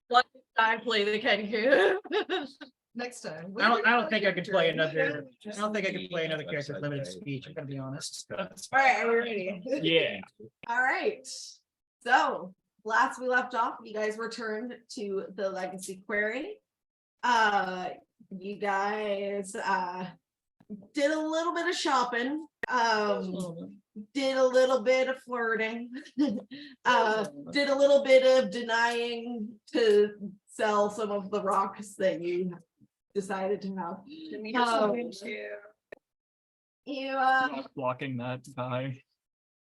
One time play the Kenku. Next time. I don't think I could play another. I don't think I could play another character with limited speech. I'm gonna be honest. All right, are we ready? Yeah. All right. So last we left off, you guys returned to the Legacy Quarry. You guys did a little bit of shopping. Did a little bit of flirting. Did a little bit of denying to sell some of the rocks that you decided to have. You Blocking that guy.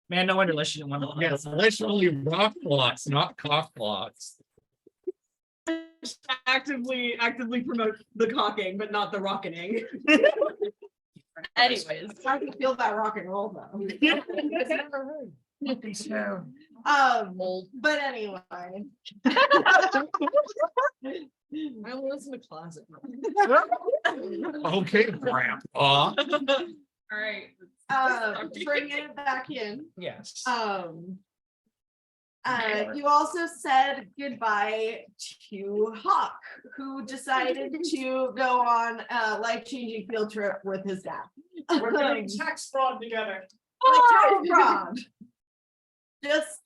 Man, no wonder Lish didn't want to. Yes, literally rock blocks, not cock blocks. Actively promote the cocking, but not the rockening. Anyways, how do you feel about rock and roll though? But anyway. I will listen to classic. Okay, Grandpa. All right. Bringing it back in. Yes. You also said goodbye to Hawk, who decided to go on a life-changing field trip with his dad. We're doing tax fraud together. Like tax fraud. Just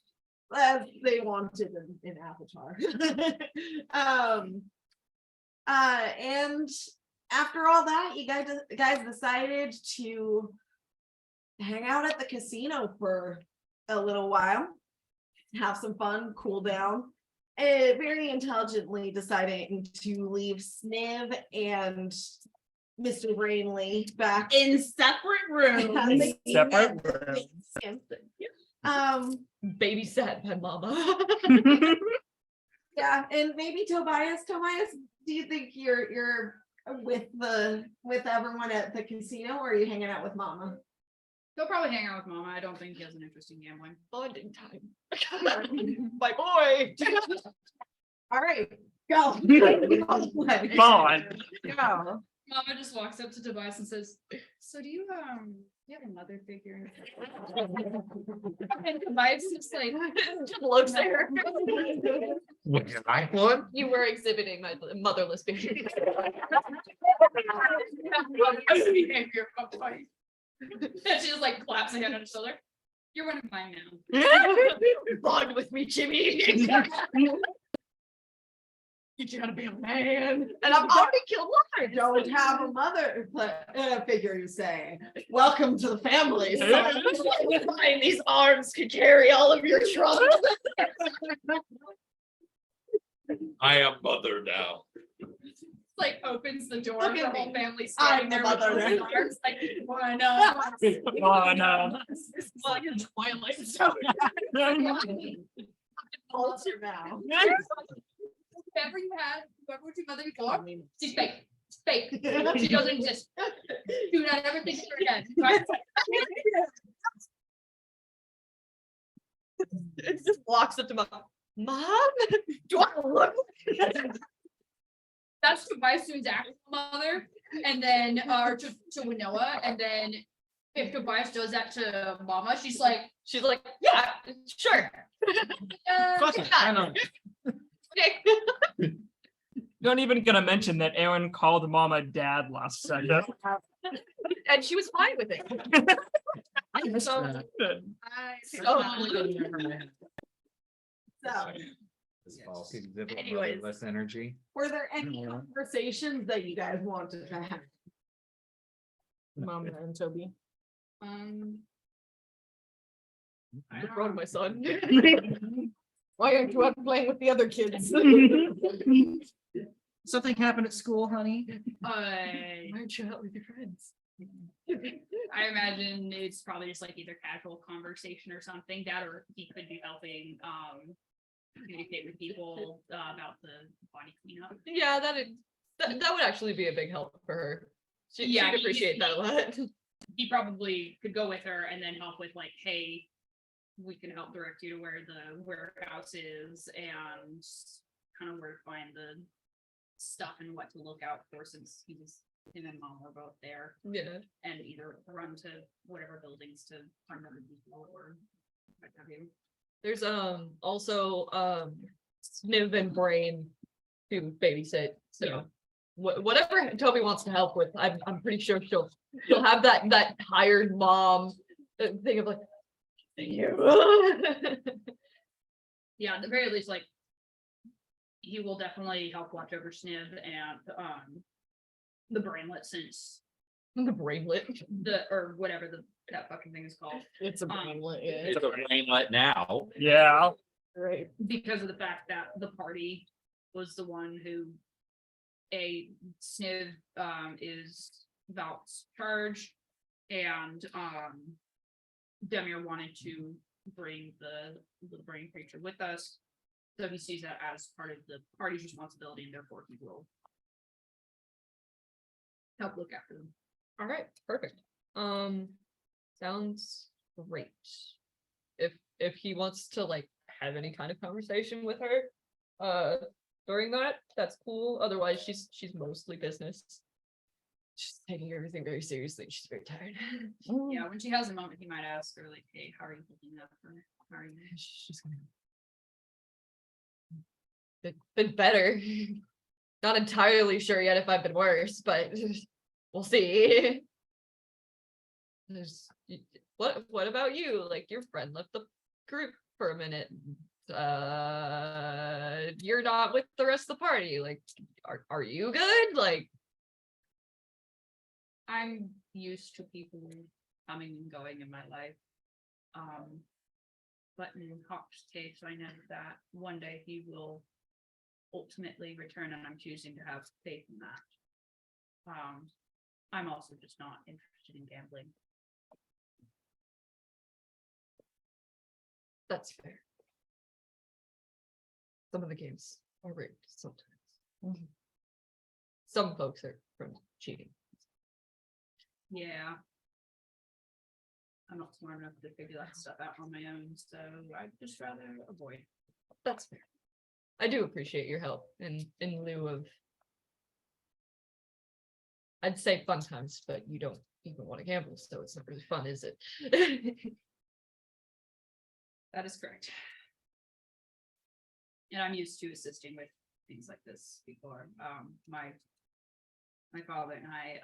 as they wanted in Avatar. And after all that, you guys decided to hang out at the casino for a little while, have some fun, cool down, and very intelligently deciding to leave Sniv and Mr. Brainley back In separate rooms. Babysat by mama. Yeah, and maybe Tobias, do you think you're with everyone at the casino, or are you hanging out with Mama? He'll probably hang out with Mama. I don't think he has an interest in gambling. Bonding time. My boy. All right, go. Bond. Go. Mama just walks up to Tobias and says, "So do you have a mother figure?" And Tobias just like Just looks at her. What did I want? You were exhibiting my motherless baby. And she just like claps a hand on his shoulder. You're one of mine now. Bond with me, Jimmy. You gotta be a man. And I've already killed one. Don't have a mother figure, you say. Welcome to the family. son. Fine, these arms could carry all of your trust. I am mother now. Like opens the door, Look the at whole me. family I'm standing the there with mother open now. arms, like one Oh no. It's like a Twilight Culture now. whoever you had, whoever was your mother before, she's fake. It's fake. She doesn't exist. Do not ever think of her again. Right? It just walks up to Mom. Do I look? That's Tobias to his actual mother, and then or to Winoa, and then if Tobias does that to Mama, she's like, Yeah, sure. Fuck it, I know. Okay. Not even gonna mention that Aaron called Mama Dad last session. And she was fine with it. I missed So- that. So, This ball could exhibit Anyways. less energy. were there any conversations that you guys wanted to have? Mom and Toby. I What's wrong, don't know. my son? Why aren't you out playing with the other kids? Something happened at school, honey. Why aren't you out with your friends? I imagine it's probably just like either casual conversation or something. That, or he could be helping communicate with people about the body cleanup. Yeah, that would actually be a big help for her. She'd appreciate that a lot. He probably could go with her and then help with like, hey, we can help direct you to where the warehouse is and kind of where to find the stuff and what to look out for, since him and Mom were both there, Yeah. and either run to whatever buildings to find other people or what have you. There's also Sniv and Brain to babysit. So Yeah. whatever Toby wants to help with, I'm pretty sure she'll have that hired mom thing of like, thank you. Yeah, at the very least, like, he will definitely help watch over Sniv and the brainlet, since The brainlet. or whatever that fucking thing is called, It's a brainlet, yeah. It's a brainlet now. Yeah. Right. because of the fact that the party was the one who Sniv is Valk's charge, and Demir wanted to bring the brain creature with us. So he sees that as part of the party's responsibility, and therefore he will help look after them. All right, perfect. Sounds great. If he wants to like have any kind of conversation with her, during that, that's cool. Otherwise, she's mostly business. She's taking everything very seriously. She's very tired. Yeah, when she has a moment, he might ask her, like, hey, how are you holding up? Or how are you? She's gonna been better. Not entirely sure yet if I've been worse, but we'll see. What about you? Like, your friend left the group for a minute. You're not with the rest of the party. Like, are you good? Like, I'm used to people coming and going in my life. But in Hawk's case, I know that one day he will ultimately return, and I'm choosing to have faith in that. I'm also just not interested in gambling. that's fair. Some of the games are rigged sometimes. Some folks are from cheating. Yeah. I'm not smart enough to figure that stuff out on my own, so I'd just rather avoid. That's fair. I do appreciate your help in lieu of, I'd say fun times, but you don't even want to gamble, so it's not really fun, is it? That is correct. And I'm used to assisting with things like this before. My father and I,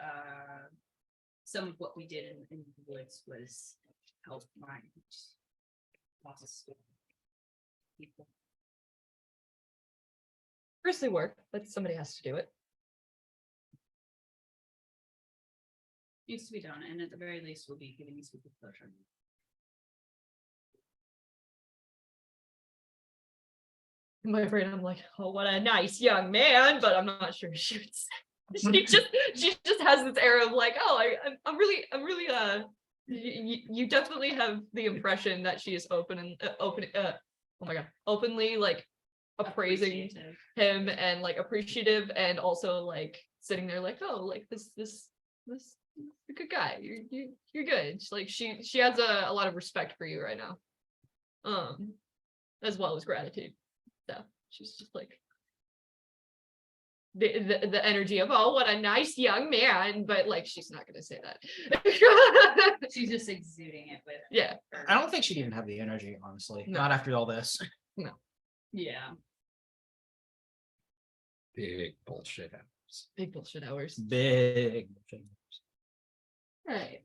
some of what we did in the woods was help find lost people. Firstly work, but somebody has to do it. Needs to be done, and at the very least, we'll be giving these people pleasure. In my brain, I'm like, oh, what a nice young man, but I'm not sure she would say. She just has this air of like, oh, I'm really you definitely have the impression that she is open and oh my god, openly like appraising him and like appreciative, and also like sitting there like, oh, like this a good guy, you're good. Like she has a lot of respect for you right now, as well as gratitude. So she's just like the energy of, oh, what a nice young man, but like she's not gonna say that. She's just exuding it with. Yeah. I don't think she'd even have the energy, honestly. No. Not after all this. Yeah. Big bullshit hours. Big bullshit hours. Big. Right.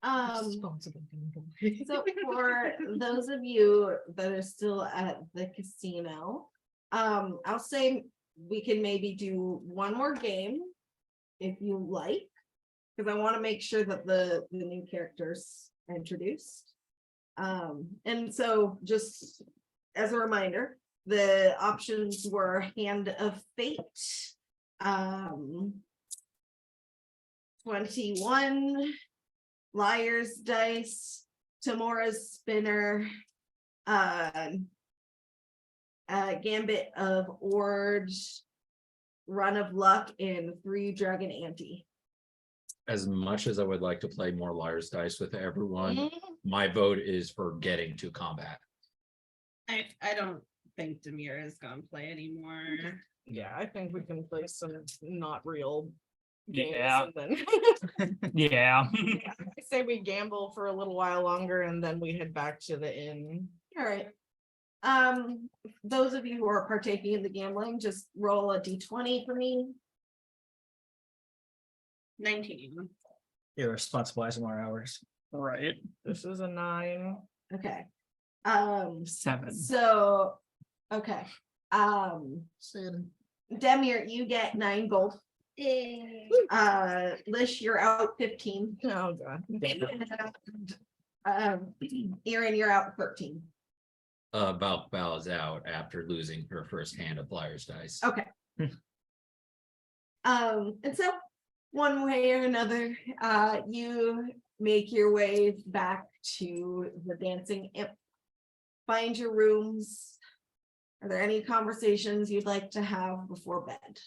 Responsible gambling. So for those of you that are still at the casino, I'll say we can maybe do one more game if you like, because I want to make sure that the new characters are introduced. And so just as a reminder, the options were Hand of Fate, 21, Liar's Dice, Tamora's Spinner, Gambit of Ord, Run of Luck, and 3 Dragon Ante. As much as I would like to play more Liar's Dice with everyone, Mm-hmm. my vote is for getting to combat. I don't think Demir is gonna play anymore. Yeah, I think we can play some not real games. Yeah. And then Yeah. I say we gamble for a little while longer and then we head back to the inn. All right. Those of you who are partaking in the gambling, just roll a d20 for me. 19. You're responsible as more hours. Right, this is a 9. Okay. 7. So, okay. Demir, you get 9 gold. Lish, you're out 15. Oh, God. And, Erin, you're out 13. About bows out after losing her first hand of Flyers dice. Okay. And so one way or another, you make your way back to the dancing imp. Find your rooms. Are there any conversations you'd like to have before bed?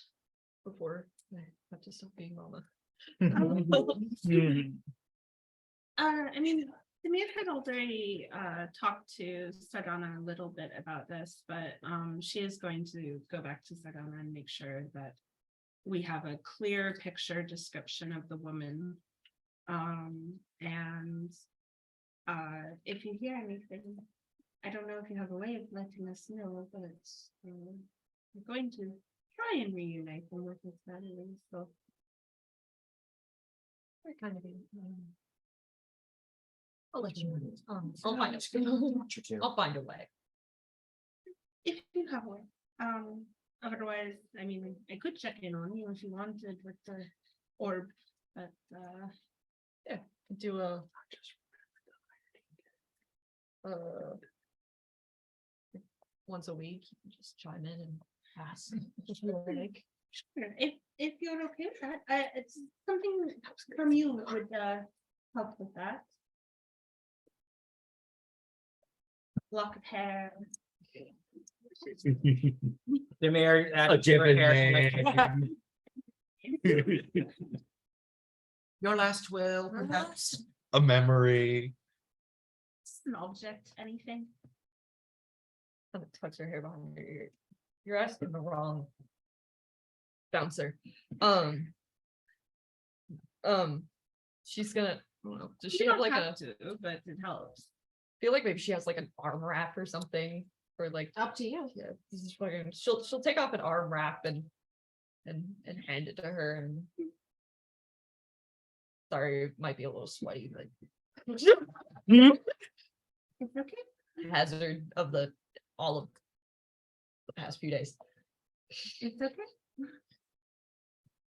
Before I have to stop being mama. I mean, Demir had already talked to Sagana a little bit about this, but she is going to go back to Sagana and make sure that we have a clear picture description of the woman. And if you hear anything, I don't know if you have a way of letting us know, but we're going to try and reunite them with his family. So I kind of. I'll let you know. I'll find a. I'll find a way. if you have one, otherwise, I mean, I could check in on you if you wanted with the orb, but Do a. Once a week, you can just chime in and ask. If you like. sure, if you're okay with that, it's something from you that would help with that. Lock of hair. The mayor. A given Your last will, perhaps. A memory. Just an object, anything. Someone tucks her hair behind her ear. You're asking the wrong bouncer. She's gonna. I don't know. Does she You have don't like have a? to, but it helps. Feel like maybe she has like an arm wrap or something, or like Up to you. yeah. This is fucking. She'll take off an arm wrap and hand it to her and. Sorry, it might be a little sweaty, but It's okay. hazard of all of the past few days. It's okay.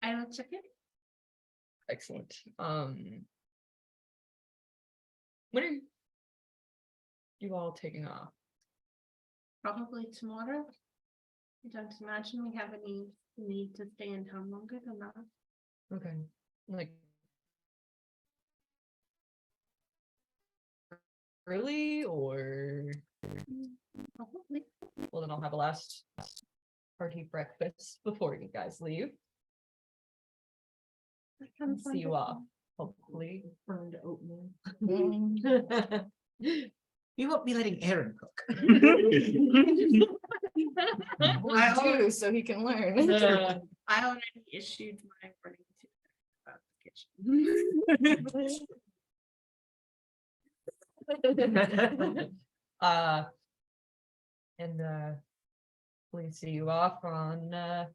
I will check it. Excellent. When are you all taking off? Probably tomorrow. I don't imagine we have any need to stay in town longer than that. Okay, like early or Probably. well then I'll have a last hearty breakfast before you guys leave. That And sounds see you wonderful. off, hopefully. Burned oatmeal. You won't be letting Aaron cook. I do, so he can learn. I already issued my warning to about the kitchen. And please see you off on the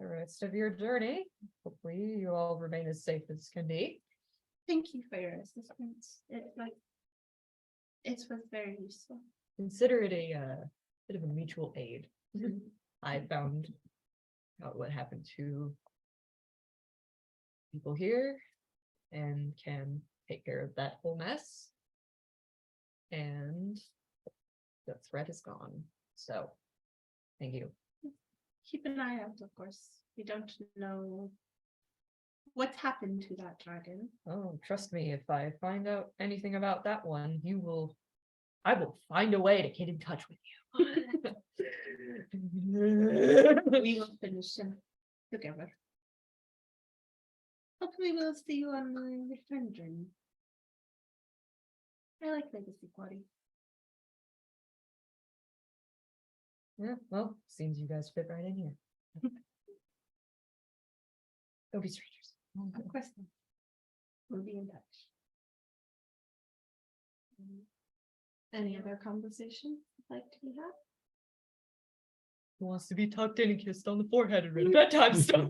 rest of your journey. Hopefully you all remain as safe as can be. Thank you for your assistance. It was very useful. Consider it a bit of a mutual aid. I found out what happened to people here and can take care of that whole mess. And the threat is gone. So thank you. Keep an eye out, of course. We don't know what's happened to that dragon. Oh, trust me, if I find out anything about that one, I will find a way to get in touch with you. We will finish him together. Hopefully we'll see you on the return journey. I like Legacy Quarry. Yeah, well, seems you guys fit right in here. Don't be strangers. Of course. We'll be in touch. Any other conversation like to be had? Who wants to be tucked in and kissed on the forehead and read a bedtime story?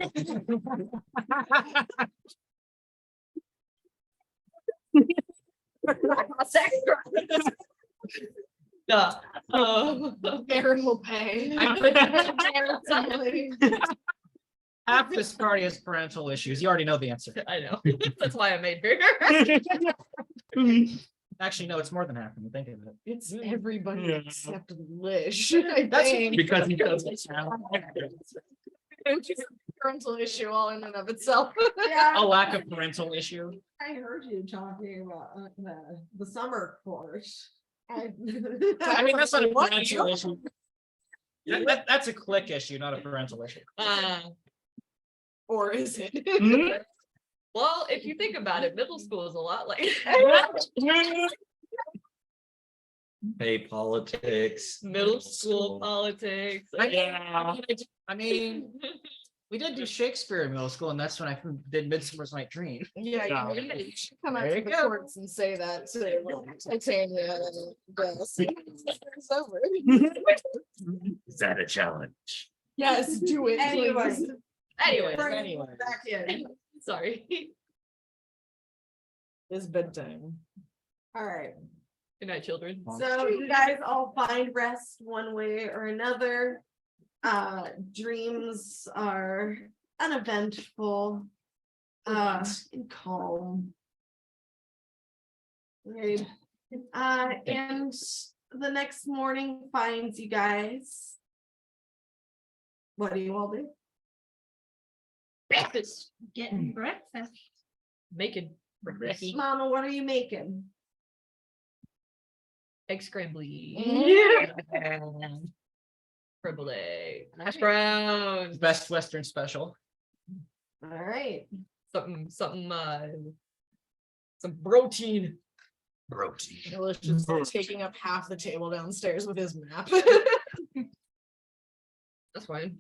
Nah, Aaron will pay. Half this party has parental issues. You already know the answer. I know. That's why I made her. Actually, no, it's more than half when you think of it. It's everybody Yeah. except Lish. I That's think. Because he does. It's just a parental issue all in and of itself. A Yeah, lack of parental issue. I heard you talking about the summer course. I mean, that's not a What? parental issue. That's a click issue, not a parental issue. Or is it? Well, if you think about it, middle school is a lot like Hey, politics. middle school politics. Yeah. I mean, we did do Shakespeare in middle school, and that's when I did Midsummer's Night Dream. Yeah, Yeah. you should come out There to you the go. courts and say that to Titania and Gus. It's over. Is that a challenge? Yes, do it. Anyway. please. Anyways, Bring it Anyway. back in. sorry. It's bedtime. All right. Good night, children. So you guys all find rest one way or another. Dreams are uneventful, and calm. Right. And the next morning finds you guys. What do you all do? Breakfast. Getting breakfast. Making breakfast. Mama, what are you making? Egg scrambly. Yeah. Scrambled egg. Hash browns. Best Western special. All right. Something, some protein. Protein. Lish is taking up half the table downstairs with his map. That's fine.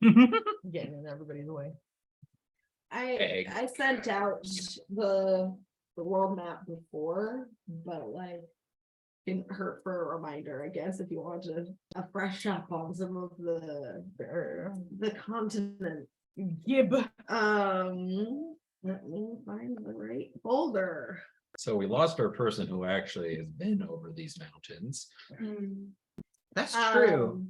Getting in everybody's way. Egg. I sent out the world map before, but like didn't hurt for a reminder, I guess, if you want to fresh up on some of the continent. Gib. Let me find the right folder. So we lost our person who actually has been over these mountains. That's true.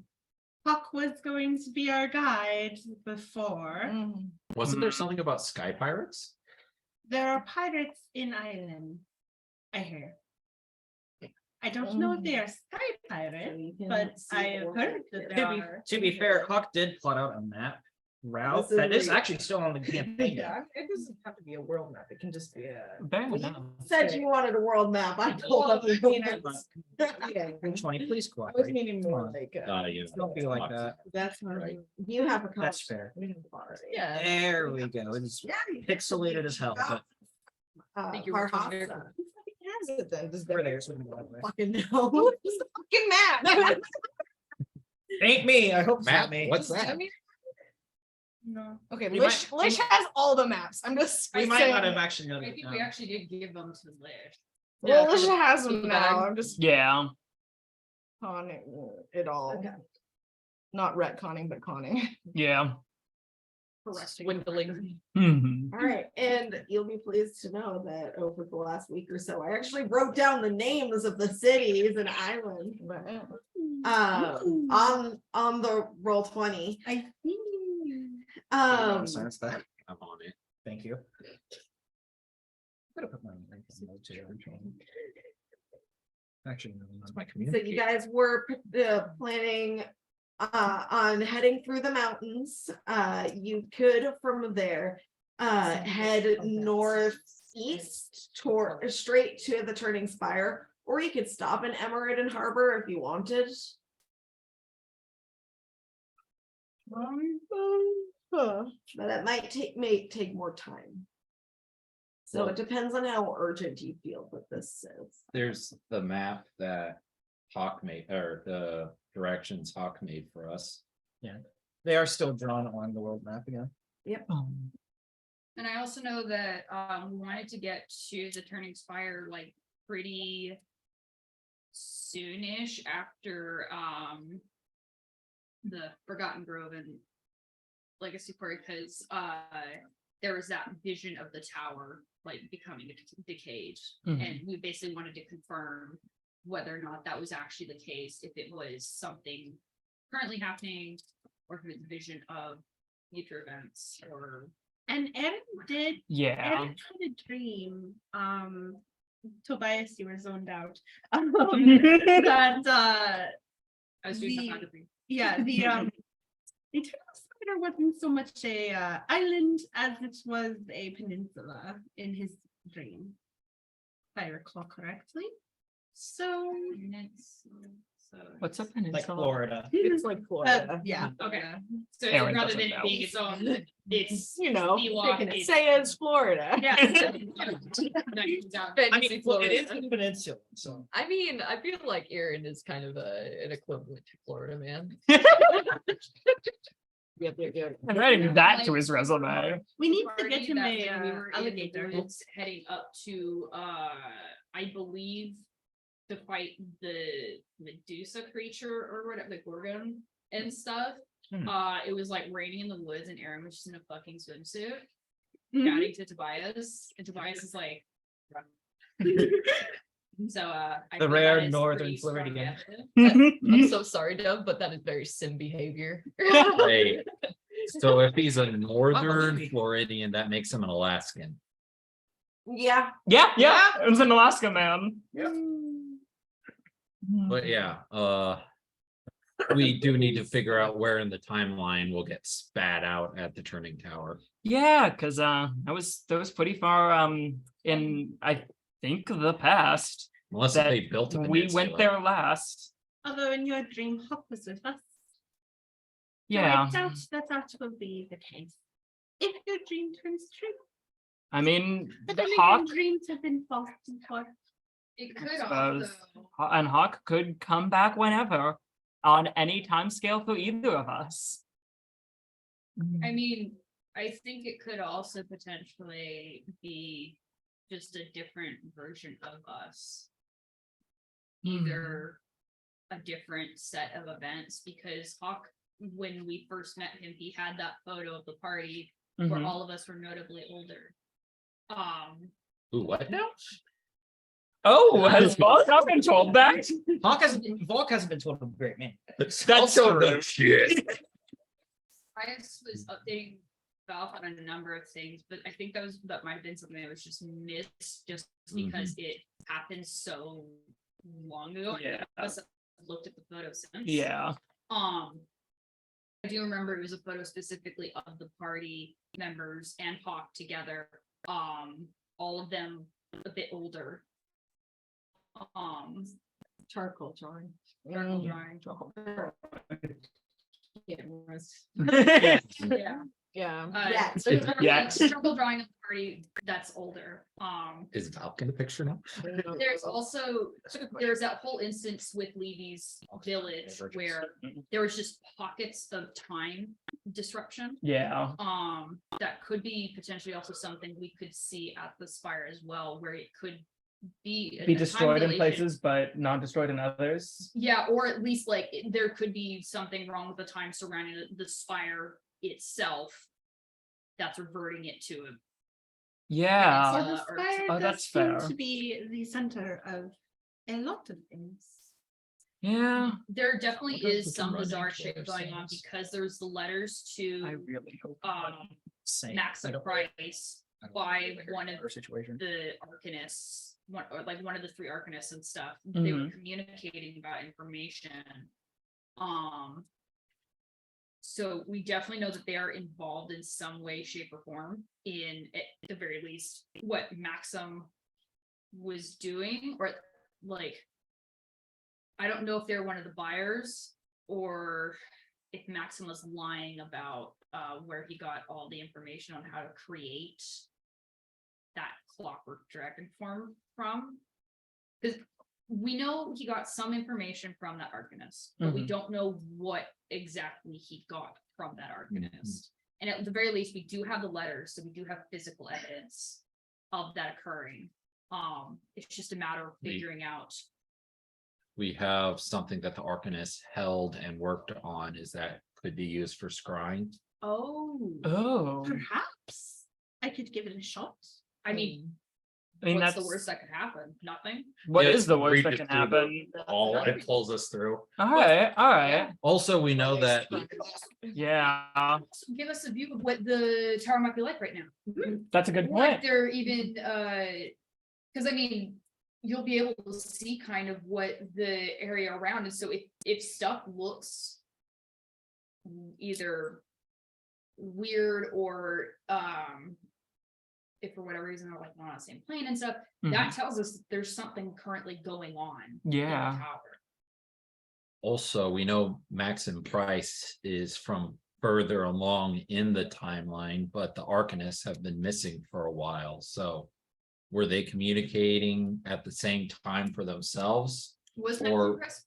Puck was going to be our guide before. Mm. Wasn't there something about sky pirates? There are pirates in Eylin, I hear. I don't know if they are sky So pirates, you can but see I have what heard that it there is. are. To be fair, Huck did plot out a map route This is that is real. actually still on the campaign. Yeah, it doesn't have to be a world map. It can just be a. Said you wanted a world map. I told Well, them. I mean, Yeah. 20, please I was cooperate. meaning Come more on. like. You Don't be like that. That's not Right. You have a That's copy. fair. Yeah. There we go. It's Yeah. pixelated as hell, but Thank you, Richard. Parhasa. Has it then? Does we're that there. So we can go that way. fucking know? It's the fucking map. Ain't me. I hope it's Map? not me. What's that? No. Okay, We Lish might- has all the maps. I'm just. We might saying. not have actually known I it. think we actually did give them to Lish. Well, Yeah, Lish has the them bag. now. I'm just Yeah. conning it all. Okay. Not retconning, but conning. Yeah. Swindling. All right, and you'll be pleased to know that over the last week or so, I actually wrote down the names of the cities and islands on the Roll20. I see. Sense that. I'm on it. Thank you. Gotta put my link in there too. Actually, no, That's my So community. you guys were planning on heading through the mountains. You could from there head northeast toward straight to the Turning Spire, or you could stop in Emerald Harbor if you wanted. But it may take more time. So Well- it depends on how urgent you feel that this is. There's the map that Hawk made, or the directions Hawk made for us. they are still drawn on the world map again. And I also know that we wanted to get to the Turning Spire like pretty soonish after the Forgotten Grove and Legacy Quarry, because there was that vision of the tower like becoming decayed, and we basically wanted to confirm whether or not that was actually the case, if it was something currently happening, or if it was a vision of future events, or And Erin did. Yeah. Erin had a dream. Tobias, you were zoned out. That I was doing The- photography. yeah, the eternal spider wasn't so much a island as it was a peninsula in his dream, if I recall correctly. So So What's up, Like peninsula? Florida. It's like Florida. yeah. okay, so Aaron rather doesn't than know. being its own, it's You know, sea they walk, can it's- say it's Florida. Yeah. No, you can tell. I Fantasy mean, well, it is Florida. a peninsula, so. I mean, I feel like Erin is kind of an equivalent to Florida, man. Yep. I'm adding that to his resume. We need to Party get him that a when we were in the alligator. woods heading up to I believe to fight the Medusa creature or whatever, the Gorgon and stuff. It was like raining in the woods and Aaron was just in a fucking swimsuit chatting to Tobias, and Tobias is like so I The think rare that is northern pretty strong Floridian. evidence. I'm so sorry, Dove, but that is very sim behavior. Right. So if he's a northern believe you. Floridian, that makes him an Alaskan. Yeah, Yeah, it was an Alaska man. But yeah, we do need to figure out where in the timeline we'll get spat out at the turning tower. Yeah, because that was pretty far in I think the past. Unless That they built a We went peninsula. there last. Although in your dream, Hawk was with us. So Yeah. I doubt that will be the case. If your dream turns true. I mean, But the then Hawk again, dreams have been false before. It I could suppose. also and Hawk could come back whenever on any time scale for either of us. I mean, I think it could also potentially be just a different version of us. Either a different set of events, because Hawk, when we first met him, he had that photo of the party where Mhm. all of us were notably older. Ooh, what now? Oh, has Boss not been told that? Volk hasn't been told a great man. That's true. Shit. Bias was updating Valve on a number of things, but I think that might have been something that was just missed just because it happened so long ago. Yeah. I must have looked at the photo since. Yeah. I do remember it was a photo specifically of the party members and Hawk together. All of them a bit older. Charcoal drawing. Charcoal drawing. Yeah. Yeah. Yeah. Yeah. Charcoal drawing of the party that's older. Is Valk in the picture now? There's also, there's that whole instance with Levy's village where there was just pockets of time disruption. Yeah. That could be potentially also something we could see at the Spire as well, where it could be. Be a time destroyed in dilation. places, but not destroyed in others. Yeah, or at least like there could be something wrong with the time surrounding the Spire itself. That's reverting it to a Yeah. So the or- spire Oh, does that's seem fair. to be the center of a lot of things. Yeah. there definitely Well, is we can some run bizarre into shit those going on things. because there's the letters to really hope. Same. Maxim I don't- Price I don't by think one of our situation. the arcanists, one of the three arcanists and stuff. They were Mhm. communicating about information. So we definitely know that they are involved in some way, shape, or form in at the very least what Maxim was doing, or like I don't know if they're one of the buyers or if Maxim was lying about where he got all the information on how to create that clockwork dragon form from. Because we know he got some information from that arcanist, but we Mhm. don't know what exactly he got from that arcanist. And at the very least, we do have the letters, so we do have physical evidence of that occurring. It's just a matter of Neat. figuring out we have something that the Arcanist held and worked on, is that could be used for scrying. Oh, Oh, perhaps I could give it a shot. I mean, I mean, what's that's the worst that could happen? Nothing. what Yeah, is the read worst that it can through the happen? All it pulls us through. All right. Also, we know that Yeah, Give us a view of what the tower might be like right now. that's a good Or if point. they're even, because I mean, you'll be able to see kind of what the area around is. So if stuff looks either weird or if for whatever reason they're like not on the same plane and stuff, that tells us that there's something currently going on in the Yeah. tower. also we know Maxim Price is from further along in the timeline, but the Arcanists have been missing for a while. So were they communicating at the same time for themselves? Wasn't Or- that impressive?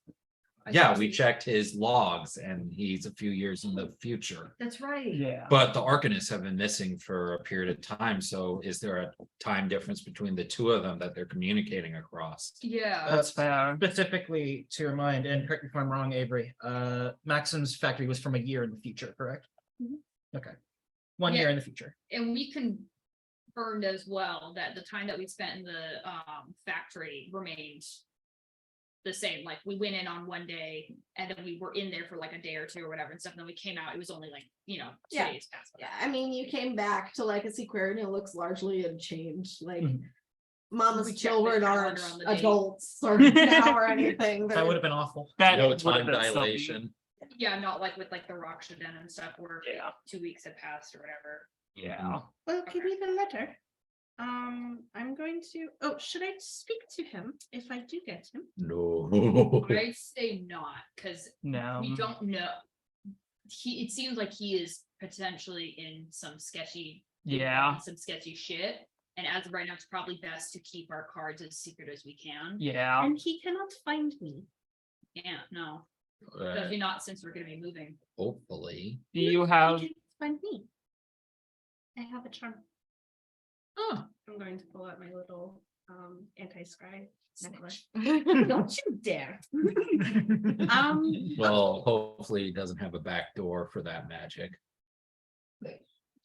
I Yeah, thought we he- checked his logs and he's a few years in the future. That's right. Yeah. But the Arcanists have been missing for a period of time. So is there a time difference between the two of them that they're communicating across? Yeah. That's fair. Specifically to remind, and correct me if I'm wrong, Avery, Maxim's factory was from a year in the future, correct? Mhm. Okay. 1 Yeah. year in the future. And we confirmed as well that the time that we spent in the factory remained the same. Like we went in on one day and then we were in there for like a day or two or whatever and stuff. And then we came out, it was only like, 2 Yeah. days past. Yeah, I mean, you came back to Legacy Quarry and it looks largely unchanged, like. Mhm. Mama's We checked children the aren't calendar on the date. adults or now or anything. That They're- would have been awful. That No would've time been something. dilation. Yeah, not like with like the Rockshadden and stuff where Yeah. 2 weeks had passed or whatever. Yeah. Well, give me the letter. I'm going to, oh, should I speak to him if I do get him? No. I'd say not, because No. we don't know. It seems like he is potentially in some sketchy. Yeah. Some sketchy shit. And as of right now, it's probably best to keep our cards as secret as we can. Yeah. And he cannot find me. Yeah, no, definitely not since we're gonna be moving. Hopefully. Do you He have? cannot find me. I have a charm. Oh, I'm going to pull out my little anti-scry necklace. Don't you dare. Well, hopefully he doesn't have a back door for that magic.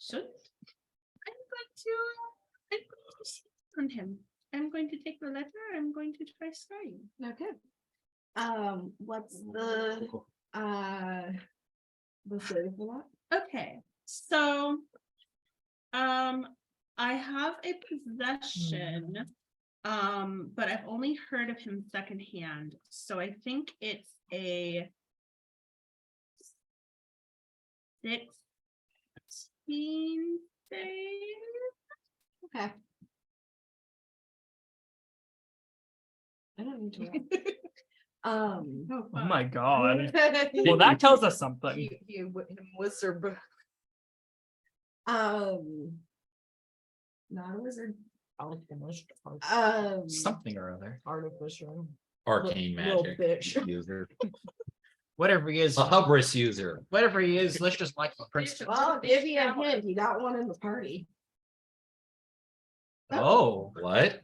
Should I'm going to sit on him. I'm going to take the letter. I'm going to try scrying. Okay. What's the save for that? Okay, so I have a possession, but I've only heard of him secondhand, so I think it's a 16 save. Okay. I don't need to. Oh, Oh fuck. my god. Well, that tells us something. You wizard. Not a wizard. Alchemist. Something or other. Artificial. Arcane Little magic bitch. user. Whatever he is, A hubris user. whatever he is, let's just like Princeton. Well, I'll give you a hint. You got one in the party Oh. What?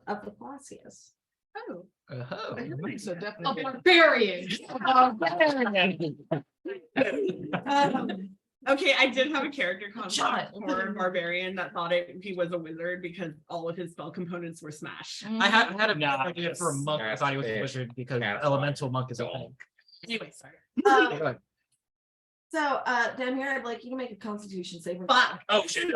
of the Clausius. Oh, Oh. So a definitely. barbarian. Okay, I did have a character Shut construct for a barbarian that thought he was a wizard because all of his spell components were smash. I had a Nah. idea for a monk. I thought he was a wizard because That's elemental monk is a fine. thing. Anyway, sorry. Um, so down here, I'd like you to make a Constitution save. Fuck. Oh shit.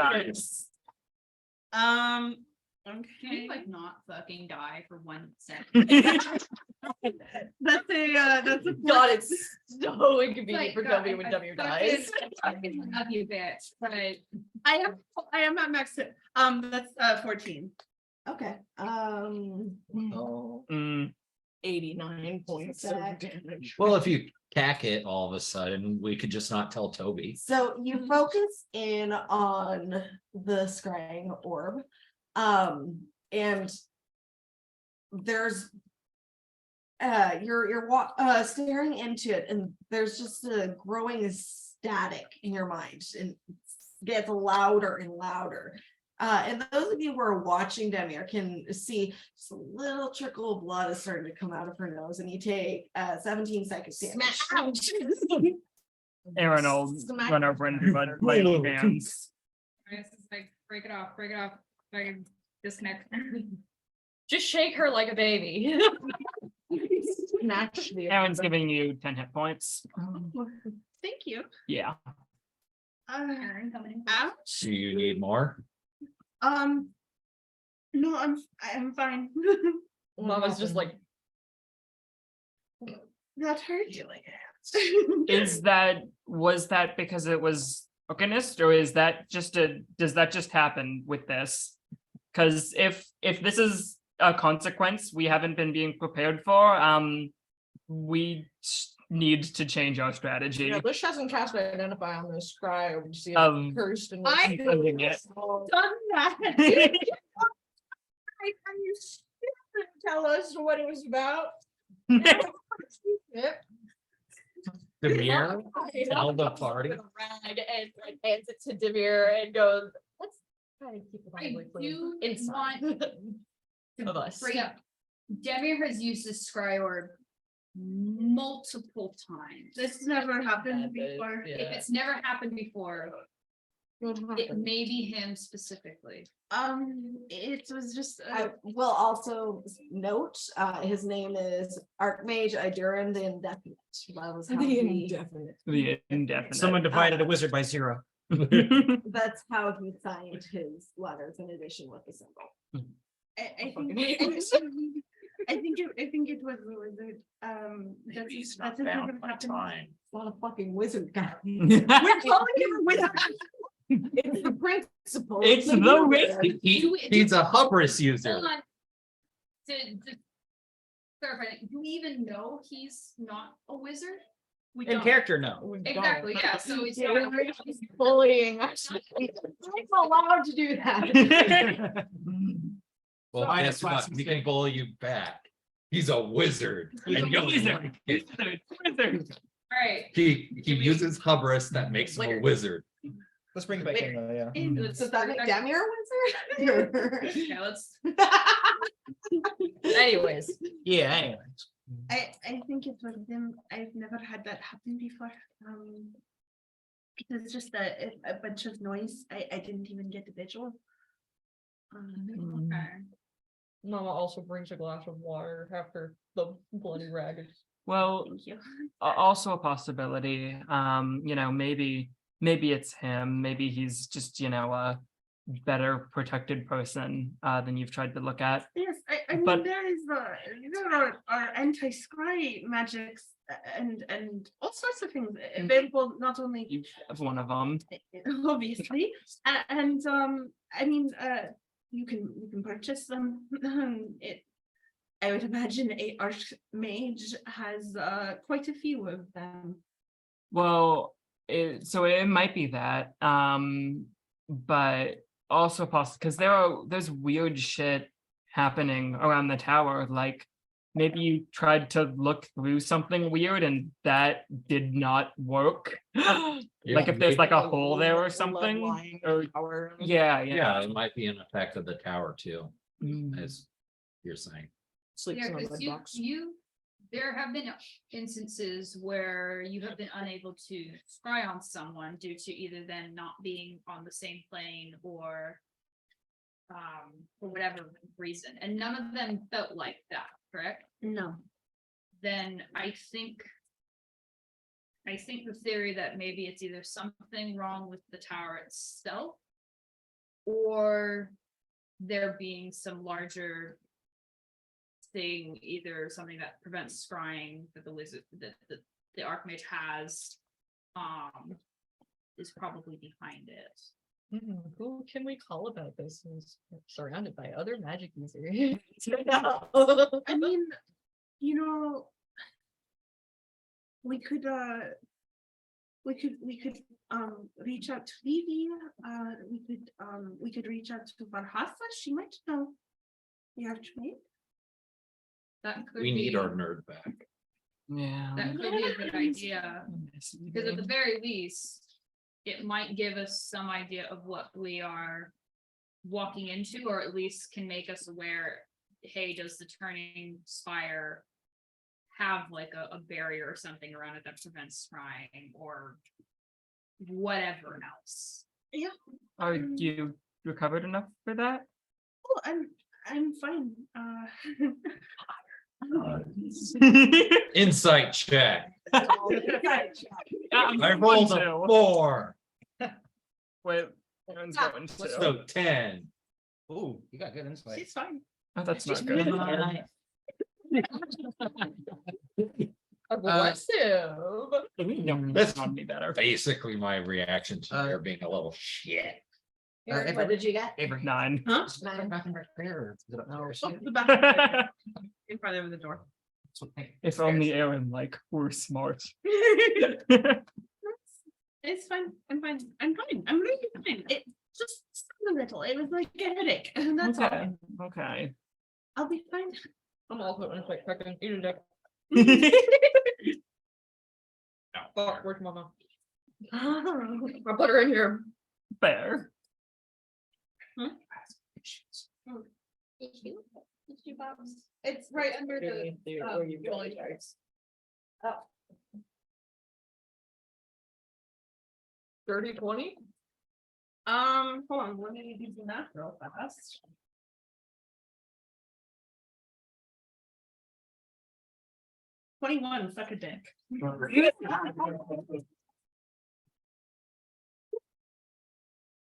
Can Okay. you like not fucking die for 1 second? That's a God, it's so inconvenient Like, for God, W when I W fucking- dies. I fucking love you, bitch, but I am at max. That's 14. Okay. Oh. 89 points of Zach. damage. Well, if you cack it all of a sudden, we could just not tell Toby. So you focus in on the scrying orb. And there's you're staring into it and there's just a growing static in your mind and it gets louder and louder. And those of you who are watching Demir can see just a little trickle of blood is starting to come out of her nose, and you take 17 seconds damage. Aaron will Smack. run over and do my hands. It's like, break it off, like disconnect. Just shake her like a baby. Snatch the. Aaron's giving you 10 hit points. Thank you. Yeah. Aaron coming. Ouch. Do you need more? No, I'm fine. Mama's just like, That hurt. Was that because it was organist, or is that just does that just happen with this? Because if this is a consequence we haven't been being prepared for, we need to change our strategy. Yeah, Bush hasn't cast identify on this cry. We see it cursed and. I- Including it. Done that. Can you tell us what it was about? Yep. Demir, tell the party. with a rag and like hands it to Demir and goes, let's try to keep it all I the way clean do inside of us. Bring up. Demir has used this scry orb multiple times. This never happened Yeah, but- before. yeah. If it's never happened before, What it happened? may be him specifically. It was just I will also note, his name is Archmage Iduran the Indefinite. That was how The he, indefinite. The indefinite. Someone divided a wizard by 0. that's how he signed his letters in addition with the symbol. I fucking think hate I think it was the wizard. He's That's not never bound by happened. time. It's not a fucking wizard guy. We're calling him a wizard. It's the principle. It's the wizard. wizard. He's a hubris user. Hold on. To clarify, do we even know he's not a wizard? We In don't. character, no. We don't. Exactly, yeah, so he's Yeah, not. he's bullying us. I'm allowed to do that. Well, Fine, guess it's what? classic We can mistake. bully you back. He's a wizard. He's and a you'll wizard. like it. Wizard. Alright, He uses hubris that makes him a wizard. Let's bring it back in, yeah. Does that make Demir a wizard? okay, let's, Anyways, Yeah, anyway. I think it was them. I've never had that happen before. It was just a bunch of noise. I didn't even get the visual. okay. Mama also brings a glass of water after the bloody rag is. Well, Thank you. also a possibility. Maybe it's him. Maybe he's just, a better protected person than you've tried to look at. Yes, I mean But- there are anti-scry magics and all sorts of things available. Not only You have one of them. obviously, and I mean you can purchase them. I would imagine a archmage has quite a few of them. Well, so it might be that, but also possible because there's weird shit happening around the tower. Like maybe you tried to look through something weird and that did not work. Like if there's like a hole there or something. Or yeah. Yeah, it might be an effect of the tower too, Mm. as you're saying. Sleeps Yeah, in a because mud box. there have been instances where you have been unable to scry on someone due to either them not being on the same plane or for whatever reason, and none of them felt like that, correct? No. Then I think the theory that maybe it's either something wrong with the tower itself or there being some larger thing, either something that prevents scrying that the wizard that the archmage has is probably behind it. Who can we call about this? Who's surrounded by other magic users. I mean, we could reach out to Vivi. We could reach out to Varhasa. She might know the archmage. That could We need be, our nerd back. Yeah. that could be a good idea, because at the very least, it might give us some idea of what we are walking into, or at least can make us aware, hey, does the turning spire have like a barrier or something around it that prevents scrying or whatever else? Are you recovered enough for that? Oh, I'm fine. Insight check. I'm I going rolled a to. 4. Wait, Aaron's Ah, going to. So 10. Ooh, you got good insight. She's fine. Oh, that's not good. Aggressive. No, That's that's not be better. Basically my reaction to Uh, there being a little shit. Eric, what did you get? Avery. 9. Huh? Bathroom right there. Is it upstairs? Oh, the bathroom in front of the door. That's what they- If only Aaron like were smart. It's fine. I'm fine. I'm fine. I'm really fine. It just stung a little. It was like a headache. And that's Okay. all. Okay. I'll be fine. I'm also in like fucking eat a dick. No. Fuck, where's mama? I put her in here. Fair. It's right under the. Dirty 20? Hold on. Let me do the math real fast. $21, suck a dick.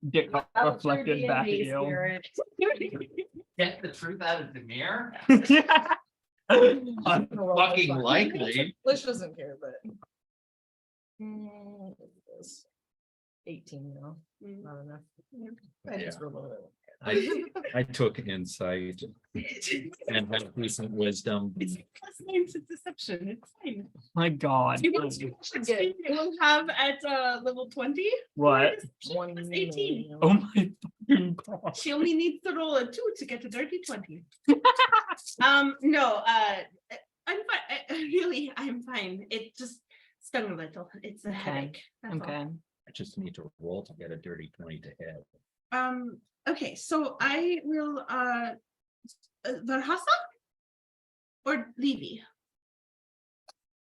Dick reflected back at you. Get the truth out of the mirror? Yeah. Fucking likely. Lish doesn't care, but. What is this? 18 now. Not enough. I just remember that. I took insight and had decent wisdom. It's +9 to deception. It's fine. My God. Do you want to we'll have at level 20? What? Plus 18. Oh my fucking God. She only needs to roll a 2 to get a dirty 20. No, I'm fine. I'm fine. It just stung a little. It's a Okay. headache. That's all. Okay. I just need to roll to get a dirty 20 to hit. Okay, so I will Verhasa or Levy?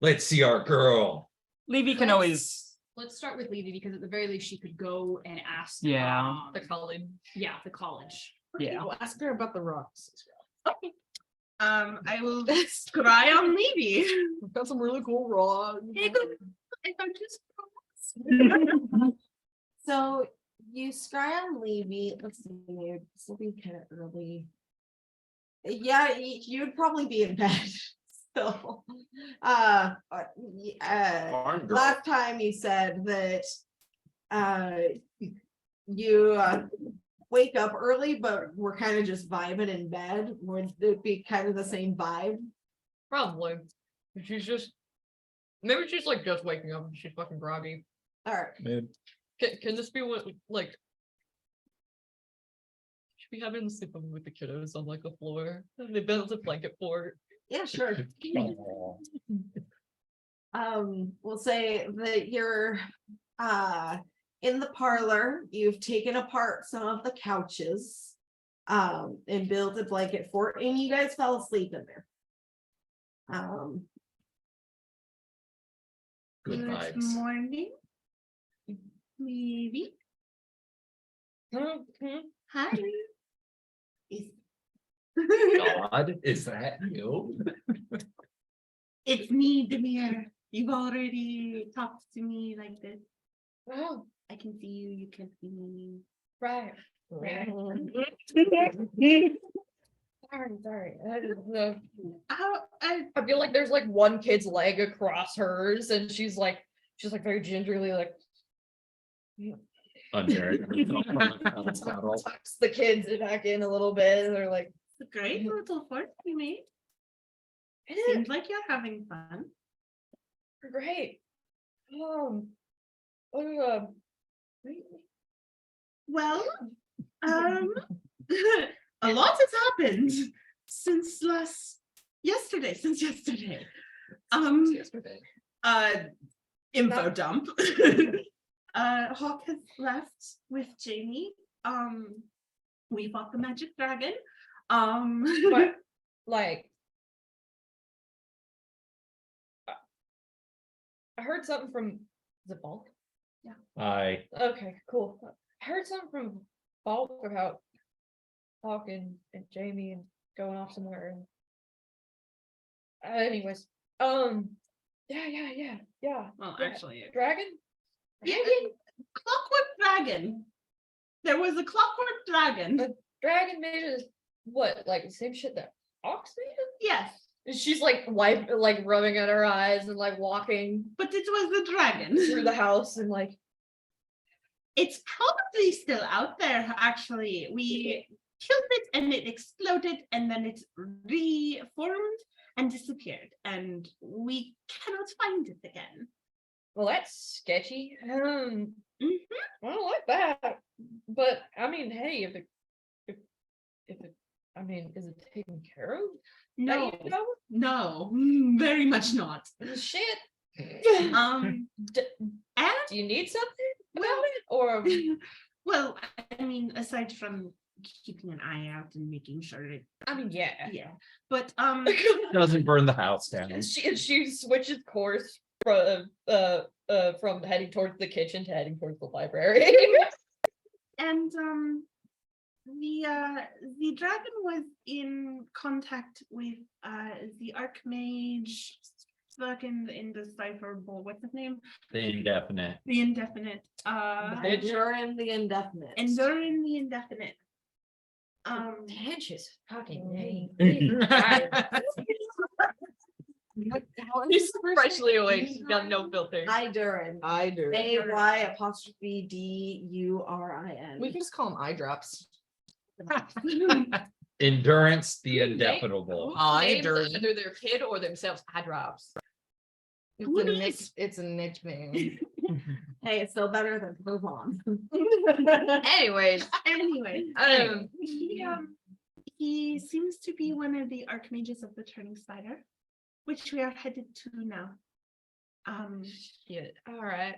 Let's see our girl. Levy can always. Let's start with Levy, because at the very least she could go and ask. Yeah. The college. Yeah, the college. Yeah. Well, ask her about the rocks. I will scry on Levy. We've got some really cool rocks. If I'm just So you scry on Levy. Let's see, this will be kind of early. Yeah, you'd probably be in bed. So, Barn girl. last time you said that you wake up early, but we're kind of just vibing in bed. Would it be kind of the same vibe? Probably. She's just. Maybe she's like just waking up and she's fucking groggy. All right. Can this be what like? Should we have him sleeping with the kiddos on like the floor? They built a blanket fort. Yeah, sure. We'll say that you're in the parlor. You've taken apart some of the couches and built a blanket fort, and you guys fell asleep in there. Good Good vibes. morning. Levy. Hi. God, is that you? It's me, Demir. You've already talked to me like this. Oh, I can see you, you can see me. right. Sorry. I feel like there's like one kid's leg across hers, and she's like very gingerly like tucks the kids back in a little bit, and they're like, It's a great little fort we made. "It is Seems like you're having fun. great." Well, a lot has happened since yesterday. Yesterday. Info dump. Hawk has left with Jamie. We fought the magic dragon. But like, I heard something from the Bulk. Okay, cool. I heard something from Bulk about Hawk and Jamie and going off somewhere. And anyways, yeah. Well, Yeah. actually, Dragon. yeah, clockwork dragon. There was a clockwork dragon. Dragon made us what? Like the same shit that Hawk's made us? Yes, And she's like rubbing at her eyes and like walking but it was the dragon. through the house and like. It's probably still out there, actually. We killed it and it exploded and then it reformed and disappeared. And we cannot find it again. Well, that's sketchy. Mhm. I don't like that. But I mean, hey, if it, I mean, is it taken care of? No, That you know? no, very much not. Shit. Um, D- and do you need something about it, or well, I mean, aside from keeping an eye out and making sure it, I mean, yeah. yeah, but Doesn't burn the house down. She switches course from heading towards the kitchen to heading towards the library. and the dragon was in contact with the archmage stuck in the cipher bowl. What's his name? The indefinite. The indefinite. Enduring the indefinite. Enduring the indefinite. Pretentious fucking name. He's freshly awake. She's got no filter. Idurin. I do. AY'Durin. We can just call them eye drops. Endurance, the indefinable. Eye during. Either their kid or themselves eye drops. It's a nickname. Hey, it's still better than move on. Anyways, Anyway, um, he seems to be one of the archmages of the Turning Spider, which we are headed to now. shit. All right.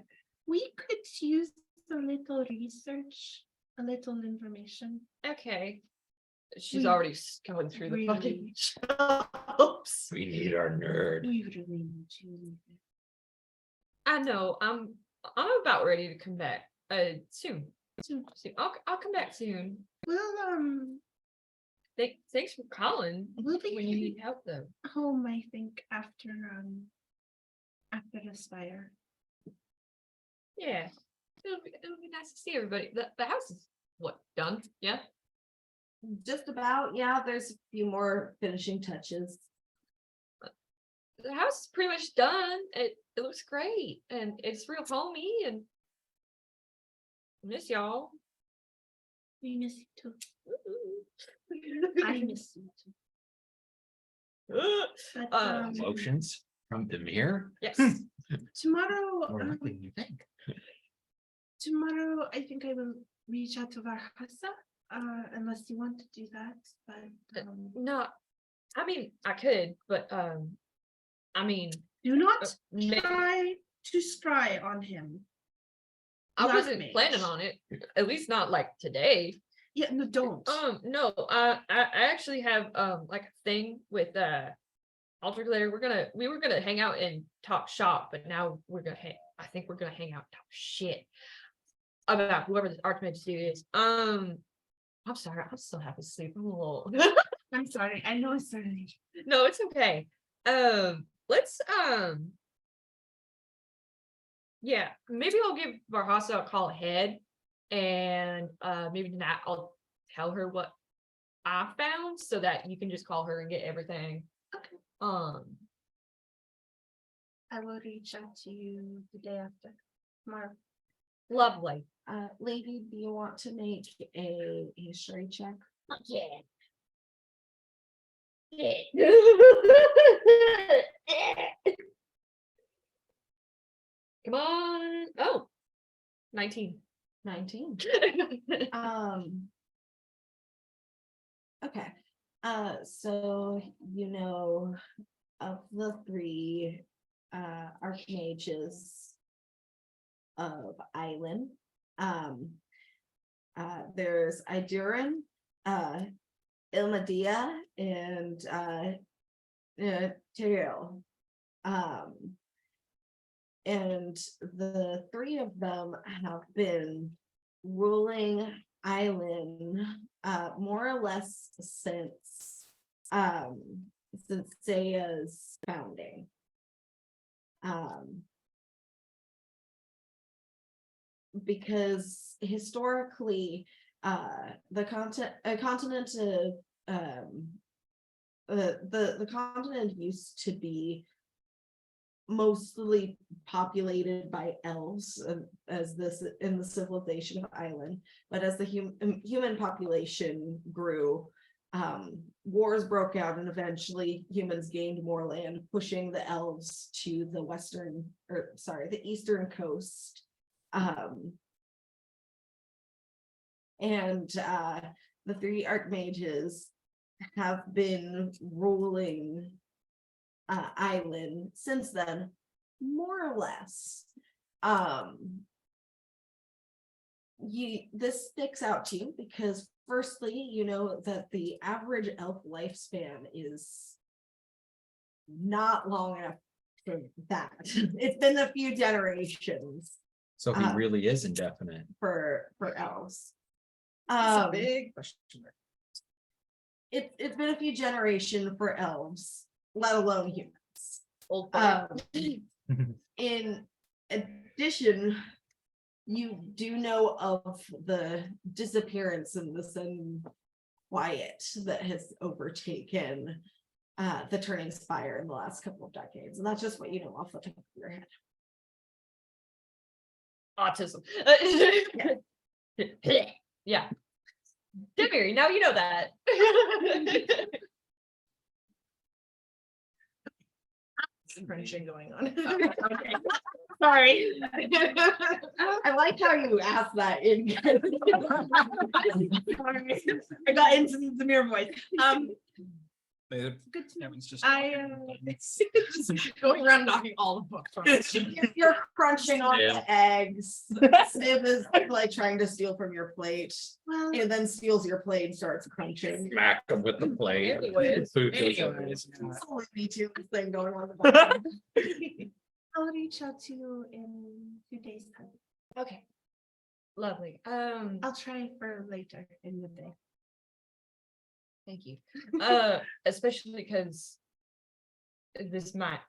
We could use a little research, a little information. Okay. She's We already going through the fucking. really- Oops. We need our nerd. We really need to. I know. I'm about ready to come back. Soon. Soon. I'll come back soon. Well, Thanks for calling we'll be when you need help though. home, I think, after the spire. Yeah. It'll be nice to see everybody. The house is what, done? Yeah. Just about, yeah, there's a few more finishing touches. The house is pretty much done. It looks great and it's real homey and I miss y'all. We miss you too. Ooh. I miss you too. But, Emotions from Demir? Yes. tomorrow, More likely than you think. tomorrow, I think I will reach out to Varhasa, unless you want to do that. But No, I mean I could, but I mean do not ma- try to scry on him. I Black wasn't mage. planning on it. At least not like today. Yeah, no, don't. No, I actually have like a thing with Alter Glitter. We were gonna hang out and talk shop, but now I think we're gonna hang out and talk shit about whoever this Archmage dude is. I'm sorry, I'm still half asleep. I'm a little I'm sorry. I know it's early. no, it's okay. Let's yeah, maybe I'll give Varhasa a call ahead and maybe not I'll tell her what I found so that you can just call her and get everything. Okay. Um I will reach out to you the day after tomorrow. lovely. Lady, do you want to make a history check? Yeah. Come on. Oh. 19. 19. Okay. So you know of the three archmages of Eylin, there's Idurin, Ilmadia and Tyrell. And the three of them have been ruling Eylin more or less since Zaya's founding. Because historically, the continent of the continent used to be mostly populated by elves, as this in the civilization of Eylin, but as the human population grew, wars broke out, and eventually humans gained more land, pushing the elves to the eastern coast. And the three archmages have been ruling Eylin since then, more or less. This sticks out to you because firstly, you know that the average elf lifespan is not long enough for that. It's been a few generations So he really is indefinite. for elves. That's a big question mark. It's been a few generations for elves, let alone humans. Old In addition, you do know of the disappearance and the sudden quiet that has overtaken the Turning Spire in the last couple of decades, and that's just what you know off the top of your head. autism. Yeah. Dimir, now you know that. Crunching going on. Okay. Sorry. I like how you asked that in. Sorry. I got into the mirror voice. Good to know. just. Going around knocking all the books from us. You're crunching on Yeah. the eggs. Sniv is like trying to steal from your plate, Well, and then steals your plate and starts crunching. Smack him with the plate. Anyways. Food goes Anyways, over. It's only me too thing going on. In the background. I'll reach out to you in a few days' time. Okay. Lovely. I'll try for later in the day. Thank you. Especially because this might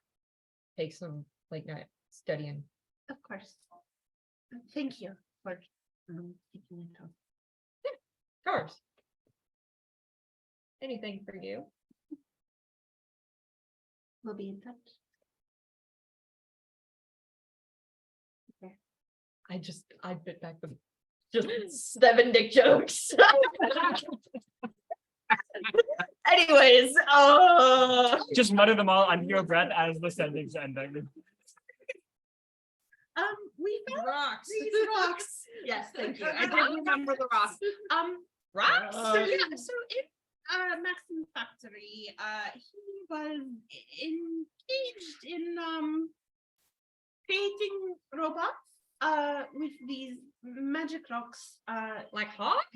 take some late night studying. Of course. Thank you for taking it up. Of course. Anything for you? We'll be in touch. I bit back the just 7 dick jokes. Anyways, Just mutter them all under your breath as the sentence ending. We found Rocks. these rocks. Yes, thank you. I did remember the rocks. rocks. So yeah, so in Maxim's factory, he was engaged in creating robots with these magic rocks, Like Hawk?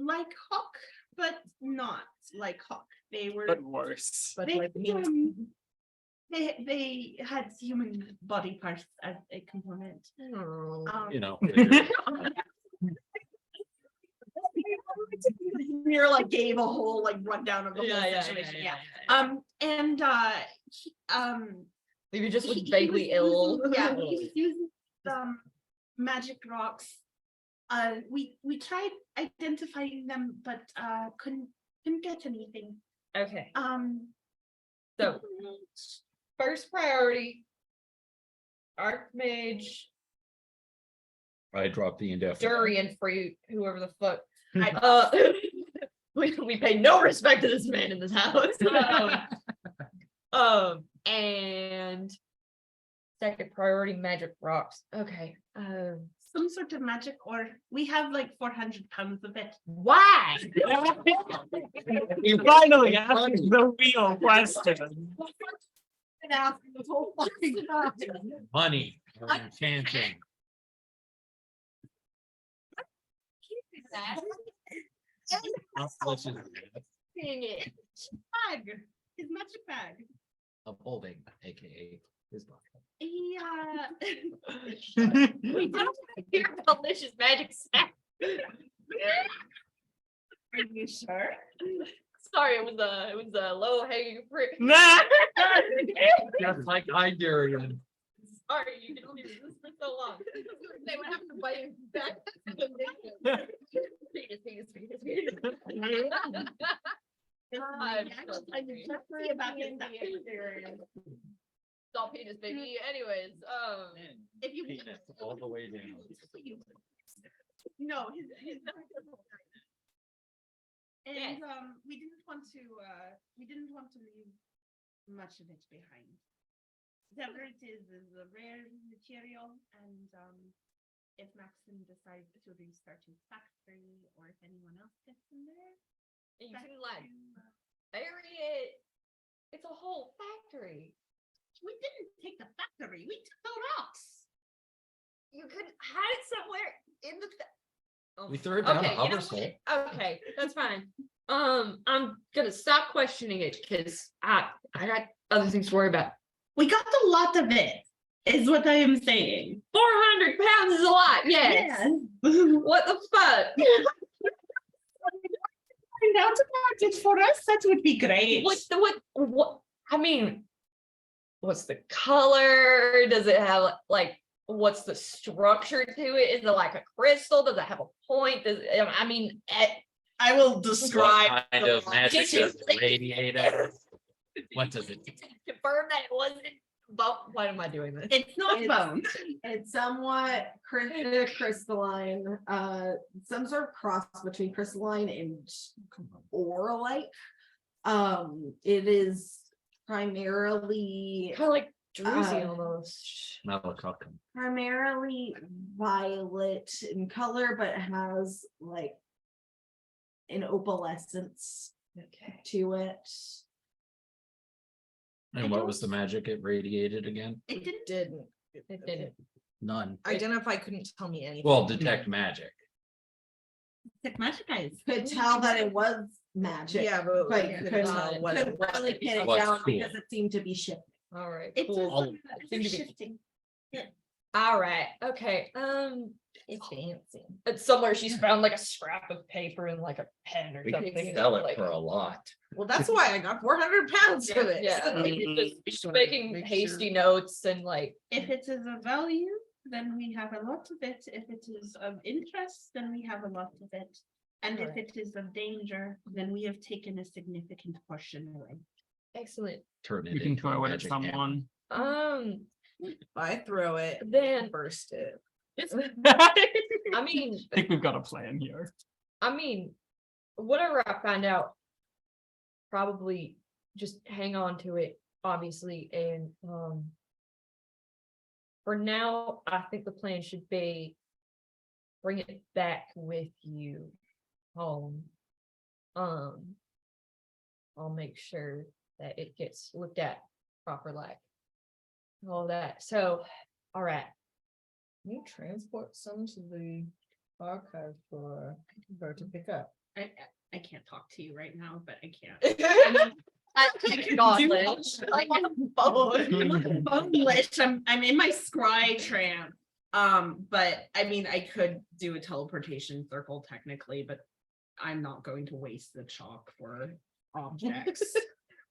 like Hawk, but not like Hawk. They were But worse. But they, like me. they had human body parts as a component. You know. You're like gave a whole like rundown of the whole situation. And he, Maybe just he- was he vaguely was ill. using- Yeah, he was using magic rocks. We tried identifying them, but couldn't get anything. Okay. Um, So first priority, Archmage, I dropped the indefinite. durian fruit, whoever the fuck. We pay no respect to this man in this house. And second priority, magic rocks. Okay. some sort of magic, or we have like 400 pounds of it. Why? You finally asked the real question. Been asking this whole fucking time. Money. Enchanting. Dang it. Bag, his magic bag. A bowling, AKA his body. He We don't hear delicious magic snack. are you sure? Sorry, it was a low hanging fruit. Nah. Just like Iberian. Sorry, you can only resist for so long. They would have to bite him back. Penis. I'm so sorry. See about his It's all penis, baby. Anyways, If you. Penis all the way down. No, his. And Yes. we didn't want to leave much of it behind. Whatever it is a rare material, and if Maxim decides to restart his factory, or if anyone else gets in there. you back can like to, bury it. It's a whole factory. we didn't take the factory, we took the rocks. You could hide it somewhere in the. We threw it down a Okay, you know Hubbard's hole. what? Okay, that's fine. I'm gonna stop questioning it because I got other things to worry about. We got a lot of it, is what I am saying. 400 pounds is a lot. Yes. What the fuck? Find out about it for us, that would be great. What? I mean, what's the color? Does it have like? What's the structure to it? Is it like a crystal? Does it have a point? I mean, I will What describe. kind the of rock. magic does it radiate at? What does it? confirm that it wasn't. But why am I doing this? It's not bone. It's somewhat crystalline, some sort of cross between crystalline and oralite. It is primarily Kind of like druzy Uh, almost. Malacoccum. primarily violet in color, but has like an opalescence Okay. to it. And what was the magic it radiated again? It didn't. Didn't It didn't. None. identify, couldn't tell me anything. Well, detect magic. It's magic eyes. Could tell that it was magic. Yeah, but But we couldn't couldn't tell what it couldn't was. really pin it What's down cool. because it seemed to be shifting. All right. It's Cool. All- seem to be- shifting. All right. Okay. It's fancy. It's somewhere she's found like a scrap of paper and like a pen or We something. could and sell it's it like, for a lot. Well, that's why I got 400 pounds of it. Yeah. Mm. Just making hasty notes and like. If it is of value, then we have a lot of it. If it is of interest, then we have a lot of it. And if Alright. it is of danger, then we have taken a significant portion away. Excellent. Turn it You can into a throw it at magic hammer. someone. If I throw it, Then burst it. I mean, I think we've got a plan here. whatever I find out, probably just hang on to it, obviously, and for now, I think the plan should be bring it back with you home. I'll make sure that it gets looked at proper, like all that. So, all right. Can you transport some to the archive for her to pick up? I can't talk to you right now, but I can't. Godless. Like, Boneless, I'm in my scry trance. But I mean, I could do a teleportation circle technically, but I'm not going to waste the chalk for objects.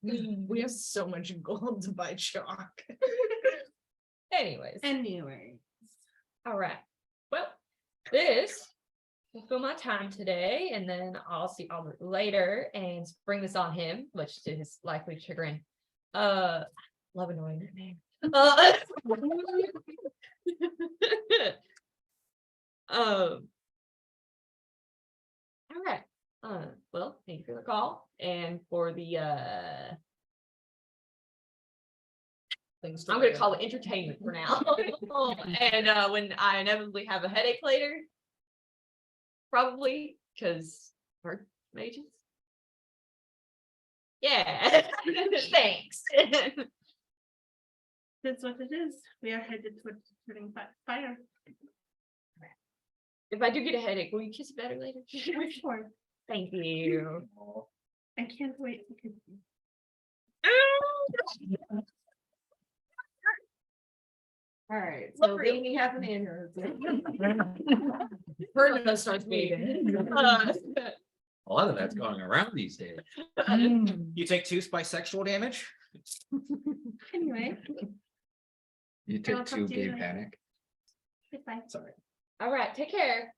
We have so much gold to buy chalk. anyways. Anyway, All right. Well, this will fill my time today, and then I'll see Albert later and bring this on him, much to his likely chagrin. Love annoying that name. All right. Well, thank you for the call and for the Things I'm gonna call it entertainment for now. And when I inevitably have a headache later, probably because hard mages. Yeah, thanks. that's what it is. We are headed towards turning fire. If I do get a headache, will you kiss better later? Sure. Thank you. I can't wait. to All right, so Look real. Amy has an aneurysm. Fernando starts bleeding. A lot of that's going around these days. You take 2 bisexual damage? Anyway, You I'll took talk 2 to you gay later. panic. goodbye. Sorry. All right, take care.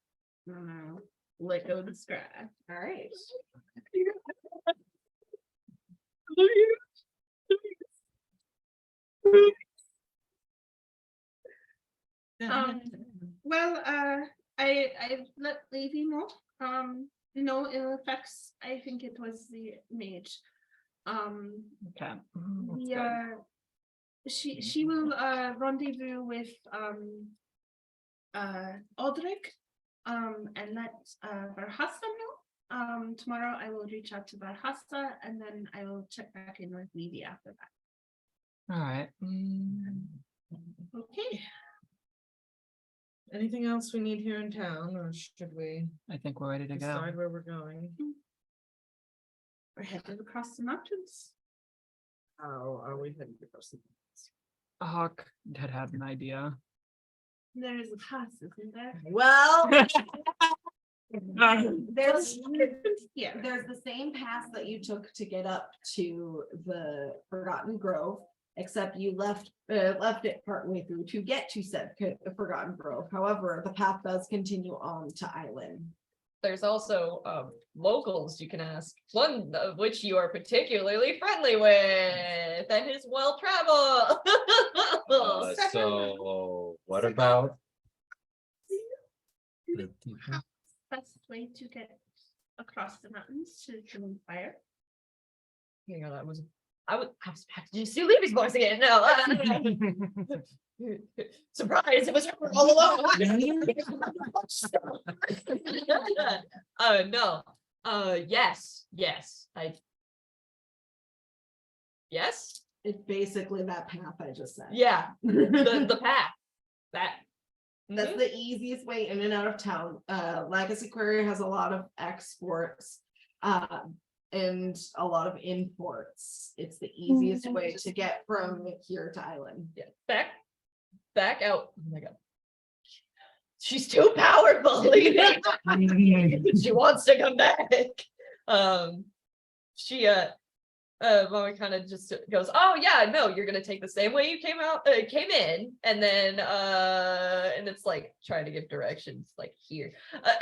Let go the scratch. All right. Well, I let Levy know. No ill effects. I think it was the mage. Okay. We she will rendezvous with Aldrich and let Varhasa know. Tomorrow I will reach out to Varhasa and then I will check back in with Levy after that. All right. Okay. Anything else we need here in town, or should we I think we're ready to go. decide where we're going? We're headed across the mountains. How are we heading across the? Hawk had an idea. There is a pass, isn't there? Well, there's Yeah. there's the same path that you took to get up to the Forgotten Grove, except you left it partway through to get to said Forgotten Grove. However, the path does continue on to Eylin. There's also locals you can ask, one of which you are particularly friendly with and is well traveled. So what about? Best way to get across the mountains to Fire. You know, I was expecting you to see Levy's voice again. No. Surprise, it was her all along. No. Yes. Yes. It's basically that path I just said. Yeah. The path. That's the easiest way in and out of town. Legacy Quarry has a lot of exports and a lot of imports. It's the easiest way to get from here to Eylin. Yeah. Back out. Oh my god. She's too powerful. She wants to come back. She Mommy kind of just goes, oh yeah, no, you're gonna take the same way you came in, and then and it's like trying to give directions like here.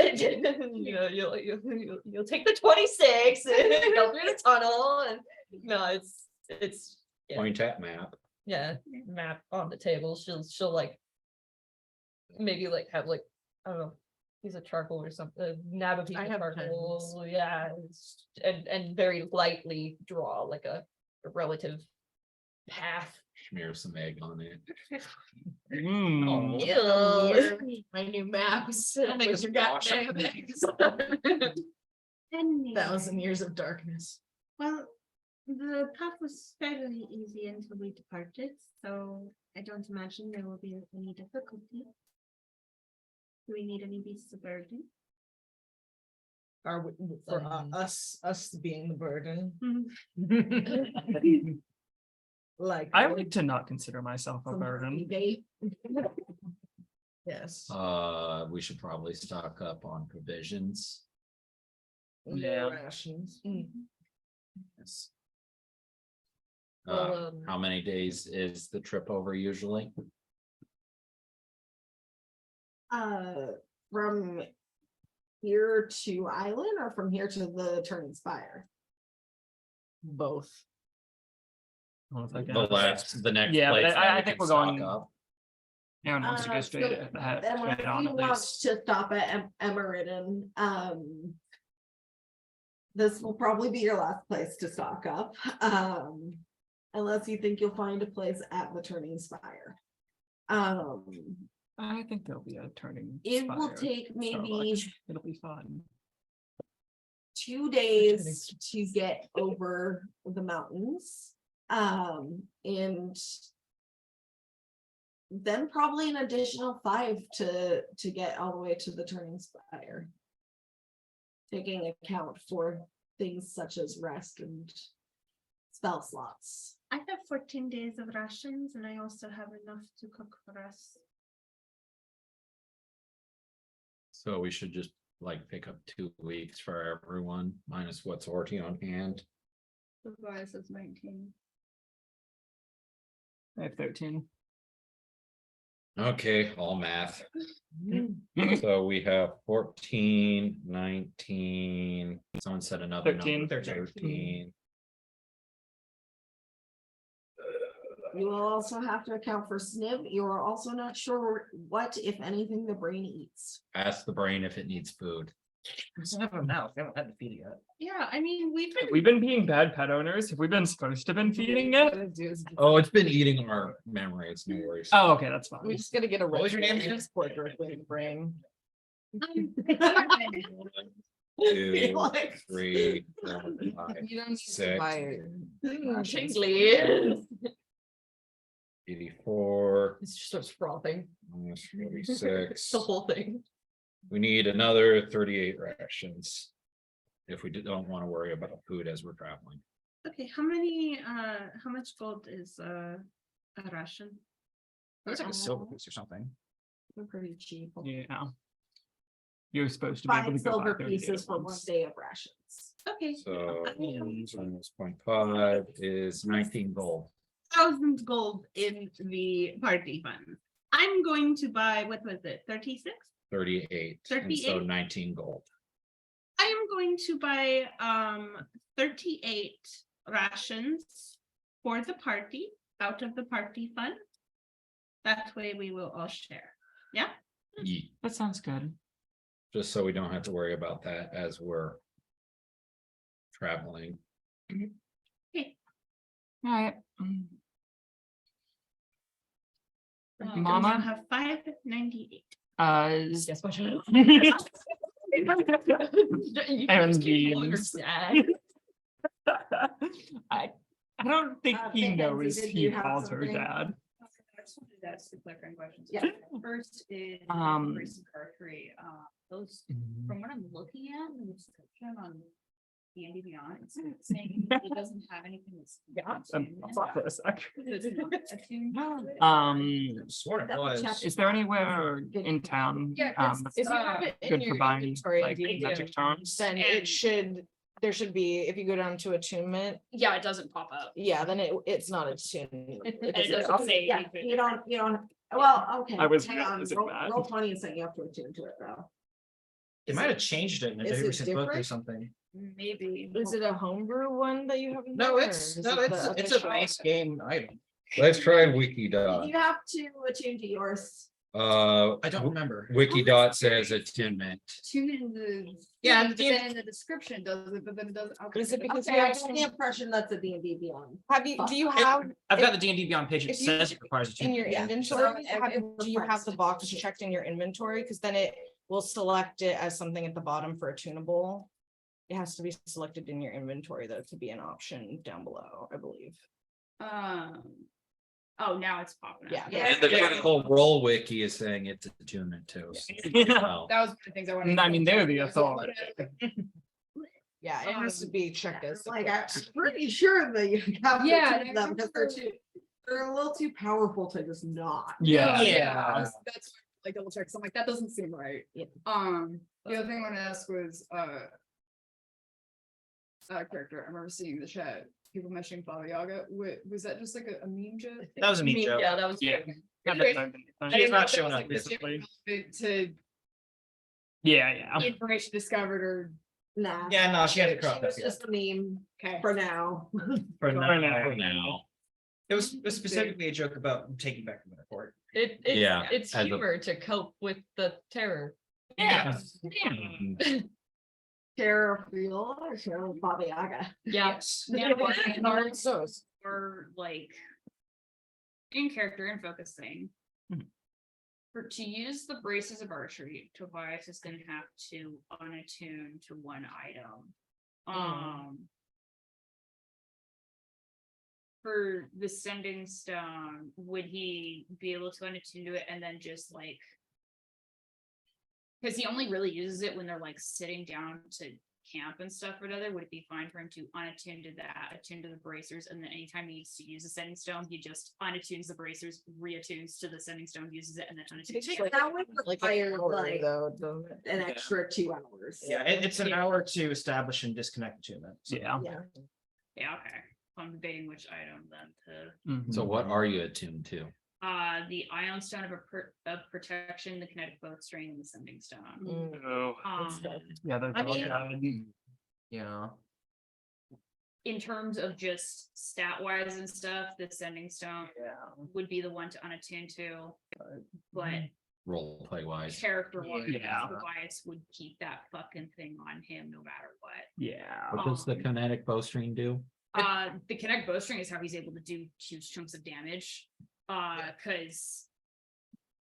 You know, you'll take the 26 and go through the tunnel, and no, it's yeah. Point at map. Yeah, map on the table. She'll like maybe like have like, I don't know, piece of charcoal or something, nab a piece I of have charcoal, yeah, and very lightly draw like a relative path. Smear some egg on it. Mm. Ew. My new maps. I'll make us wash 'em. 1,000 years of darkness. Well, the path was fairly easy until we departed, so I don't imagine there will be any difficulty. Do we need any beasts of burden? Are for us being the burden? Like I like to not consider myself a Some burden. bait. yes. We should probably stock up on provisions. Yeah. Rations. Yes. Well, How many days is the trip over usually? From here to Eylin or from here to the Turning Spire? Both. Well, if I The next Yeah, but place. I that we think can we're stock going- up. Aaron wants to go straight So ahead, Emma, straight on if at you want least. to stop at Emeriden, this will probably be your last place to stock up, unless you think you'll find a place at the Turning Spire. I think there'll be a turning. It will spire, take so, maybe like, it'll be fun. 2 days to get over the mountains. And then probably an additional 5 to get all the way to the Turning Spire. taking account for things such as rest and spell slots. I have 14 days of rations and I also have enough to cook for us. So we should just like pick up 2 weeks for everyone, minus what's already on hand. Tobias is 19. I have 13. Okay, all math. So we have 14, 19. Someone said another 13. number, 13. You will also have to account for SNV. You are also not sure what, if anything, the brain eats. Ask the brain if it needs food. We still have a mouth. We haven't had to feed it yet. Yeah, I mean, we've Have been we been being bad pet owners? Have we been supposed to been feeding it? Oh, it's been eating our memory. It's no worries. Oh, okay, that's fine. We just gotta get a. What was your name again? Sport directly in the brain. 2, Like- 3, 4, 5. You don't need to 6. buy it. Tingly. 84, It's just starts frothing. minus 46. The whole thing. We need another 38 rations. If we don't want to worry about food as we're traveling. okay. How much gold is a ration? It's like a silver piece or something. They're pretty cheap. Yeah. You're supposed to be able 5 to go silver buy 30 pieces for 1 once. day of rations. Okay. So minus 0.5 is 19 gold. 1,000 gold in the party fund. I'm going to buy, what was it, 36? 38. And so 38? 19 gold. I am going to buy 38 rations for the party out of the party fund. That way we will all share. Yeah. Ye- That sounds good. Just so we don't have to worry about that as we're traveling. All right. We Mama? now have 598. Yes, what you And keep beans. sad. I don't think he Mackenzie, knows did he you have calls her something? dad. I just wanted to ask two clarifying questions. Yeah. First is Um, Grace and Cartry, those, from what I'm looking at in the description on D&D Beyond, it's saying it doesn't have anything that's. I'll stop for a sec. It's not attuned to it. Sort of was. Is there anywhere in town? Yeah, 'cause if you have it in good your for buying inventory, like D&D, magic charms? then And- it should, there should be, if you go down to attunement, Yeah, it doesn't pop up. yeah, then it's not attuned. It Because doesn't say. Yeah, anything. you don't, well, okay. I was hang on, realizing roll- that. Roll 20 and set you up to attune to it though. They might have changed it in a Is it recent book or different? something. Maybe. Is it a homebrew one that you have? No, it's a base game item. Let's try You Wikidot. have to attune to yours. I don't remember. Wikidot says attunement. Tune in the. Yeah, but then in the description does it, but then it doesn't. Is it because Okay, you I have, get the impression that's a D&D Beyond. do you have I've got the D&D Beyond page. It if you- says it requires a in your Yeah. inventory, So do you have the box checked in your inventory? Because then it will select it as something at the bottom for a tunable. It has to be selected in your inventory though to be an option down below, I believe. Oh, now it's popping up. Yeah. And the Critical Role Wiki is saying it's attunement too. so- Well, That was one of the things I wanted. I mean, they're the authority. Yeah, it has to be checked as. Like, I'm pretty sure that you have to Yeah, attune them because they're a little too powerful to just not. Yeah. Yeah. That's like double check. So I'm like, that doesn't seem right. Yeah. The other thing I want to ask was, character. I remember seeing in the chat, people mentioning Baba Yaga. Was that just like a meme joke? That was a neat joke. Yeah, that was. Yeah. Okay. She's not That showing was, up like, physically. To Yeah. information discovered or, Nah. Yeah, no, she hasn't cropped up It's yet. just a meme okay. for now. For now. for now. It was specifically a joke about taking back the report. Yeah, It's as a- humor to cope with the terror. Yeah. Terror Fuel or Terror Baba Yaga. Yeah. Or like. In character and focusing. For to use the braces of archery, Tobias is gonna have to unattune to one item. For the sending stone, would he be able to unattune to it and then just like Because he only really uses it when they're like sitting down to camp and stuff or other. Would it be fine for him to unattune to that, attune to the bracers, and then anytime he needs to use a sending stone, he just unattunes the bracers, reattunes to the sending stone, uses it, and then unattunes. That would Like require an hour, like though, doesn't it? an extra 2 hours. Yeah, it's an hour to establish and disconnect attunement. so- Yeah. Yeah. Yeah, okay. I'm debating which item then to. Mhm. So what are you attuned to? The ion stone of protection, the kinetic bow string, and the sending stone. Oh, yeah, those I are all mean- good. Yeah, In terms of just stat wise and stuff, the sending stone would be the one to unattune to. But Role play wise. character wise, Yeah. Tobias would keep that fucking thing on him no matter what. Yeah. What does the kinetic bowstring do? The kinetic bowstring is how he's able to do huge chunks of damage. Because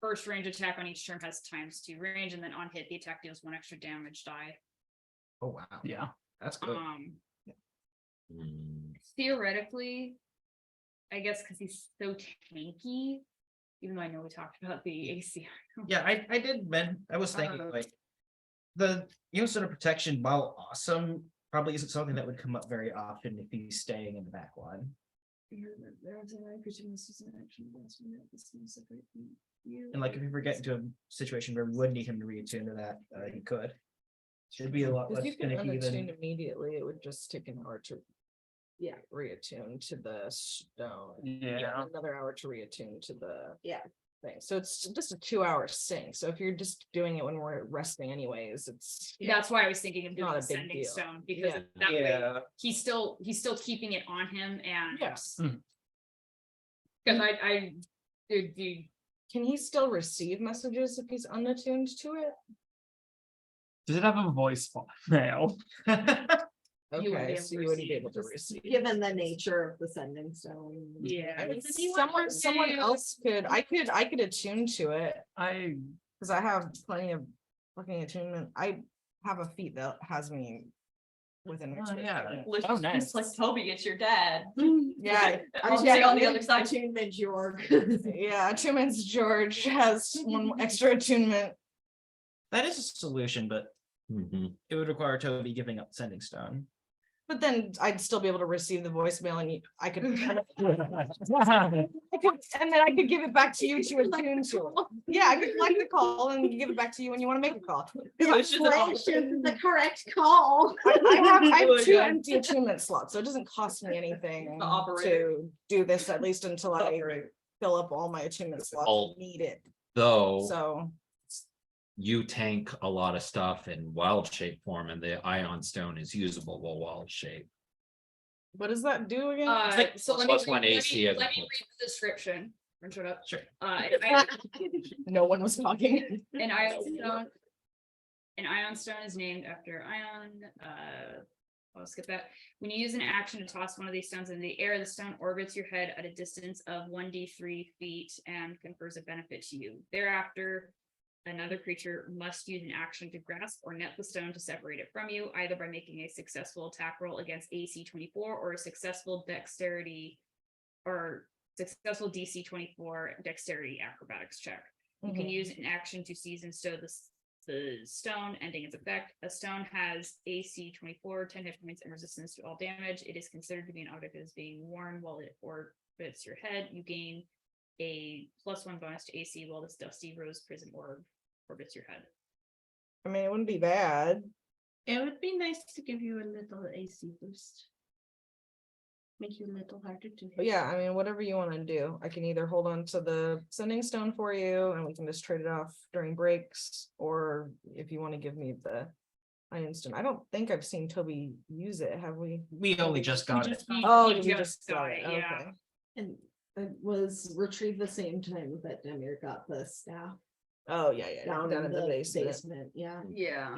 first range attack on each turn has ×2 range, and then on hit, the attack deals 1 extra damage die. oh wow, Yeah. that's good. Hmm, Theoretically, I guess because he's so tanky, even though I know we talked about the AC. Yeah, I did, man, I was thinking like. The sort of protection, while awesome, probably isn't something that would come up very often if he's staying in the back line. And like if we ever get into a situation where we would need him to reattune to that, he could. Should be a lot If less you can finicky unattune than. immediately, it would just take an hour to. Yeah, reattune to the stone. Yeah. Another hour to reattune to the. Yeah. Thing, so it's just a 2-hour sync, so if you're just doing it when we're resting anyways, it's. That's why I was thinking of doing Not the a big sending deal. stone, because Yeah. that way Yeah, he's still keeping it on him, and Yes. Mhm. because I the Can he still receive messages if he's unattuned to it? Does it have a voice mail? You wouldn't be Okay, able so to you wouldn't be receive, able to Just receive. given the nature of the sending stone. yeah. I mean, Does he want someone to- else could, I could attune to it, I because I have plenty of fucking attunement. I have a feat that has me within. Oh, yeah. Oh, nice. It's like Toby, it's your dad. Yeah, I'll stay on the other side. Attunement, York. yeah, attunement's George has one extra attunement. that is a solution, but mhm. it would require Toby giving up sending stone. But then I'd still be able to receive the voicemail and I could, and then I could give it back to you to attune to. Yeah, I could collect the call and give it back to you when you want to make a call. Congratulations, the correct call. I have 2 empty attunement slots, so it doesn't cost me anything The operator. to do this, at least until I fill up all my attunement slots All- needed. Though So, you tank a lot of stuff in wild shape form and the ion stone is usable while wild shape. what does that do again? So let me plus read, one let me, AC as a let me whole. read the description. Shut up. Sure. No one was talking. An ion stone is named after ion. I'll skip that. When you use an action to toss one of these stones in the air, the stone orbits your head at a distance of 1d3 feet and confers a benefit to you. Thereafter, another creature must use an action to grasp or net the stone to separate it from you, either by making a successful attack roll against AC 24 or a successful dexterity or successful DC 24 dexterity acrobatics check. You can use an action to seize and stow the stone, ending its effect. A stone has AC 24, 10 hit points, and resistance to all damage. It is considered to be an object that is being worn while it orbits your head. You gain a +1 bonus to AC while this dusty rose prison orb orbits your head. I mean, it wouldn't be bad. It would be nice to give you a little AC boost. Make you a little harder to But hit. yeah, I mean, whatever you want to do, I can either hold on to the sending stone for you and we can just trade it off during breaks, or if you want to give me the iron stone. I don't think I've seen Toby use it, have we? We only just got it. Oh, You we just got it, yeah. okay. And it was retrieved the same time that Demir got the staff Oh, yeah, down in the basement, yeah. Yeah.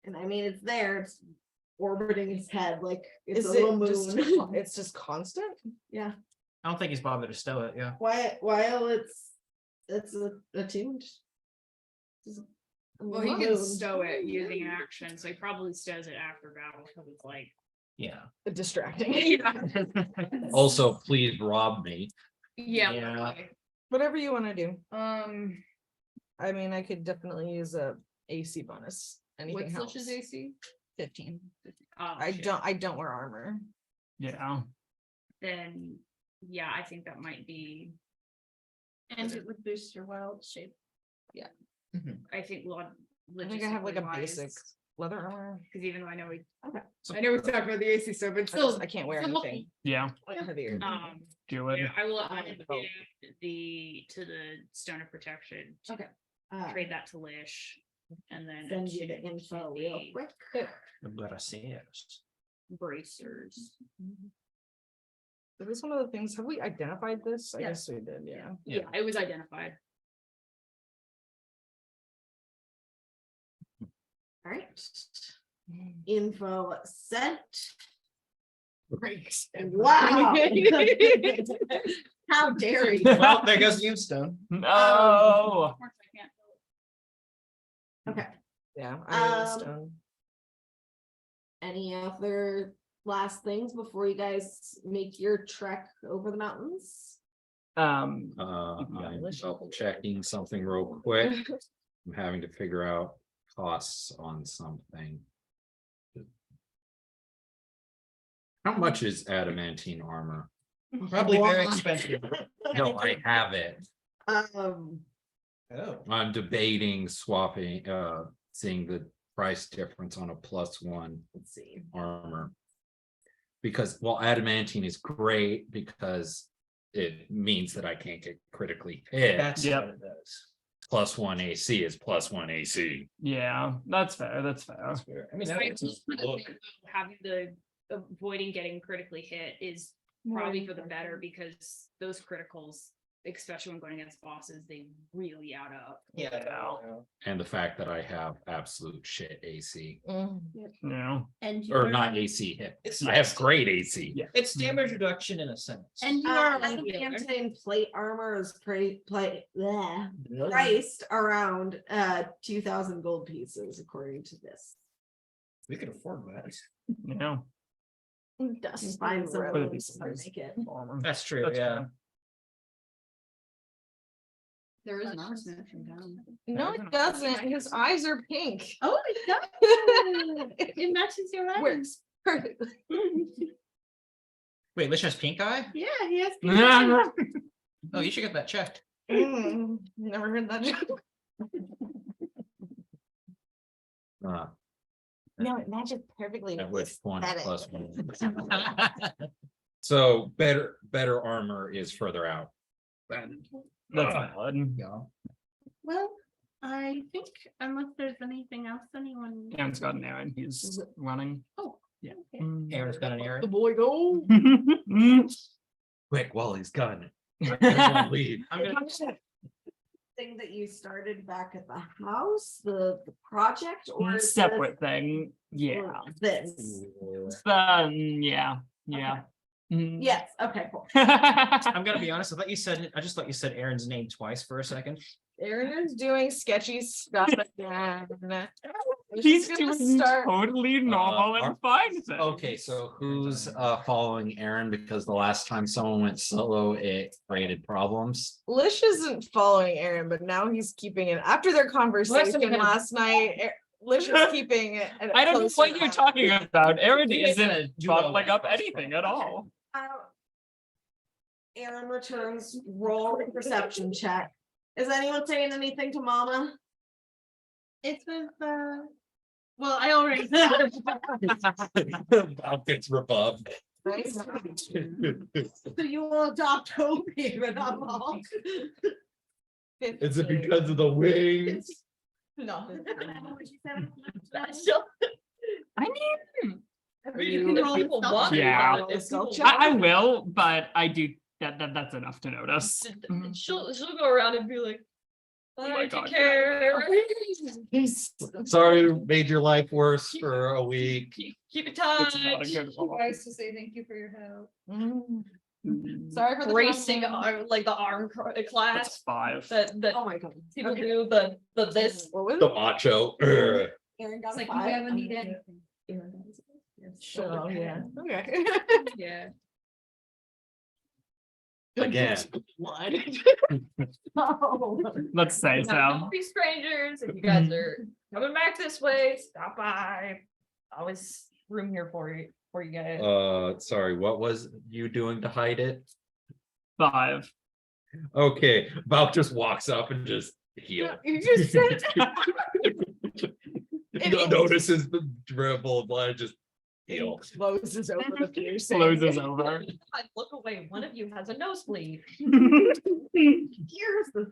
And I mean, it's there, it's orbiting his head like it's Is a little it just, moon. it's just constant? Yeah, I don't think he's bothered to stow it, yeah. while it's attuned. It's a Well, he moon. can stow it using an action, so he probably stows it after battle because it's like. Yeah. Distracting. Also, please rob me. Yeah. Yeah. literally. Whatever you want to do. I mean, I could definitely use a AC bonus. Anything What's helps. Lish's AC? 15. Oh, I shit. don't wear armor. Yeah. Then, yeah, I think that might be, And it would boost your wild shape. I think I think I have like a basic leather armor. Because even though I know we, I know we talked about the AC stuff, but still. I can't wear still- anything Yeah. heavier. Do it. yeah, I will add Oh. to the stone of protection. to Okay. Trade that to Lish, and then. Send you to- the info to real the quick. Bracers. Bracers. Is this one of the things? Have we identified this? I Yeah. guess we did. Yeah. Yeah, it was identified. All right. Info sent. Breaks. Wow. How dare you? Well, there goes you, Stone. No. Of course I can't. Okay. Yeah. I Um, stone. Any other last things before you guys make your trek over the mountains? Um, I'm double checking something real quick. I'm having to figure out costs on something. How much is adamantine armor? Probably very Wow. expensive. No, I have it. Um, Oh, I'm debating swapping, seeing the price difference on a +1 let's see. armor. Because while adamantine is great because it means that I can't get critically hit. that's Yep. what it does. +1 AC is +1 AC. yeah, that's fair. That's fair. That's fair. I mean, I that's just kinda think, though, having the avoiding getting critically hit is probably for the better, because those criticals, especially when going against bosses, they really add up. yeah. And the fact that I have absolute shit AC, Yeah. And you or are- not AC hit. It's I have great AC. Yeah. It's damage reduction in a sense. And you are Adamantine plate armor is priced around 2,000 gold pieces according to this. We could afford that. Yeah. Dust find some Rather room be to surprised. make it. Armor. That's true, That's yeah. fair. There is an arsonist from down. No, it doesn't. His eyes are pink. Oh, it does. It matches your eyes. Works perfectly. Wait, Lish has pink eye? Yeah, he has. pink eyes. Oh, you should get that checked. Never heard that joke. No, it matches perfectly. At with which point aesthetic. +1. So better armor is further out. That's valid. Yeah. Well, I think unless there's anything else, anyone. Aaron's got an errand. He's running. Oh. Yeah. Okay. Aaron's got an errand. The boy go. Quick, while he's gone. I don't wanna leave. I'm gonna, Thing that you started back at the house, the project, or is this- Separate thing. Yeah. or This. Yeah. Mm. Yes, okay, cool. I'm gonna be honest, I just thought you said Aaron's name twice for a second. Aaron is doing sketchy stuff again. He's gonna doing start- totally normal and fine things. Okay, so who's following Aaron? Because the last time someone went solo, it created problems. Lish isn't following Aaron, but now he's keeping it after their conversation minute. last night. Lish is keeping it. at a I don't know closer what you're eye. talking about. Aaron He is gonna isn't do all bottling that. up anything at all. Aaron returns, roll a perception check. Is anyone saying anything to Mama? It's with, well, I already. About gets rebuffed. Nice. So you will adopt Toby, but not Mom. Is it because of the wings? No. I mean, You can roll people want it, Yeah. but if Stealth people check? I will, but I do that's enough to notice. want it, she'll go around and be like, my "Bye, God. take care. Sorry, made your life worse for a week. Keep it It's not a tight." good roll. Guys to say thank you for your help. Sorry for the Bracing compliment. arm, like the arm class That's 5. that Oh my god. people Okay. do, the this. What was The it? macho. Aaron got It's a like you five. haven't need anything. Oh, yeah. Okay. Yeah. Again. Blood. Let's say so. Don't be strangers. If you guys are coming back this way, stop by. Always room here for you guys. Sorry, what was you doing to hide it? 5. Okay, Val just walks up and just heal. You just said. Notices the dribble of blood, just heal. Closes over the piercing. Closes over. I look away. One of you has a nosebleed. Here's the.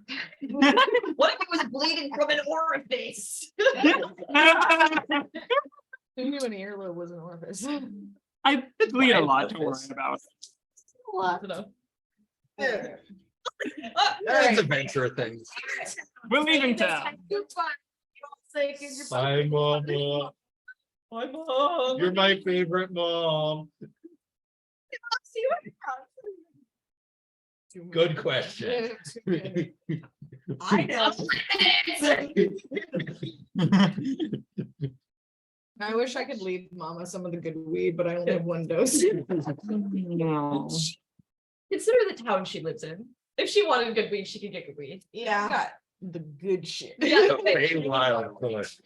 One of you was bleeding from an orifice. Who knew an earlobe was an orifice? I bleed a lot to worry about. That's adventure things. We're leaving town. Bye, Mama. My mom. You're my favorite mom. Good question. I know. I wish I could leave Mama some of the good weed, but I only have one dose. No. Consider the town she lives in. If she wanted good weed, she could get good weed. Yeah. Got the good shit. Yeah, Wild push.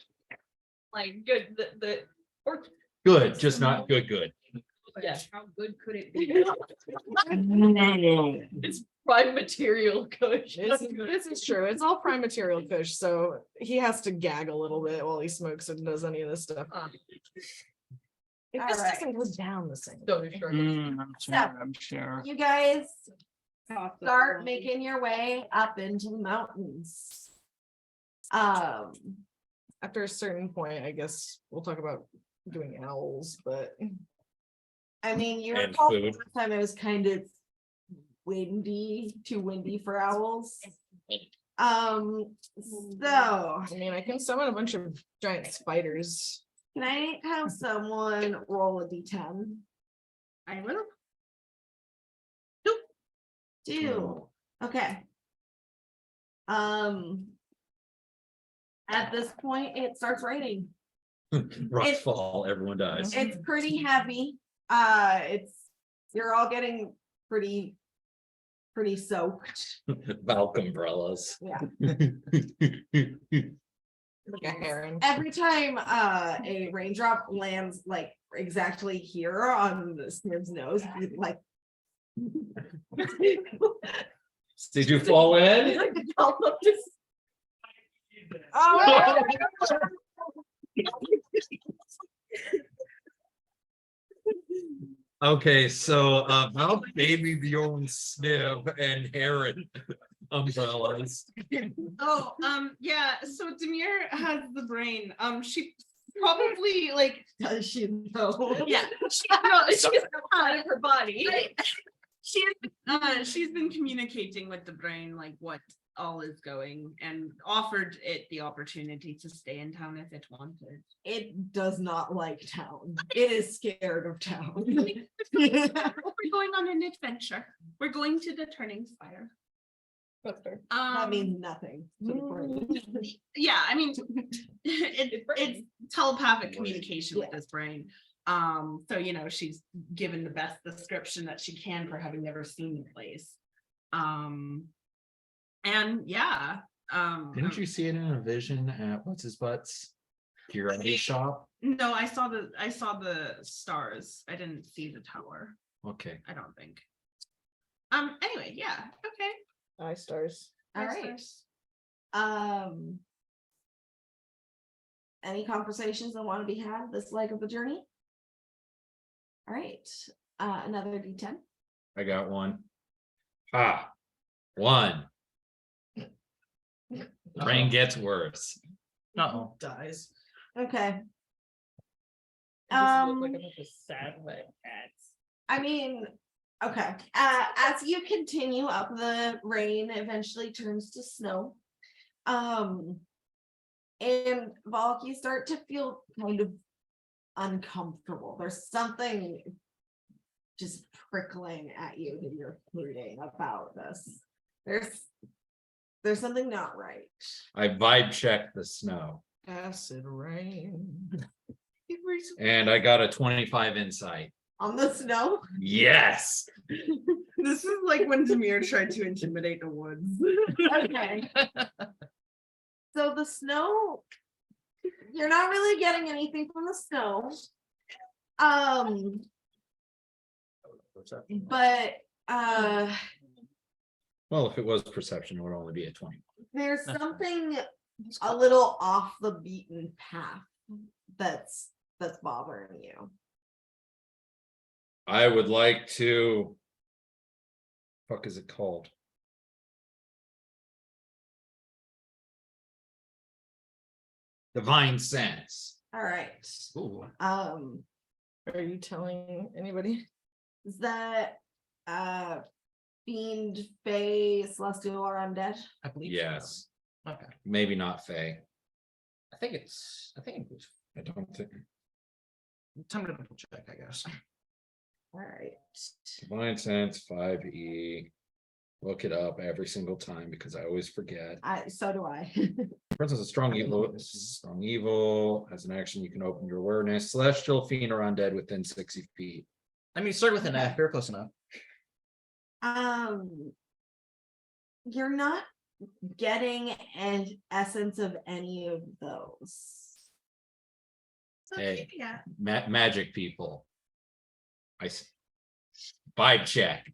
like good. The or Good, just not good. yeah, How good could it be? it's prime material kush. This is true. It's all prime material kush, so he has to gag a little bit while he smokes and does any of this stuff. If this Alright. doesn't go down the same. Don't be sure. I'm sure. You guys start making your way up into the mountains. After a certain point, I guess we'll talk about doing owls, but I mean, you And recall food. last time it was kind of windy, too windy for owls. So I mean, I can summon a bunch of giant spiders. can I have someone roll a d10? I will. 2. Okay. At this point, it starts raining. Rocks fall, everyone dies. It's pretty heavy. You're all getting pretty soaked. Valk umbrellas. Yeah. Like a heron. Every time a raindrop lands like exactly here on the Snib's nose, he's like Did you fall in? Like the dollop just- oh, Okay, so Valk baby Bjorn Snib and Heron umbrellas. Oh, yeah, so Demir has the brain. She probably like, does she know? yeah. She's out of her body. She's been communicating with the brain like what all is going and offered it the opportunity to stay in town if it wanted. It does not like town. It is scared of town. We're going on an adventure. We're going to the Turning Fire. That means nothing. to the brain. Yeah, I mean, it's telepathic communication with this brain. So you know, she's given the best description that she can for having never seen the place. And yeah. Didn't you see it in a vision at what's his butts? Curati shop? No, I saw the stars. I didn't see the tower, Okay. I don't think. Anyway, yeah, okay. Eye stars. All right. Any conversations that want to be had this leg of the journey? All right. Another d10. I got one. Ah, 1. Brain gets worse. Uh-oh. Dies. Okay. Sad way. I mean, okay. As you continue up, the rain eventually turns to snow. And Valk, you start to feel kind of uncomfortable. There's something just prickling at you that you're reading about this. There's something not right. I vibe check the snow Acid rain. and I got a 25 insight. on the snow. Yes. This is like when Demir tried to intimidate the woods. Okay. So the snow, you're not really getting anything from the snow. But Well, if it was perception, it would only be a 20. there's something a little off the beaten path that's bothering you. I would like to. Fuck is it called? Divine sense. All right. Ooh, Are you telling anybody? Is that fiend, fae, celestial, or undead? I believe. Yes, Okay. maybe not Faye. I think it was I don't think. time to double check, I guess. All right. Divine sense 5e. Look it up every single time because I always forget. So do I. For instance, a strong evil. As an action, you can open your awareness. Celestial, fiend, or undead within 60 feet. I mean, start with an F. You're close enough. You're not getting an essence of any of those. Hey. Yeah. Magic people. Vibe check.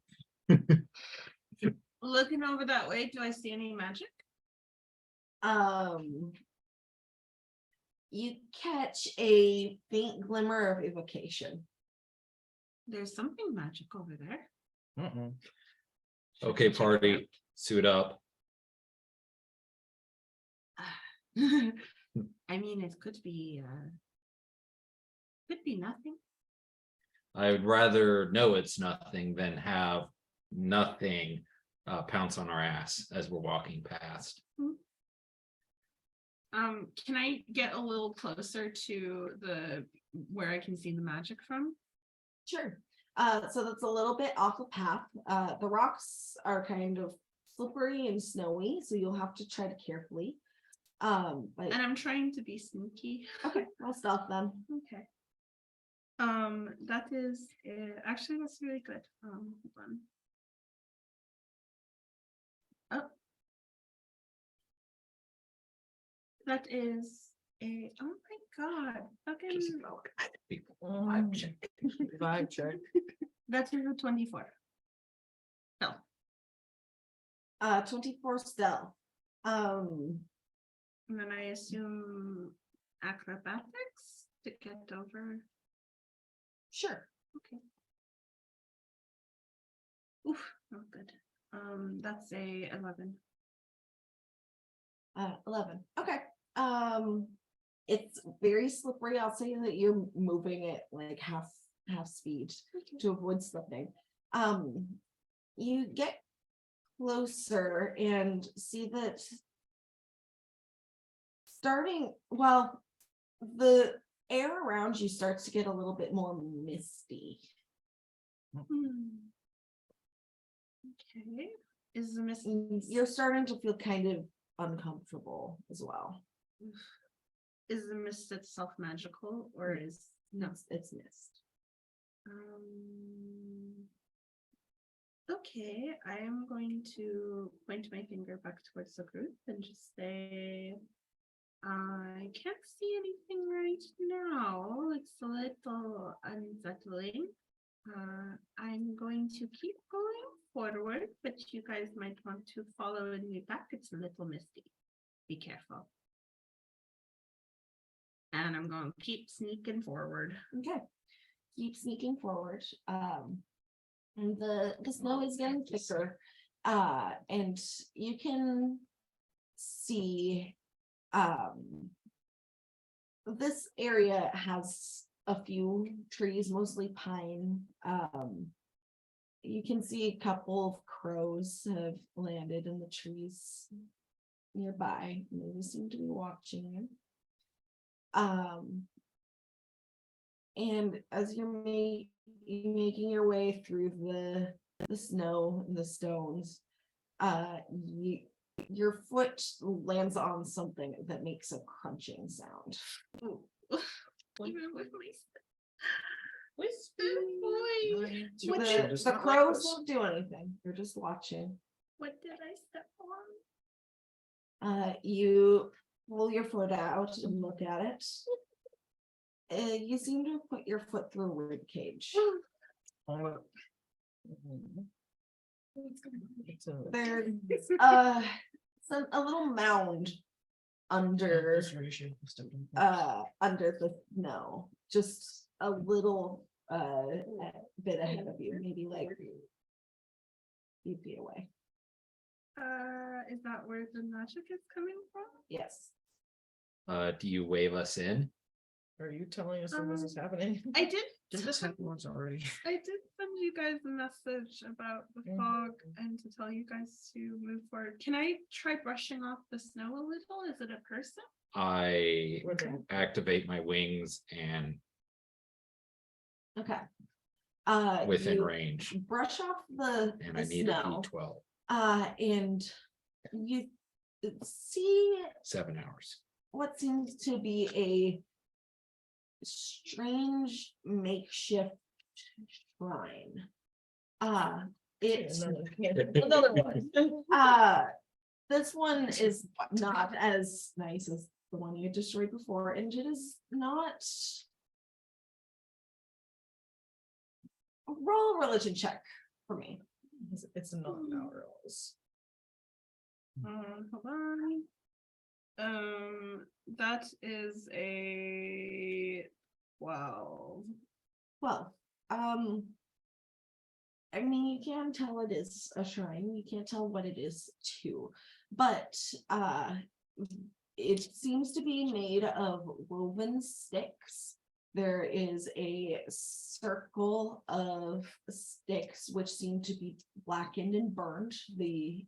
Looking over that way, do I see any magic? You catch a faint glimmer of evocation. There's something magic over there. Mm-mm. Okay, party, suit up. I mean, it could be nothing. I would rather know it's nothing than have nothing pounce on our ass as we're walking past. Can I get a little closer to where I can see the magic from? Sure. So that's a little bit off the path. The rocks are kind of slippery and snowy, so you'll have to tread carefully. But And I'm trying to be sneaky. okay, I'll stop them. Okay. That is actually that's really good. Hold on. Oh. That is a oh my god. Fucking Vibe check. Vibe check. that is a 24. No. 24 stealth. And then I assume acrobatics to get over. Sure. Okay. Oof, not good. That's a 11. 11. Okay. It's very slippery. I'll say that you're moving at like half speed to avoid slipping. You get closer and see that the air around you starts to get a little bit more misty. Okay. Is the mist You're starting to feel kind of uncomfortable as well. is the mist itself magical or is No, it's mist. Okay, I am going to point my finger back towards the group and just say I can't see anything right now. It's a little unsettling. I'm going to keep going forward, but you guys might want to follow me back. It's a little misty. Be careful. And I'm going to keep sneaking forward. Okay. Keep sneaking forward. And the snow is getting thicker. And you can see this area has a few trees, mostly pine. You can see a couple of crows have landed in the trees nearby. They seem to be watching you. And as you're making your way through the snow and the stones, your foot lands on something that makes a crunching sound. Even with my The crows won't do anything. You're just watching. What did I step on? You pull your foot out and look at it. You seem to have put your foot through a rib cage. There's a little mound under the no, just a little bit ahead of you, maybe like few feet away. Is that where the magic is coming from? Yes. Do you wave us in? Are you telling us when this is happening? I did. Did this happen once already? I did send you guys a message about the fog and to tell you guys to move forward. Can I try brushing off the snow a little? Is it a person? I activate my wings and Okay. within You range, brush off the and I need a snow. D12, And you see 7 hours. what seems to be a strange makeshift shrine. It's Another one. this one is not as nice as the one you destroyed before, and it is not. Roll a religion check for me. It's not ours. Hold on. That is a 12. Well, I mean, you can tell it is a shrine. You can't tell what it is too, but it seems to be made of woven sticks. There is a circle of sticks which seem to be blackened and burned. The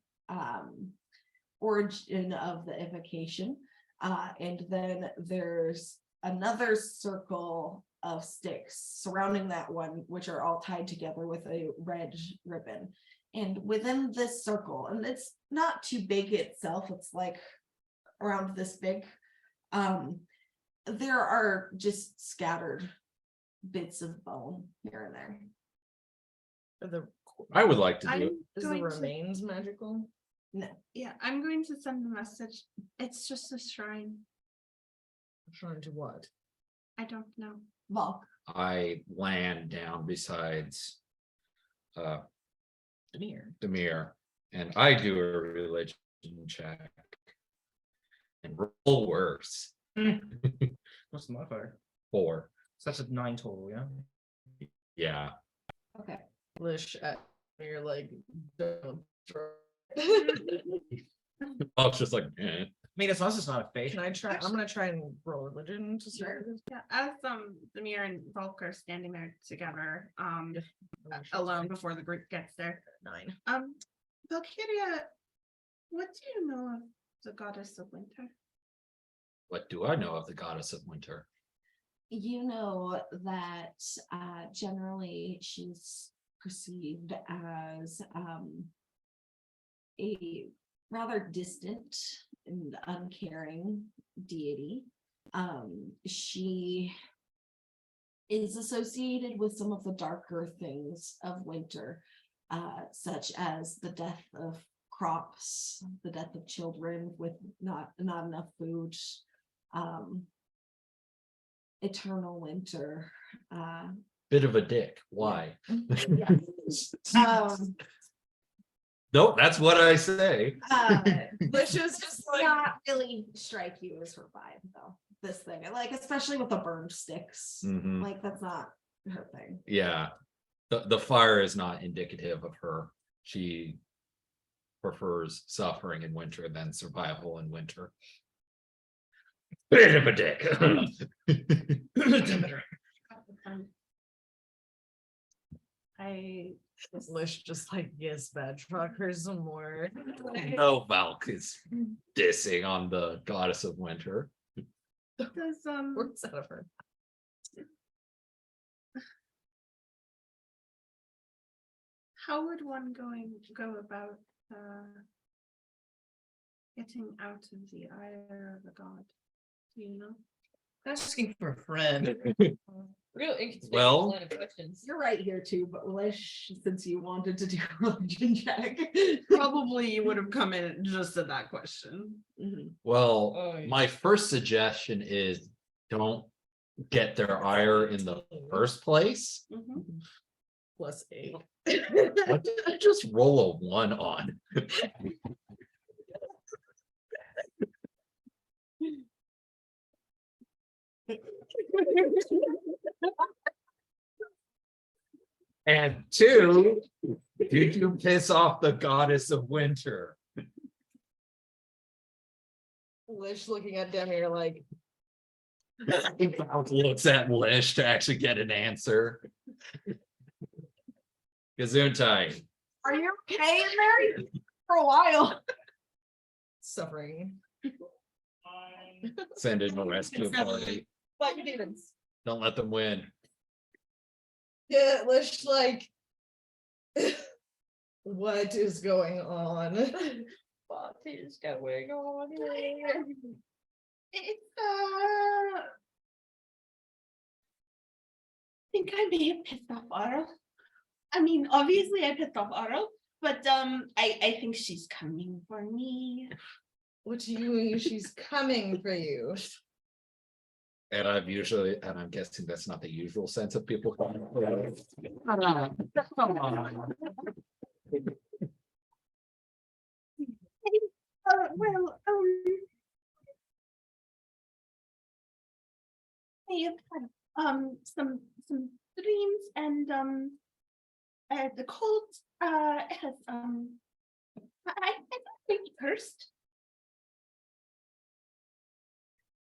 origin of the evocation, and then there's another circle of sticks surrounding that one, which are all tied together with a red ribbon. And within this circle, and it's not too big itself, it's like around this big, there are just scattered bits of bone here and there. I would like to do I'm it. Is the going to, remains magical? yeah, I'm going to send a message. It's just a shrine. Trying to what? I don't know. Volk. I land down besides Demir, and I do a religion check and roll worse. What's the modifier? 4. So that's a 9 total, yeah. Yeah. Okay. Lish at you're like, don't try. I was just like, eh. I mean, as long as it's not a fake. Can I try? I'm gonna try and roll religion to start. Yeah, as Demir and Volk are standing there together, alone before the group gets there. 9. Valkyria, what do you know of the goddess of winter? What do I know of the goddess of winter? You know that generally she's perceived as a rather distant and uncaring deity. She is associated with some of the darker things of winter, such as the death of crops, the death of children with not enough food, eternal winter. Bit of a dick. Why? Yes. Nope, that's what I say. Which is just not really strike you as her vibe though. This thing, like especially with the burned sticks, Mhm. like that's not her thing. Yeah. The fire is not indicative of her. She prefers suffering in winter than survival in winter. Bit of a dick. I Lish just like, yes, bad trucker some more. No, Valk is dissing on the goddess of winter. does Works out of her. how would one go about getting out of the ire of the god? Do you know? Asking for a friend. Real inconspicuous Well- line of questions. You're right here too, but Lish, since you wanted to do a religion check. Probably you would have come in just at that question. Mhm. Well, Oh, yeah. my first suggestion is don't get their ire in the first place. +8. What did I just roll a 1 on? And 2, did you piss off the goddess of winter? Lish looking at Demir like, Looks at Lish to actually get an answer. Gesundheit. Are you okay in there? For a while. suffering. Send in a rescue party. But you didn't. Don't let them win. Yeah, Lish like, what is going on? What is going on here? It's I think I may have pissed off Arl. I mean, obviously I pissed off Arl, but I think she's coming for me. What do you mean she's coming for you? And I'm guessing that's not the usual sense of people. Coming. Well, I have had some dreams and the cold has I think cursed.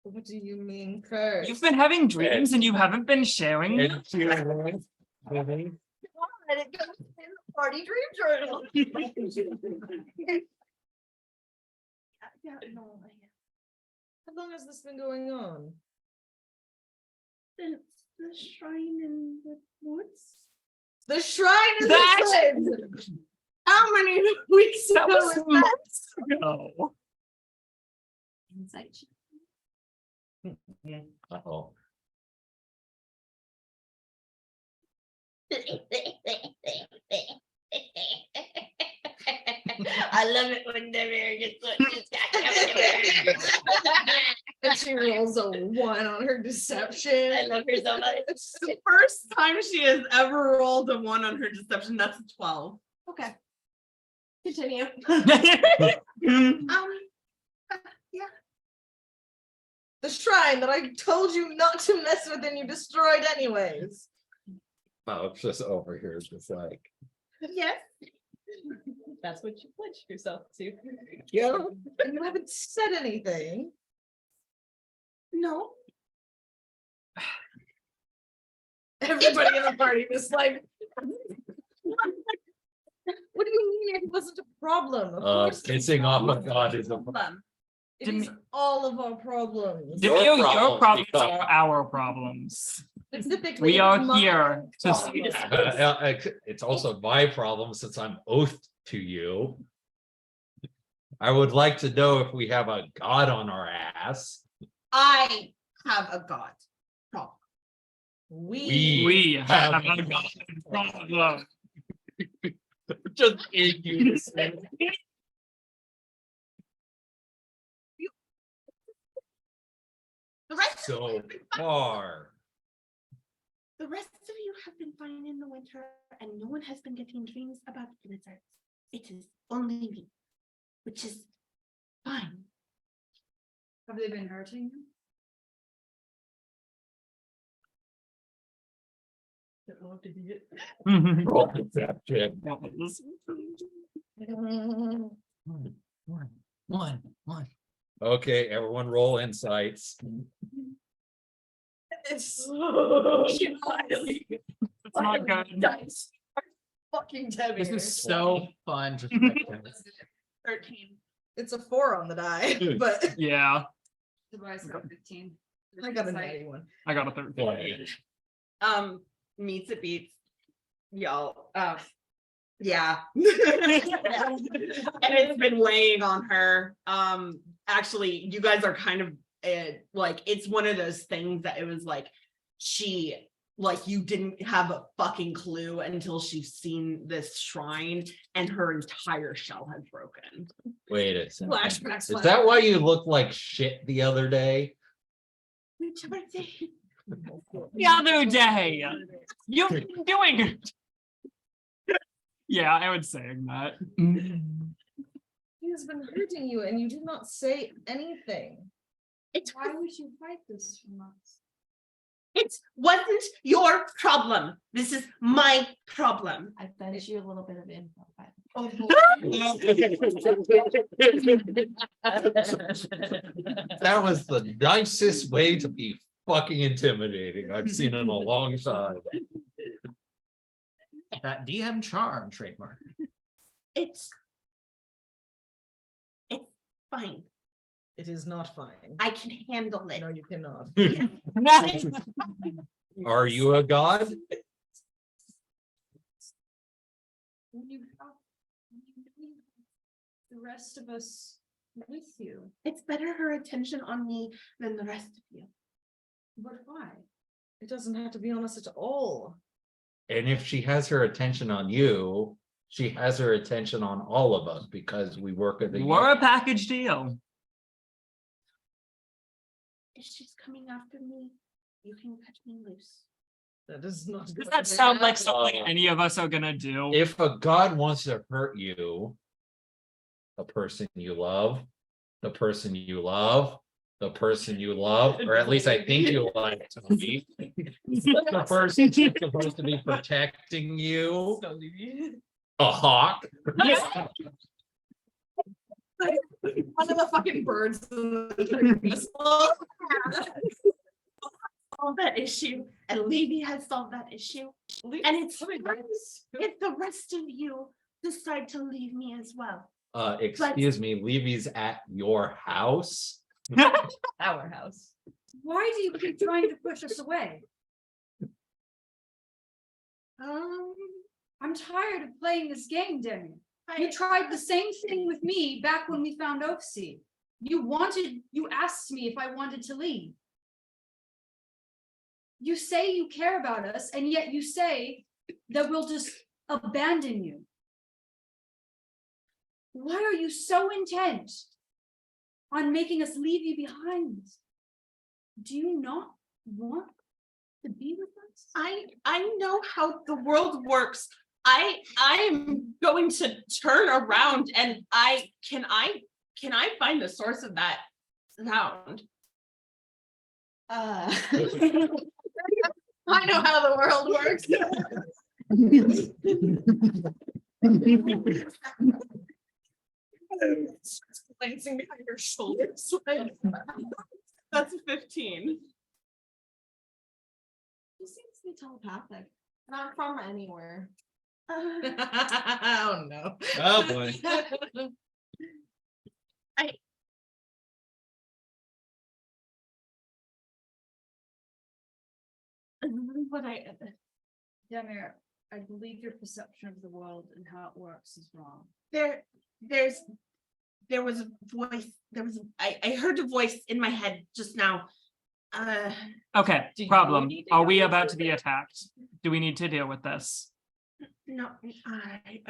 What do you mean curse? You've been having dreams and you haven't been sharing them? And it goes in the party dream journal. Yeah, no, How long has this been going on? it's the shrine in the woods. The shrine in That- the woods! How many weeks That ago was was that? No. Insight check. Uh-oh. I love it when Demir gets And she rolls a 1 on her deception. I love her so much. The first time she has ever rolled a 1 on her deception, that's a 12. Okay. Continue. The shrine that I told you not to mess with and you destroyed anyways. Oh, it's just over here. It's just like, Yes. That's what you pledged yourself to. Yeah. And you haven't said anything. No. Everybody in the party was like, what do you mean it wasn't a problem? Of course it's pissing not. off a god is a Problem. It is all of our problems. Your Your problems become- are our problems. Specifically, We it are was my here to problem. It's also my problem since I'm oathed to you. I would like to know if we have a god on our ass. I have a god. Problem. We have a problem. Just in you. The rest So far. The rest of you have been fine in the winter, and no one has been getting dreams about blizzards. It is only me, which is fine. Have they been hurting you? Roll deception. One. Okay, everyone roll insights. It's It's not good. fucking Debbie. This is so fun. Just 13. It's a 4 on the die, but Yeah, Tobias got 15. I got a 91. I got a 13. Meets it beats. Y'all, yeah. And it's been weighing on her. Actually, you guys are kind of like it's one of those things that it was like she like you didn't have a fucking clue until she's seen this shrine and her entire shell has broken. Wait a second. Flashbacks. Is that why you looked like shit the other day? Whichever day. The other day, you've been doing it. Yeah, I would say that. He has been hurting you and you did not say anything. Why would you hide this from us? It wasn't your problem. This is my problem. I fed you a little bit of info. That was the nicest way to be fucking intimidating I've seen in a long time. That DM charm trademark. It's fine. It is not fine. I can handle it. No, you cannot. Are you a god? You have the rest of us with you. It's better her attention on me than the rest of you. But why? It doesn't have to be on us at all. And if she has her attention on you, she has her attention on all of us because we work at the. We're a package deal. If she's coming after me, you can cut me loose. That is not. Does that sound like something any of us are gonna do? If a god wants to hurt you, the person you love, the person you love, the person you love, or at least I think you like Tony. The person who's supposed to be protecting you, a hawk. One of the fucking birds. Solve that issue, and Levy has solved that issue, and it's if the rest of you decide to leave me as well. Excuse me, Levy's at your house. Our house. Why do you keep trying to push us away? I'm tired of playing this game, Demi. You tried the same thing with me back when we found Oaksea. You asked me if I wanted to leave. You say you care about us, and yet you say that we'll just abandon you. Why are you so intent on making us leave you behind? Do you not want to be with us? I know how the world works. I'm going to turn around and can I find the source of that sound? I know how the world works. Glancing behind your shoulders. That's 15. He seems to be telepathic. Not from anywhere. Oh no. Oh boy. What Demir, I believe your perception of the world and how it works is wrong. there was a voice. I heard a voice in my head just now. Okay, Do you problem. need to Are go we with about to it? be attacked? Do we need to deal with this? No, I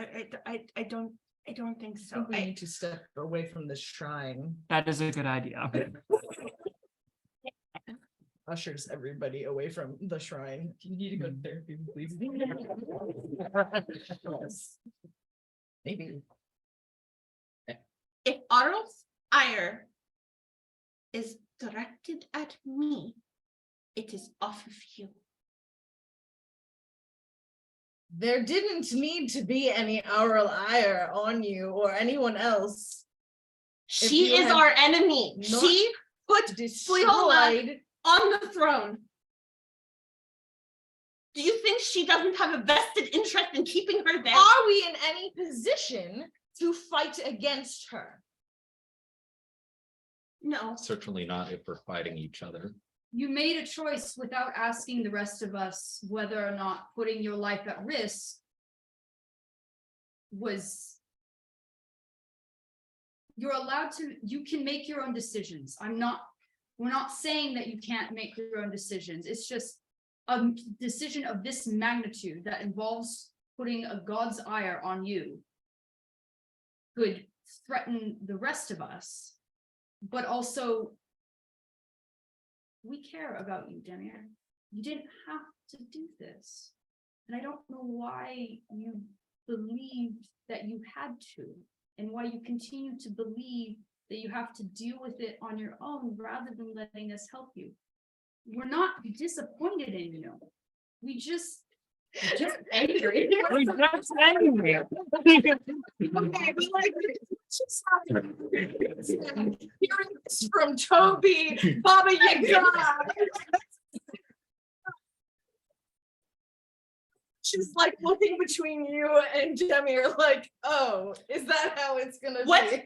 don't think I so. think we need to step away from the shrine. That is a good idea. Ushers everybody away from the shrine. You need to go to therapy, please. Yes. Maybe. If Arl's ire is directed at me, it is off of you. There didn't need to be any aural ire on you or anyone else. If She you is had our enemy. not She put Fleola Destroyed. on the throne. Do you think she doesn't have a vested interest in keeping her there? Are we in any position to fight against her? No. Certainly not if we're fighting each other. You made a choice without asking the rest of us whether or not putting your life at risk was. You're allowed to, you can make your own decisions. I'm not We're not saying that you can't make your own decisions. It's just a decision of this magnitude that involves putting a god's ire on you could threaten the rest of us, but also we care about you, Demir. You didn't have to do this. And I don't know why you believed that you had to, and why you continue to believe that you have to deal with it on your own rather than letting us help you. We're not disappointed in you. We just angry. We're just angry. Hearing this from Toby, Baba Yaga. She's like looking between you and Demir, like, oh, is that how it's gonna What, be?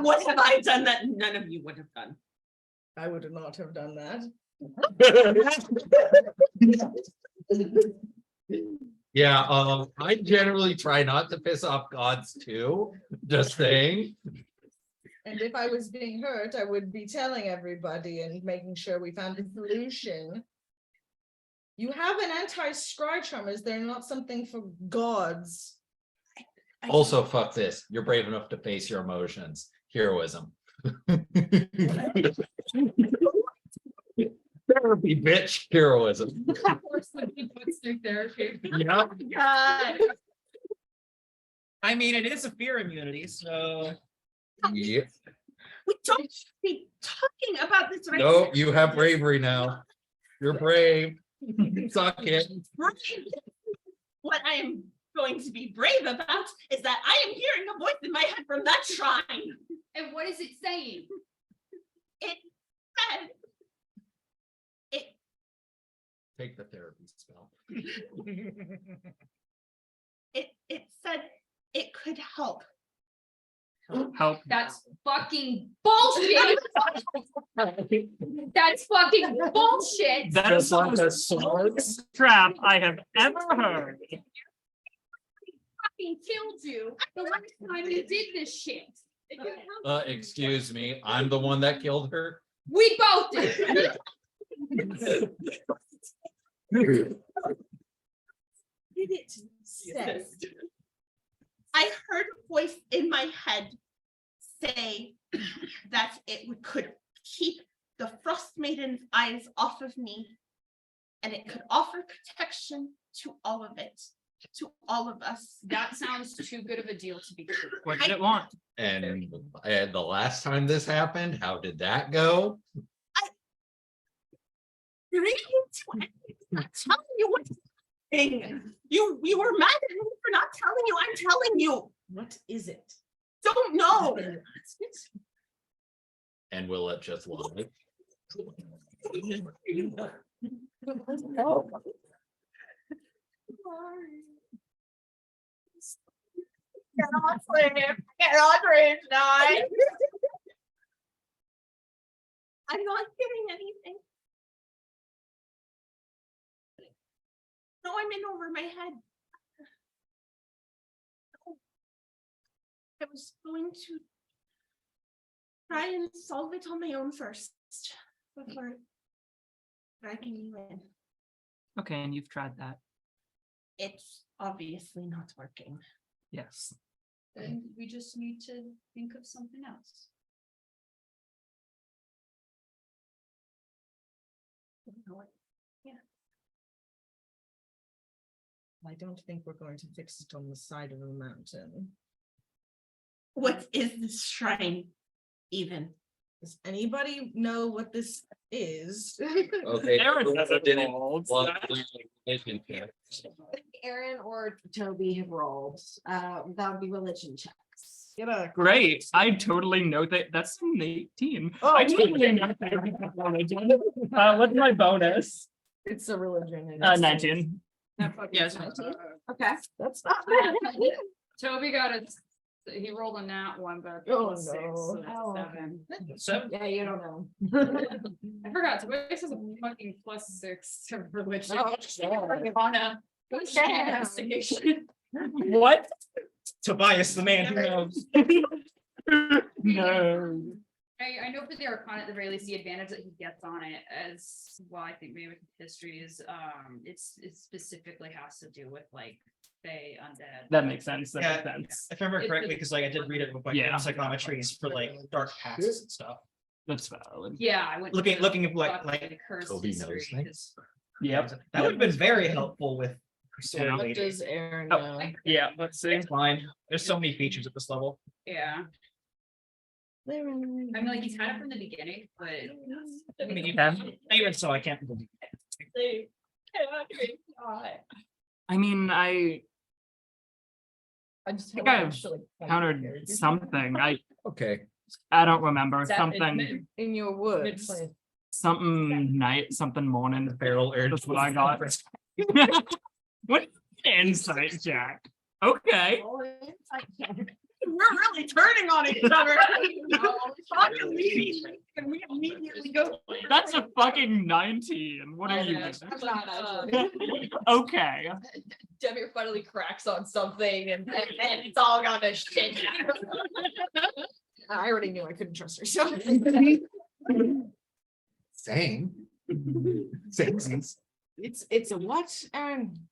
what have I done that none of you would have done? I would not have done that. Yeah, I generally try not to piss off gods too, just saying. And if I was being hurt, I would be telling everybody and making sure we found a solution. You have an anti-scry charm. Is there not something for gods? Also, fuck this, you're brave enough to face your emotions, heroism. Therapy, bitch, heroism. Therapy. Yeah. God. I mean, it is a fear immunity, so. Yeah. We don't be talking about this right No, you have bravery now. You're brave. Suck it. What I am going to be brave about is that I am hearing a voice in my head from that shrine. And what is it saying? It said, Take the therapy spell. it said it could help. Help. That's fucking bullshit. That's fucking bullshit. That is the most crap I have ever heard. Fucking killed you the last time you did this shit. Excuse me, I'm the one that killed her. We both did. It said, I heard a voice in my head say that could keep the Frost Maiden's eyes off of me, and it could offer protection to all of it, to all of us. That sounds too good of a deal to be true. What did it want? And the last time this happened, how did that go? Really? I'm not telling you what thing. You were mad at me for not telling you. I'm telling you. What is it? Don't know. And will it just lie? Cannot sleep. Cannot dream tonight. I'm not getting anything. No, I'm in over my head. I was going to try and solve it on my own first before dragging you in. Okay, and you've tried that. It's obviously not working. Yes. Then we just need to think of something else. I don't think we're going to fix it on the side of a mountain. What is this shrine even? Does anybody know what this is? Okay. Aaron has it Didn't rolled. want relationship. Aaron or Toby have rolled. That would be religion checks. Get a Great. I totally know that. That's an 18. Oh, I totally know that. What's my bonus? It's a religion. 19. Yes. Okay. That's not Toby got it. He rolled a nat one, but Oh, plus 6, no. so that's Oh, a okay. 7. So, Yeah, you don't know. I forgot. Toby has a fucking +6 to religion. Oh, sure. Ivana, go check Yeah. investigation. What? Tobias, the man who knows. No. I know for the Arcana, at the very least, the advantage that he gets on it, as well, I think maybe with history is, it specifically has to do with like Fae, undead. That makes sense. That Yeah. makes sense. If I remember It's correctly, just- because like I did read it with like Yeah. psychometries for like dark passes and stuff. That's valid. Yeah, I went. Looking at talk like to cursed Toby knows history, things. 'cause Yep. that would have been very helpful with pursuing Yeah. What lady. does Aaron Oh, know? yeah, let's see. It's fine. There's so many features at this level. Yeah, I mean, like, he's had it from the beginning, but. I mean, Yeah. even so, I can't believe it. I mean, I just think I've countered something. Okay, I don't remember something, In your woods. something night, something morning. Barrel urge. That's what I got. What insight, Jack? Okay. We're really turning on each other. And we immediately go. That's a fucking 19. What are you? Okay. Demir finally cracks on something and it's all gonna shit. I already knew I couldn't trust her, so. same. It's a what, Aaron?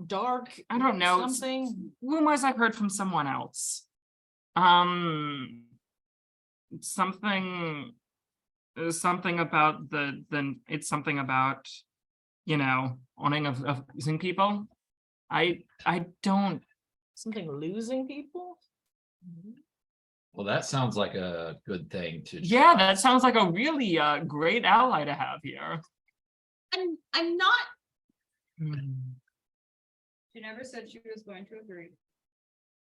Dark. I don't know. It's- Something. Rumors I've heard from someone else. Something about it's something about, owning of losing people. I don't. Something losing people? Well, that sounds like a good thing to. Yeah, that sounds like a really great ally to have here. I'm not. She never said she was going to agree.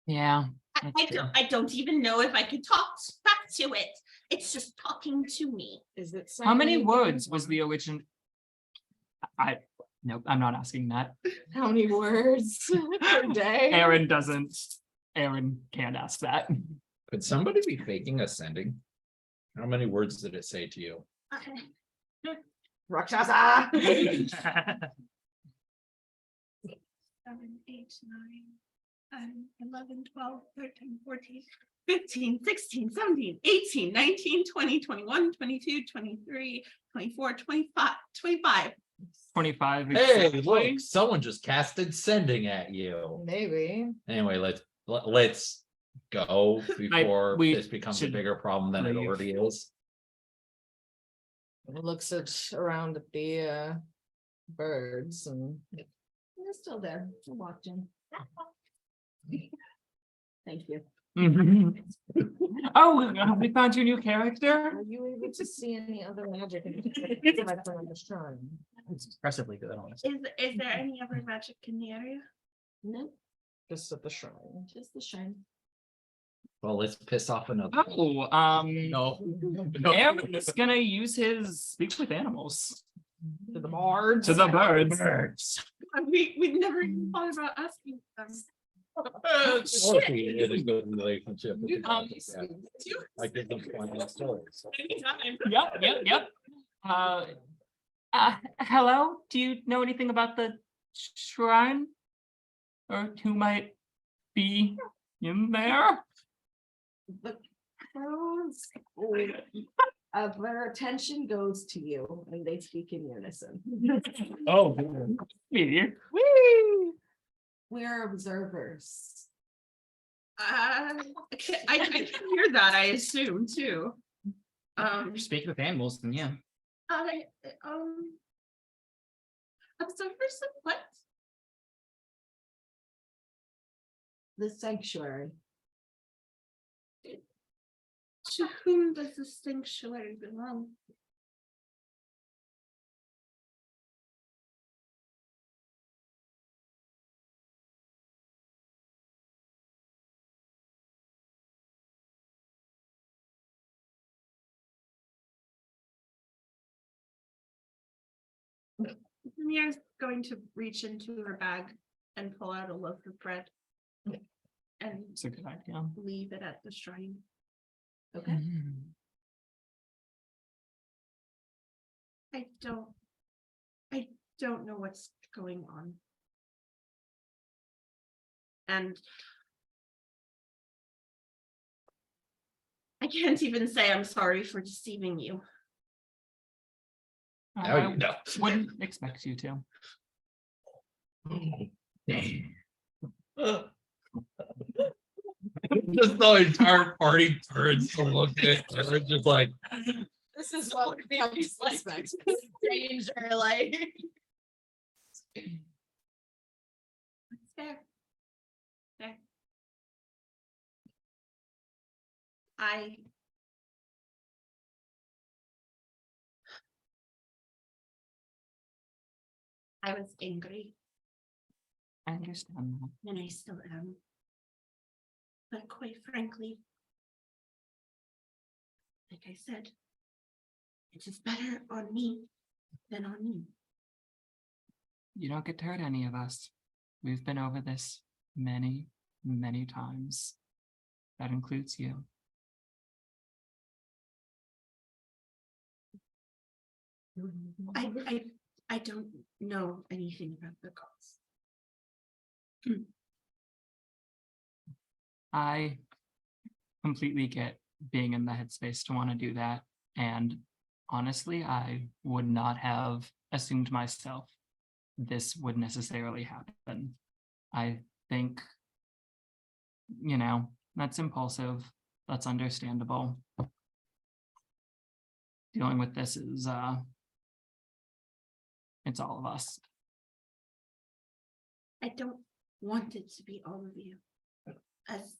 Yeah. I don't even know if I could talk back to it. It's just talking to me. Is it? How many saying words was the origin? Nope, I'm not asking that. How many words per day? Aaron can't ask that. Could somebody be faking ascending? How many words did it say to you? Rakshasa. 7, 8, 9, 11, 12, 13, 14, 15, 16, 17, 18, 19, 20, 21, 22, 23, 24, 25, 25. 25. Hey, exactly. look, someone just casted sending at you. Maybe. Anyway, let's go before we this becomes a should bigger problem than it leave. already is. Looks around at the birds and. They're still there. They're watching. Thank you. Oh, have we found your new character? Are you able to see any other magic aside from the shrine? It's impressively good, honestly. Is there any other magic in the area? No, Just at the shrine. just the shine. Well, let's piss off another. Oh, No. Aaron's gonna use his speak with animals To the birds. to the birds. We never even thought about asking them. It is a good relationship. with the Um, dogs, yeah. I give them funny stories. Anytime. Yep. Hello, do you know anything about the shrine? Or who might be in there? The crows, their attention goes to you and they speak in unison. Oh, me. We're observers. I can hear that, I assume, too. Speak with animals, then yeah. Observers of what? The sanctuary. To whom does the sanctuary belong? Mia's going to reach into her bag and pull out a loaf of bread. And It's a good idea. leave it at the shrine. Okay. I don't know what's going on. And I can't even say I'm sorry for deceiving you. Now I you know. wouldn't expect you to. Just the entire party turns to look at her, just like. This is what becomes suspect. Danger, like. It's fair. Fair. I was angry, I understand that. and I still am. But quite frankly, like I said, it is better on me than on you. You don't get to hurt any of us. We've been over this many, many times. That includes you. I don't know anything about the gods. I completely get being in the headspace to want to do that. And honestly, I would not have assumed myself this would necessarily happen. I think, that's impulsive. That's understandable. Dealing with this is, it's all of us. I don't want it to be all of you. As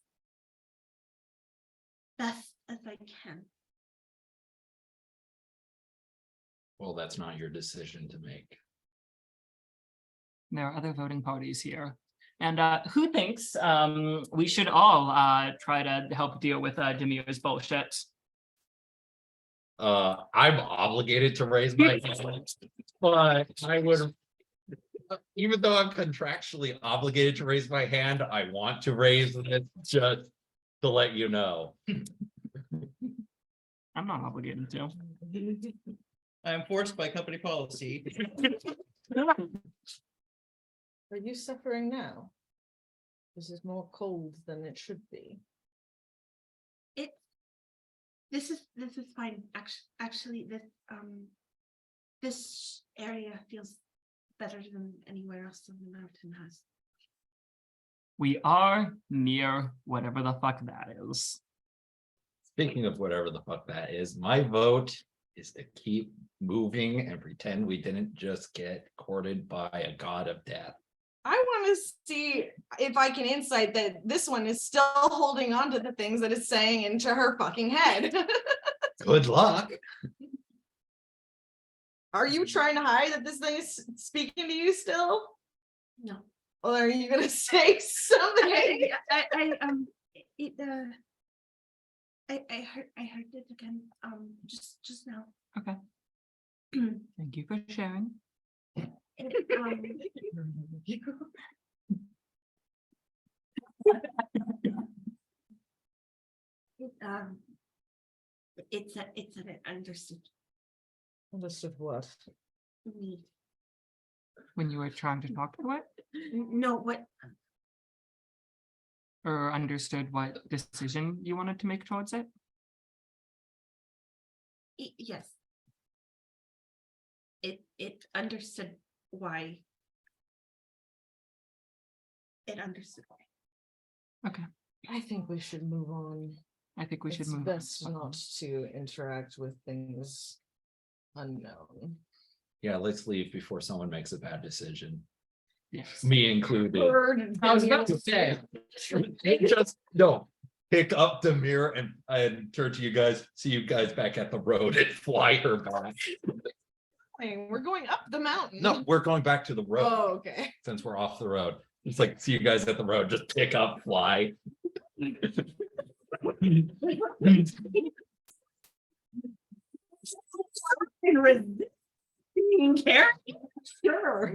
best as I can. Well, that's not your decision to make. There are other voting parties here. And who thinks we should all try to help deal with Demir's bullshit? I'm obligated to raise my hand, but I would, even though I'm contractually obligated to raise my hand, I want to raise it just to let you know. I'm not obligated to. I'm forced by company policy. Are you suffering now? This is more cold than it should be. This is fine. Actually, this area feels better than anywhere else on the mountain has. We are near whatever the fuck that is. Speaking of whatever the fuck that is, my vote is to keep moving and pretend we didn't just get courted by a god of death. I want to see if I can insight that this one is still holding on to the things that it's saying into her fucking head. Good luck. Are you trying to hide that this thing is speaking to you still? No. Or are you gonna say something? I heard it again. Just now. Okay. Thank you for sharing. It's an understood Understood what? me. When you were trying to talk to it, No, what? or understood what decision you wanted to make towards it? Yes. It understood why. It understood why. Okay, I think we should move on. I think we should It's move. best on. not to interact with things unknown. Yeah, let's leave before someone makes a bad decision. Yes. Me included. I was about to say. Just no. Pick up the mirror and turn to you guys, see you guys back at the road and fly her back. We're going up the mountain. No, we're going back to the road Oh, okay. since we're off the road. It's like, see you guys at the road, just pick up, fly. Sure.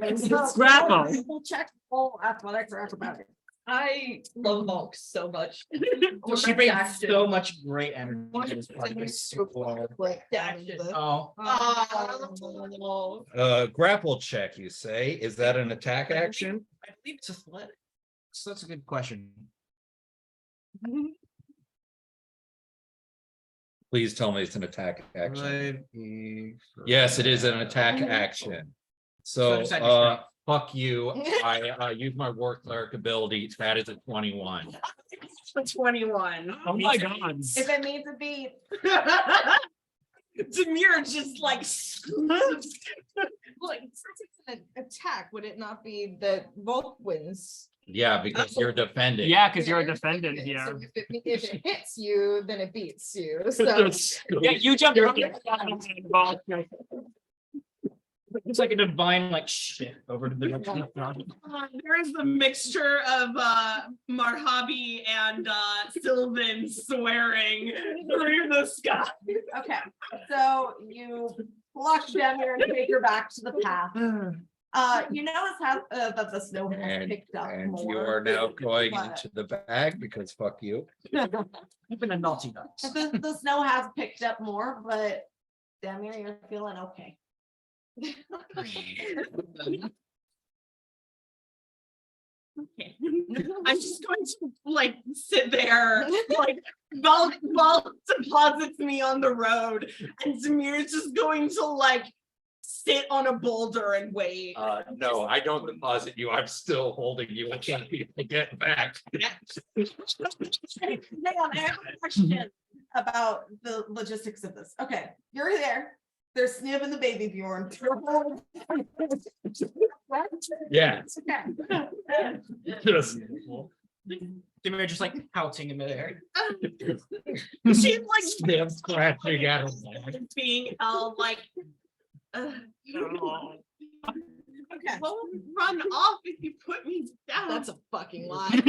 Grapple. We'll check all athletics or acrobatics. I love Hulk so much. She brings so much great energy to this project. Oh. Grapple check, you say? Is that an attack action? I believe it's athletic. So that's a good question. Please tell me it's an attack action. 5e for- Yes, it is an attack action. So, just add your strength. fuck you. I use my war cleric ability. That is a 21. 21. Oh my god. If it means a beat. Demir just like. Well, since it's an attack, would it not be that Volk wins? Yeah, because you're defending. Yeah, because you're a there? defendant So here. if it hits you, then it beats you, so. Yeah, you jumped. It's like a divine like shit over to the next one. There's the mixture of Marhabi and Sylvan swearing through the sky. Okay, so you flush down here and take her back to the path. You notice how that the snow has And, picked up and more. you are now going but- into the bag because fuck you. You've been a naughty nut. The snow has picked up more, but Damir, you're feeling okay. Okay. I'm just going to like sit there, like Val deposits me on the road, and Demir's just going to like sit on a boulder and wait. No, I don't deposit you. I'm still holding you. I can't get back. Hang on, I have a question about the logistics of this. Okay, you're there. There's Sniv and the baby Bjorn. Yeah. Okay. Just. They're just like pouting in midair. She's like Them scratching at him. being held like. Okay, well, run off if you put me down. That's a fucking lie.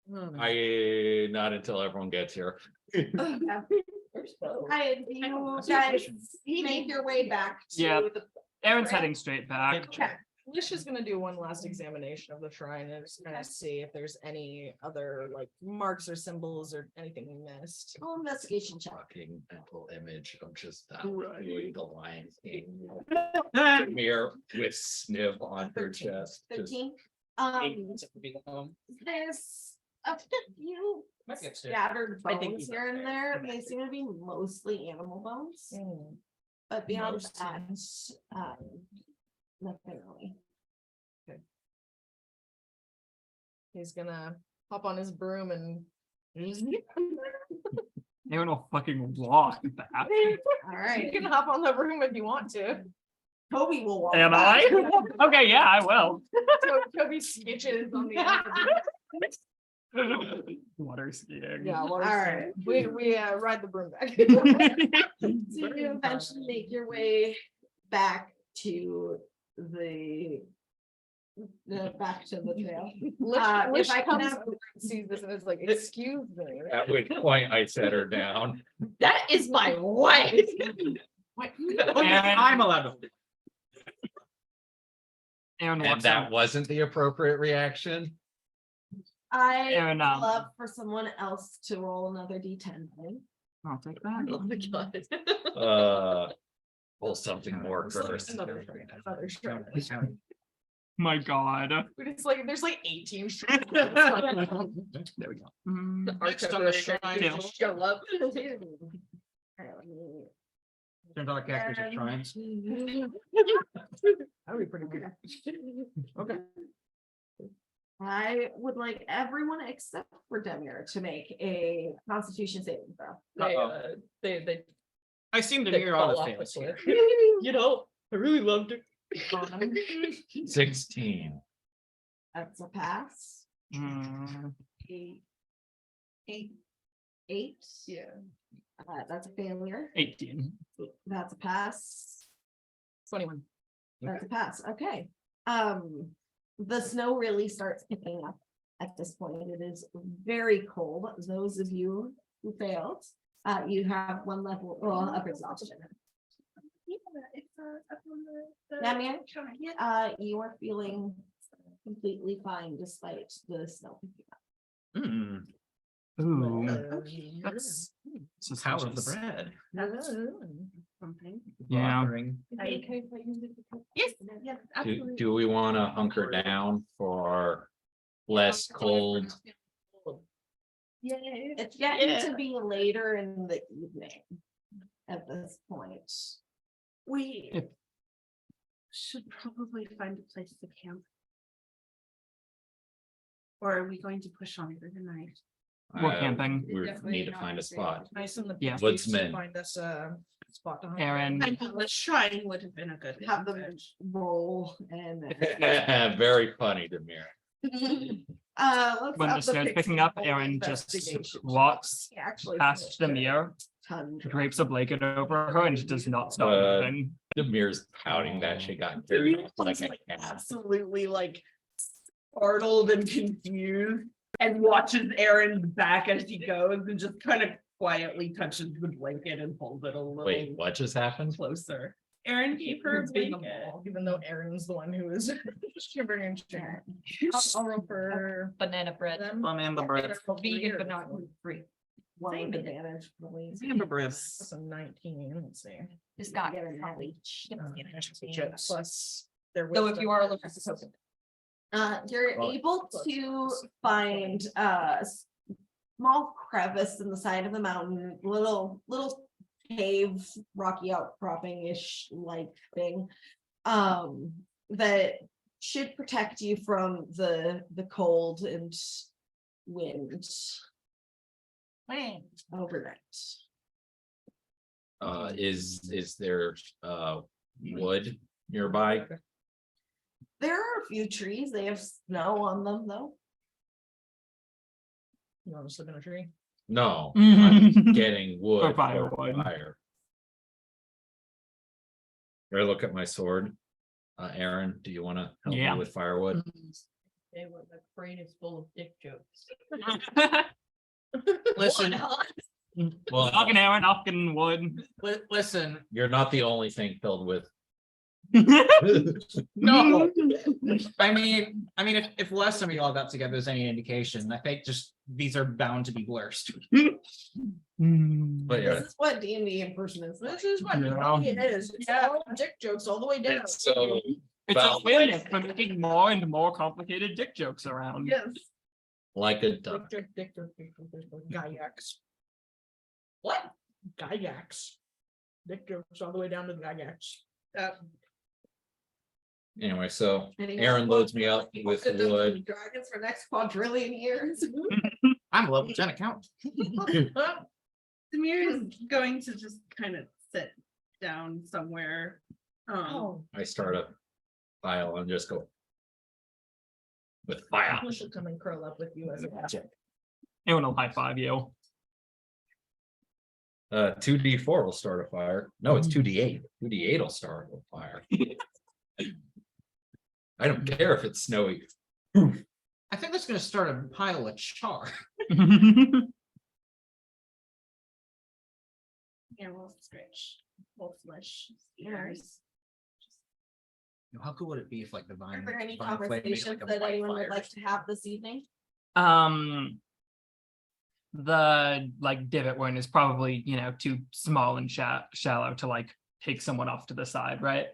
Not until everyone gets here. Hi, do you guys make your way back to Yeah. the. Aaron's heading straight back. Okay. Alicia's gonna do one last examination of the shrine and just kind of see if there's any other like marks or symbols or anything we missed. Roll investigation check. Fucking mental image of just that doing the Lion King. Mirror with Sniv on her chest. Just 13. There's a few Might be upstairs. scattered I think bones he's here and upstairs. there. They seem to be mostly animal bones, Mm. but beyond Mostly. that, nothing really. He's gonna hop on his broom and. Aaron will fucking walk back. All You right, can hop on the broom if you want to. Toby will walk. Am back. I? Okay, yeah, I will. Toby sketches on the. Water skiing. Yeah, All right. we ride the broom back. So you eventually make your way back to the back to the trail. If I can have- sees this and is like, excuse me. at which point I set her down. That is my wife. I'm allowed to. Aaron And walks that out. wasn't the appropriate reaction. I Aaron, love for someone else to roll another D10. I'll take that. Oh my god. Pull something more first. Another shrine. My god. It's like, there's like 18 shrines. There we go. Next on the shrine. Yeah. Show up. Turns out like characters are shrines. That'd be pretty good. Okay. I would like everyone except for Demir to make a Constitution saving throw. They I seem to they mirror all fall the off the fails here. cliff. You know, I really loved it. 16. That's a pass. Mm, Eight. Yeah. That's a failure. 18. That's a pass. 21. That's a pass. Okay. The snow really starts picking up at this point. It is very cold. Those of you who failed, you have one level of exhaustion. Damien, you are feeling completely fine despite the snow picking up. Ooh. That's This is power of the suspicious. bread. Yeah. Offering. Yes, yes, absolutely. Do we want to hunker down for less cold It's getting to be later in the evening at this point. We If- should probably find a place to camp. Or are we going to push on for the night? We're camping. We Definitely need to not find a safe. spot. Nice in the Yeah. beach to Woodsman. find us a spot to hunt. Aaron, I know the shrine would have been a good. Have one, them but- roll and. Very funny, Demir. Let's when have the snow's pixie picking up, roll Aaron just investigation. walks He actually past the finished it. mirror, Ton. drapes a blanket over her, and does not stop moving. Demir's pouting that she got carried like a cat. Absolutely like startled and confused and watches Aaron back as he goes and just kind of quietly touches the blanket and pulls it a little Wait, what just happened? closer. Aaron gave her a It's being a blanket. ball, even though Aaron's the one who is shivering and shivering. I'll roll for Banana bread. them. Banana bread. Vegan but not gluten-free. One Same with minute. advantage. please. Banana bread. That's a 19, let's see. Just got Get a probably. Chips plus their So if wisdom. you are looking for token. You're Well, able to find a small crevice in the side of the mountain, little cave, rocky outcropping-ish like thing. That should protect you from the cold and wind. Overnight. Is there wood nearby? There are a few trees, they have snow on them though. You want to slip in a tree? No, I'm getting wood For firewood. for fire. I look at my sword. Aaron, do you want to help Yeah. me with firewood? They were the brain is full of dick jokes. Listen, Well, Knocking Aaron, knocking wood. listen, you're not the only thing filled with. no. I mean, if less of you all got together is any indication, I think just these are bound to be worst. But yeah, This is what D&D in person is like. This is what Yeah. it is. It's all dick jokes all the way down. it's so. It's a Well, win for making more and more complicated dick jokes around. Yes. like a duck. Dick joke. Gygax. What? Gygax. Dick jokes all the way down to the Gygax. Anyway, so Anyone Aaron want loads me up with to Dungeons wood. and Dragons for next quadrillion years. I'm a level 10 account. Demir is going to just kind of sit down somewhere. Oh, I start a file and just go. With fire. I should come and curl up with you as a magic. Aaron will high five you. 2d4 will start a fire. No, it's 2d8. 2d8 will start a fire. I don't care if it's snowy. I think that's gonna start a pile of char. Yeah, we'll stretch, we'll flesh. Yes. How cool would it be if like the vine? Are there any vine flame made, conversations like, a that white anyone would fire? like to have this evening? The like divot one is probably, too small and shallow to like take someone off to the side, right?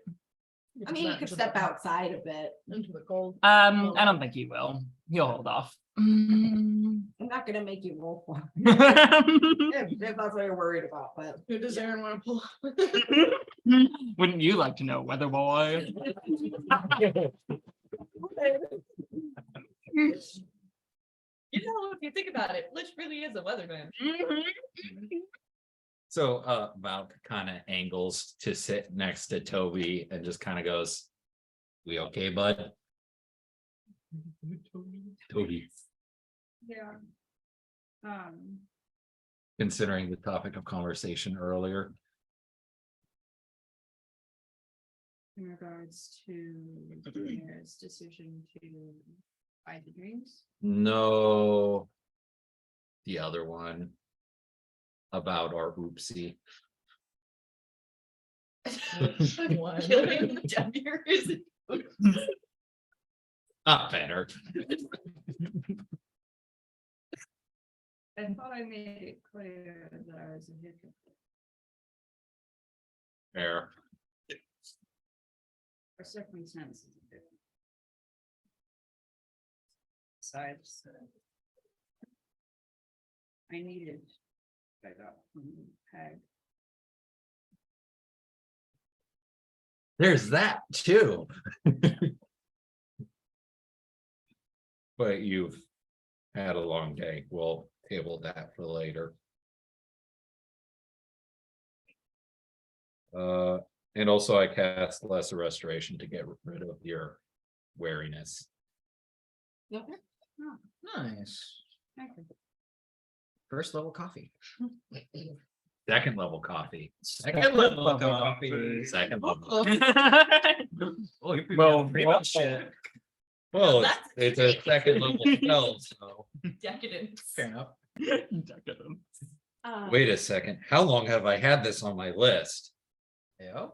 I mean, you could step outside a bit. Into the cold. I don't think he will. He'll hold off. I'm not gonna make you roll for it, if that's what you're worried about, but. Who does Aaron want to pull? Wouldn't you like to know, weather boy? If you think about it, Lich really is a weatherman. So Val kind of angles to sit next to Toby and just kind of goes, "We okay, bud?" Toby, Yeah. considering the topic of conversation earlier. In regards to Daenerys' decision to buy the dreams. No. The other one. About our oopsie. Killing Demir is. Not better. I thought I made it clear that I was a hiccup. Fair. Our circumstances are different. Besides, I needed. Okay. There's that too. But you've had a long day. We'll table that for later. And also I cast Lesser Restoration to get rid of your wariness. Nice. First level coffee. Second level coffee. Second level coffee. Second level. Oh, you're Well, pretty much shit. Well, it's a second level spell, so. Decadence. Fair enough. Decadent. Wait a second. How long have I had this on my list? Yeah.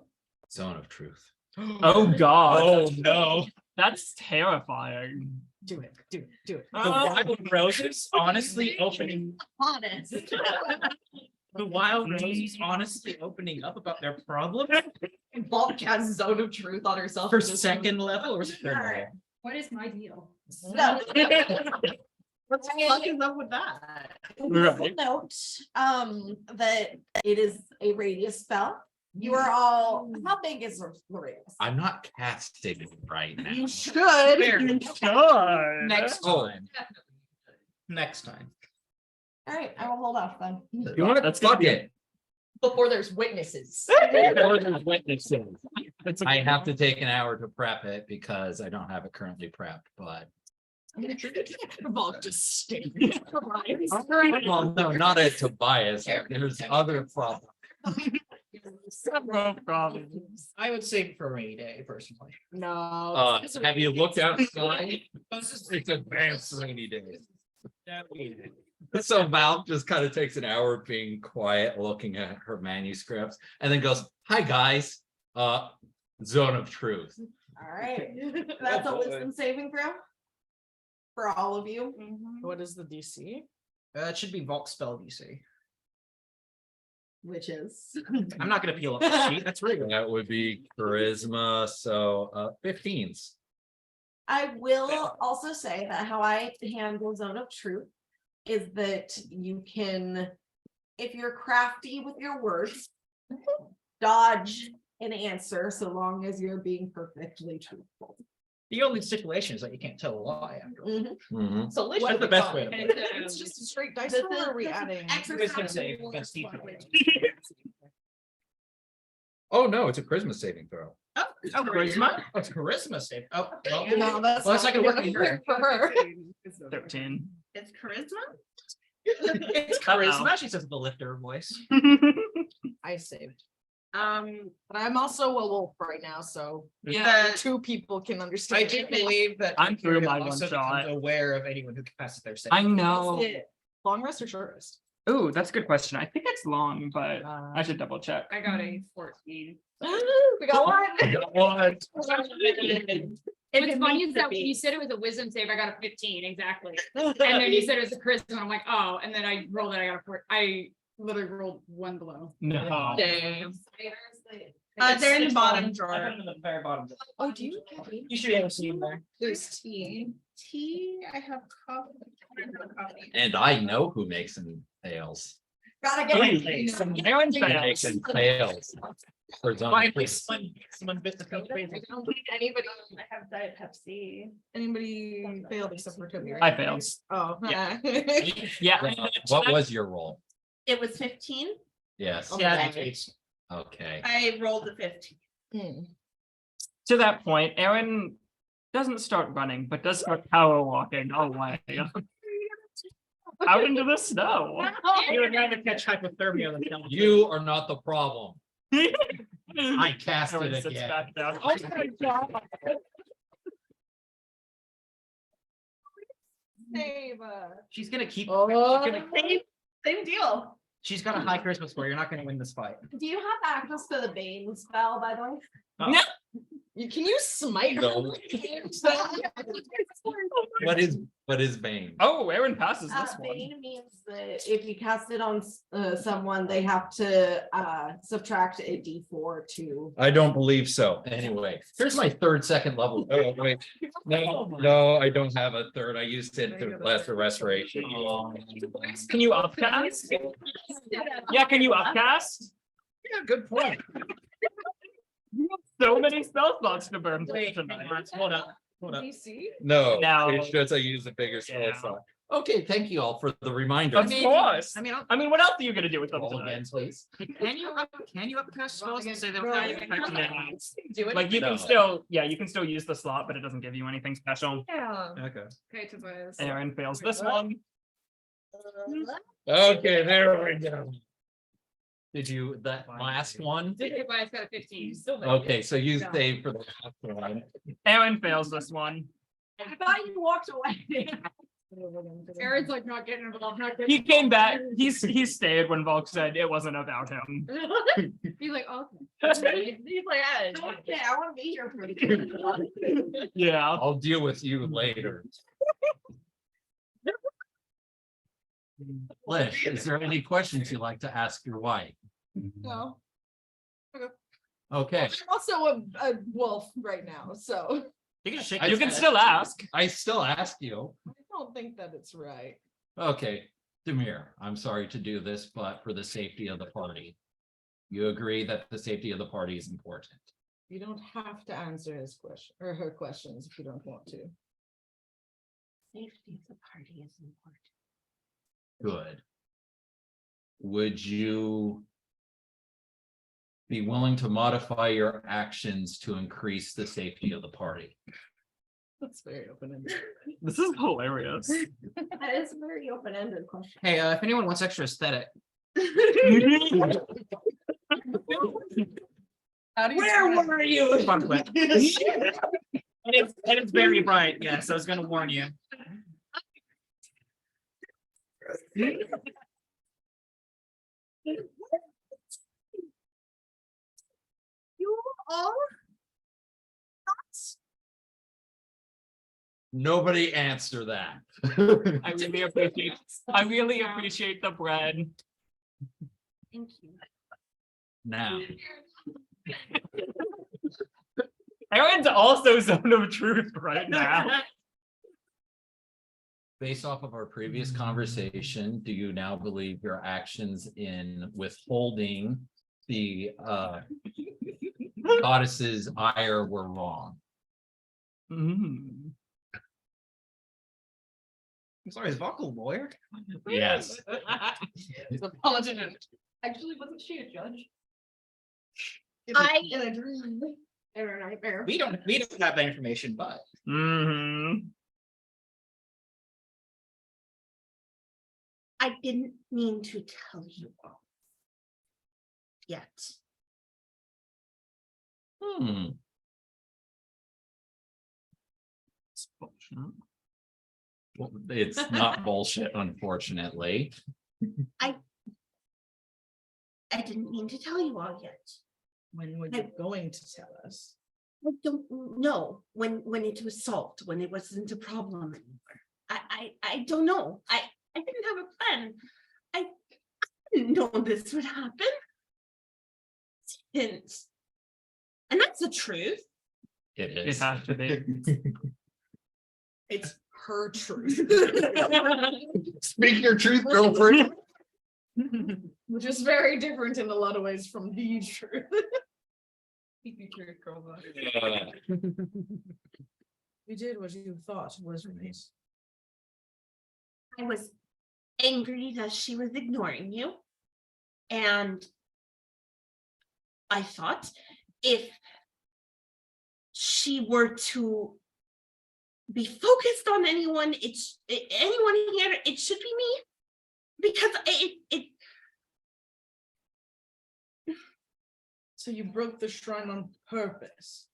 Zone of Truth. Oh God. Oh no. That's terrifying. Do it, do it, do it. The wild roses honestly opening. Honest. The wild roses honestly opening up about their problem Vault casts Zone of Truth on herself. for second level or was it third level? What is my deal? So, What's fucking up with that? Right. note, that it is a radius spell. You are all, how big is the radius? I'm not casting it right now. You should. Next Oh. time. Next time. All right, I will hold off then. You want to That's fuck good. it? Before there's witnesses. Witnesses. I have to take an hour to prep it because I don't have it currently prepped, but. Vault just stayed. Well, no, not at Tobias. There's other problems. Several problems. I would save for a rainy day personally. No. Have you looked outside? It's advanced rainy days. So Val just kind of takes an hour of being quiet, looking at her manuscripts, and then goes, "Hi guys, Zone of Truth." All right, that's a wisdom saving throw for all of you. What is the DC? It should be Vault spell DC. Which is, I'm not gonna peel up the sheet. That's regular. That would be charisma, so 15s. I will also say that how I handle Zone of Truth is that you can, if you're crafty with your words, dodge an answer so long as you're being perfectly truthful. The only stipulation is that you can't tell a lie after. Mhm. Mhm. So That's the best way to put it. It's just a straight dice This roll, or are we is adding? Wisdom save against evil. Oh no, it's a charisma saving throw. Oh, charisma? Oh, it's charisma save. Oh, well. No, that's Well, it's not like a gonna working work for her. 13. It's charisma? It's charisma. She says the lifter voice. I saved. Um, But I'm also a wolf right now, so yeah, two people can I understand. do believe that I'm through my also one shot. becomes aware of anyone who passes their save. I know. Is it long rest or short rest? Ooh, that's a good question. I think it's long, but I Uh, should double check. I got a 14. we got one. What? What's funny is that when you said it was a wisdom save, I got a 15, exactly. And then you said it was a charisma, and I'm like, oh, and then I rolled it, I got a 4. I literally rolled one below. No. Damn. they're in the bottom I drawer. put them in the very bottom. Oh, do you? You should be able to see them there. There's tea. Tea, I have coffee. And I know who makes them fails. Gotta get Hey, some Aaron Who makes fails. them fails. For Zone of Finally, Truth. someone bit the code. I don't think anybody, I have Diet Pepsi. anybody failed except for Toby, right? I failed. Oh. Yeah. What was your roll? It was 15. Yes, Yeah, Okay. it's okay. I rolled a 15. Hmm. To that point, Aaron doesn't start running, but does start power walking away. Out into the snow. you're trying to catch hypothermia. Like that. You are not the problem. I cast Aaron it sits again. back down. Oh my God. Save. She's gonna keep. Oh. Same deal. She's got a high charisma score. You're not gonna win this fight. Do you have access to the Bane spell, by the way? Oh. Can you smite her? No. What is Bane? Oh, Aaron passes this one. Bane means that if you cast it on someone, they have to subtract a D4 to. I don't believe so. Anyway, here's my second level. Oh, wait. No, I don't have a third. I used it to lesser restoration. Can you upcast? Yeah, can you upcast? Yeah, good point. You have so many spell slots to burn Wait, tonight. hold up. DC? No, No. it's just I use a bigger spell Yeah. slot. Okay, thank you all for the reminder. Of course. I mean, I mean, what else are you gonna do with them Roll tonight? again, please. can you upcast spells and say they're Roll not again. effective? Do it. Like you No. can still, yeah, you can still use the slot, but it doesn't give you anything special. Yeah. Okay. Okay, Tobias. Aaron fails this one. Okay, there we go. Did you, that last one? Tobias got a 15. Okay, so you stay for the last one. Aaron fails this one. I thought you walked away. Aaron's like not getting involved. He came back. He stayed when Volk said it wasn't about him. He's like, okay. He's like, Okay, I want to be here for you. Yeah. I'll deal with you later. Lish, is there any questions you'd like to ask your wife? No. Okay, I'm also a wolf right now, so You can shake. You his can head. still ask. I still ask you. I don't think that it's right. Okay, Demir, I'm sorry to do this, but for the safety of the party. You agree that the safety of the party is important. You don't have to answer his question or her questions if you don't want to. Safety of the party is important. Good. Would you be willing to modify your actions to increase the safety of the party? That's very open-ended. This is hilarious. That is a very open-ended question. Hey, if anyone wants extra aesthetic, How do you where try? were you? Fun quick. And it's very bright. Yes, I was gonna warn you. You all Nobody answer that. I really appreciate the bread. thank you. Now, Aaron's also zone of truth right now. based off of our previous conversation, do you now believe your actions in withholding the goddess's ire were wrong? Mm. I'm sorry, is Vok a lawyer? Yes. He's a politician. Actually, wasn't she a judge? In a dream. In a nightmare. We don't have that information, but Mhm. I didn't mean to tell you all. Yet. Well, it's not bullshit, unfortunately. I didn't mean to tell you all yet. When were you going to tell us? I don't know when it was solved, when it wasn't a problem anymore. I don't know. I didn't have a plan. I didn't know this would happen. And that's the truth. It It is. has to be. It's her truth. Speak your truth, girlfriend. Which is very different in a lot of ways from the truth. You did what you thought was right. I was angry that she was ignoring you. And I thought if she were to be focused on anyone here, it should be me. Because it So you broke the shrine on purpose.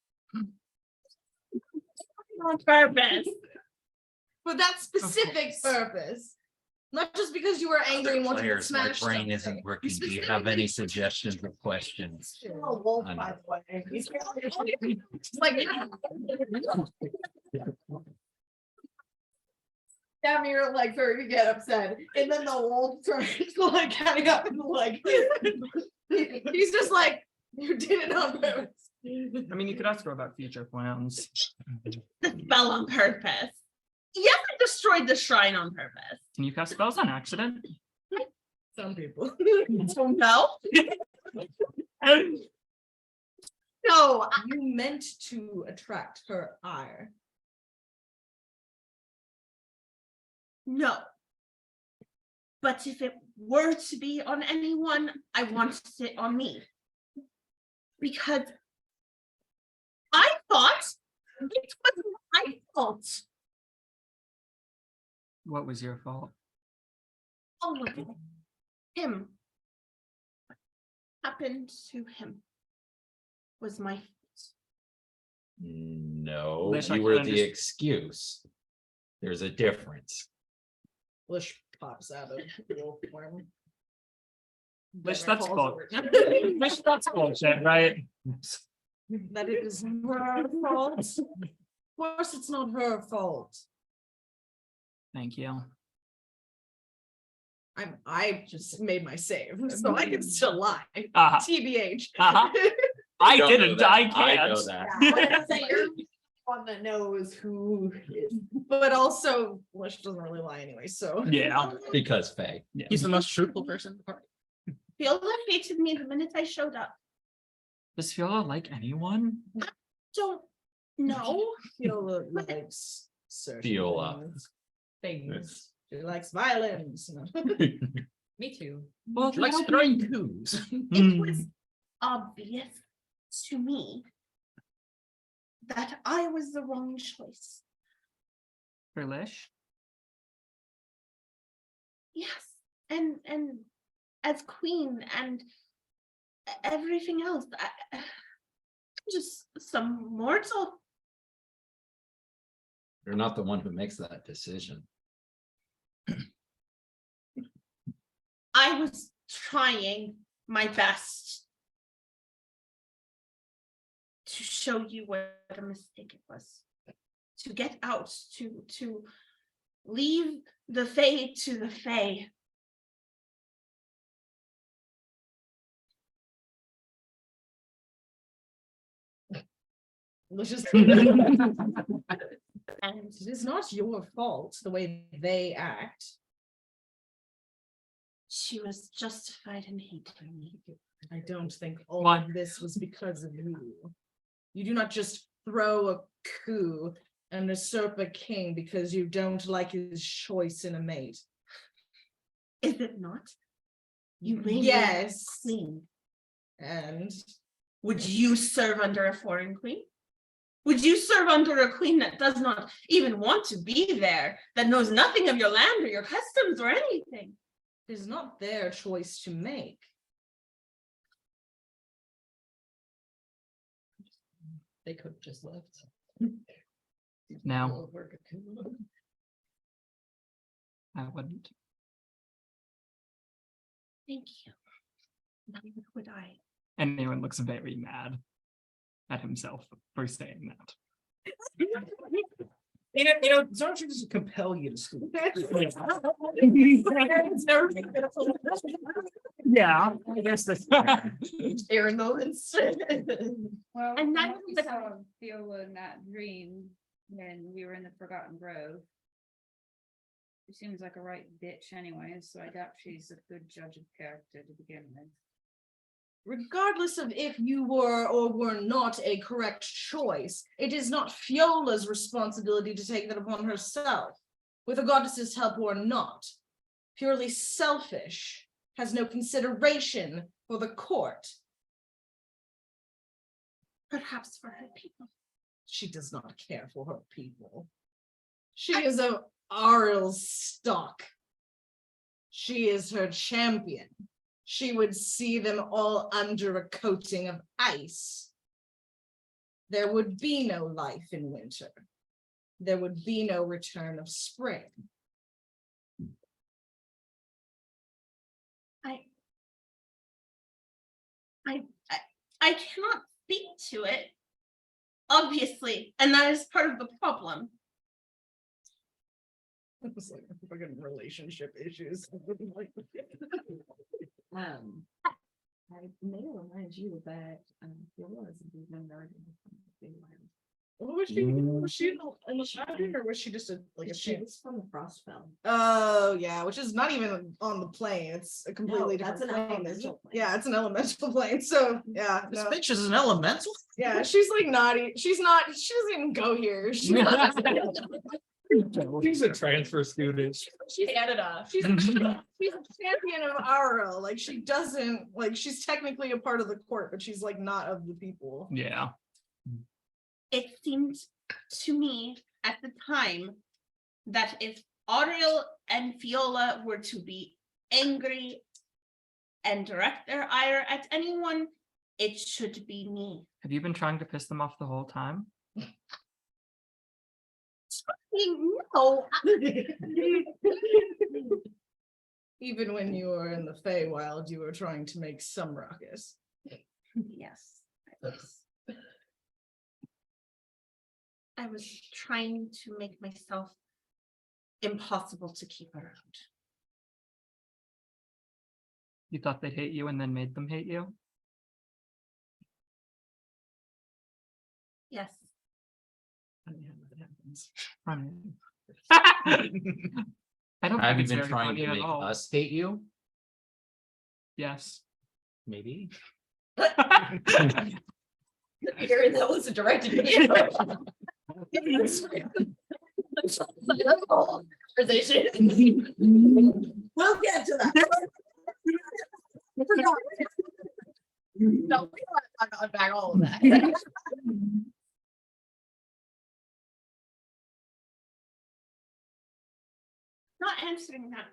on purpose. For that specific purpose. Not just because you were angry and wanted to Players, my smash brain something. isn't working. Do you have any suggestions or questions? A wolf, I know. by the way. He's Like, Damir like starting to get upset, and then the wolf turns like getting up and like he's just like, you did it on purpose. I mean, you could ask her about future plans. The spell on purpose. Yes, I destroyed the shrine on purpose. Can you cast spells on accident? some people. So no. No, You meant to attract her ire. no. But if it were to be on anyone, I wanted it on me. Because I thought it was my fault. What was your fault? All of it. Him. What happened to him was my fault. No, Lish, I you were can the excuse. There's a difference. Lish pops out of the wolf form. Lish, Never that's calls bull- over. Lish, that's bullshit, right? That it is her fault. Of course, it's not her fault. Thank you. I just made my save, so I can still lie. Uh-huh. TBH. Uh-huh. I don't know didn't, that. I I can't. know that. Yeah, so you're one that knows who is. But also, Lish doesn't really lie anyway, so. Yeah. Because Faye. He's the most truthful person in the party. Fiola hated me the minute I showed up. Does Fiola like anyone? Don't know. Fiola likes certain Fiola. things. She likes violence. Me too. Well, She likes throwing coups. It was obvious to me that I was the wrong choice. For Lish? Yes, and as queen and everything else, I'm just some mortal. You're not the one who makes that decision. I was trying my best to show you what a mistake it was. To get out, to leave the Fae to the Fae. Lish is. And It is not your fault the way they act. she was justified in hating me. I don't think all Why? of this was because of you. You do not just throw a coup and usurp a king because you don't like his choice in a mate. Is it not? You made me Yes, queen. and Would you serve under a foreign queen? Would you serve under a queen that does not even want to be there, that knows nothing of your land or your customs or anything? it is not their choice to make. They could have just left. No, I wouldn't. Thank you. Neither would I. Anyone looks very mad at himself for saying that. Zorn doesn't compel you to school. Yeah, I guess that's. Aaron moments. Well, And from that what we was- saw Viola in that dream when we were in the Forgotten Grove. She seems like a right bitch anyways, so I doubt she's a good judge of character to begin with. Regardless of if you were or were not a correct choice, it is not Fiola's responsibility to take that upon herself, with a goddess's help or not. Purely selfish, has no consideration for the court. Perhaps for her people. She does not care for her people. She is of Aril's stock. She is her champion. She would see them all under a coating of ice. There would be no life in winter. There would be no return of spring. I cannot speak to it, obviously, and that is part of the problem. It was like fucking relationship issues. I may remind you that Viola is a member of the What was she? Was she in the pattern or was she just a She chance? was from the Frostfell. Oh yeah, which is not even on the plane. It's a completely No, that's different an plane. elemental plane. Yeah, it's an elemental plane. So yeah, This no. bitch is an elemental. Yeah, she's like naughty. She's not. She doesn't even go here. She's a transfer student. She's Canada. She's a champion of Auro. Like she doesn't like. She's technically a part of the court, but she's like not of the people. Yeah. It seemed to me at the time that if Auriel and Fiola were to be angry and direct their ire at anyone, it should be me. Have you been trying to piss them off the whole time? No. Even when you were in the Feywild, you were trying to make some ruckus. Yes. I was trying to make myself impossible to keep around. You thought they'd hate you and then made them hate you? Yes. Funny how that happens. Funny. I don't Have think you it's been very trying funny to at make all. us hate you? Yes. Maybe. Hearing that was directed at you. Conversation. We'll get to that. No, we don't have to unpack all of that. Not answering that.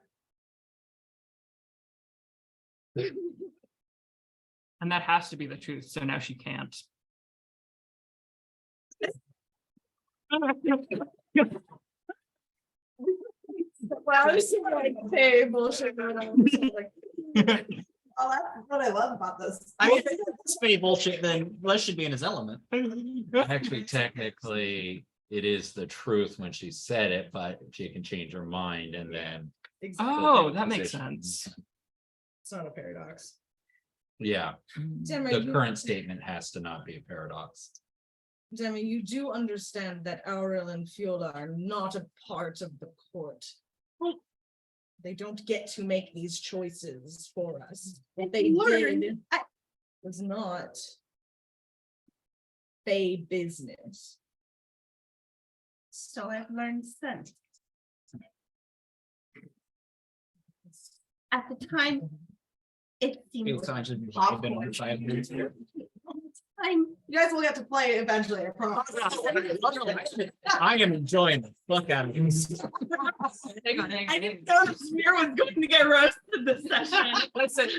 And that has to be the truth, so now she can't. Wow, I was like, hey, bullshit going on. Oh, that's what I love about this. I mean, if it's pretty bullshit, then Les should be in his element. Actually, technically, it is the truth when she said it, but she can change her mind and then. Oh, that makes Position. sense. It's not a paradox. Yeah, Demi, the current statement has to not be a paradox. Demi, you do understand that Auril and Fiola are not a part of the court. They don't get to make these choices for us. If they Learn. did, it was not Fey business. So I've learned since. At the time, it seemed Feels like I should have been on the side of the- time. You guys will get to play eventually, I promise. I am enjoying the fuck out of this. Hang on. I didn't know Samir was going to get roasted this session. Listen,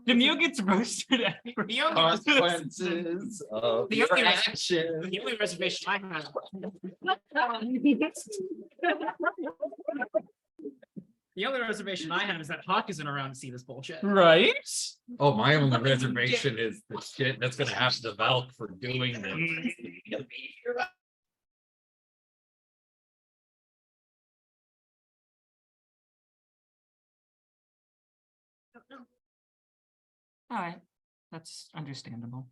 Demure gets roasted every Consequences of The your only- action. The only reservation I have. The only reservation I have is that Hawk isn't around to see this bullshit. Right? Oh, my only reservation is the shit that's gonna have to develop for doing this. All right, that's understandable.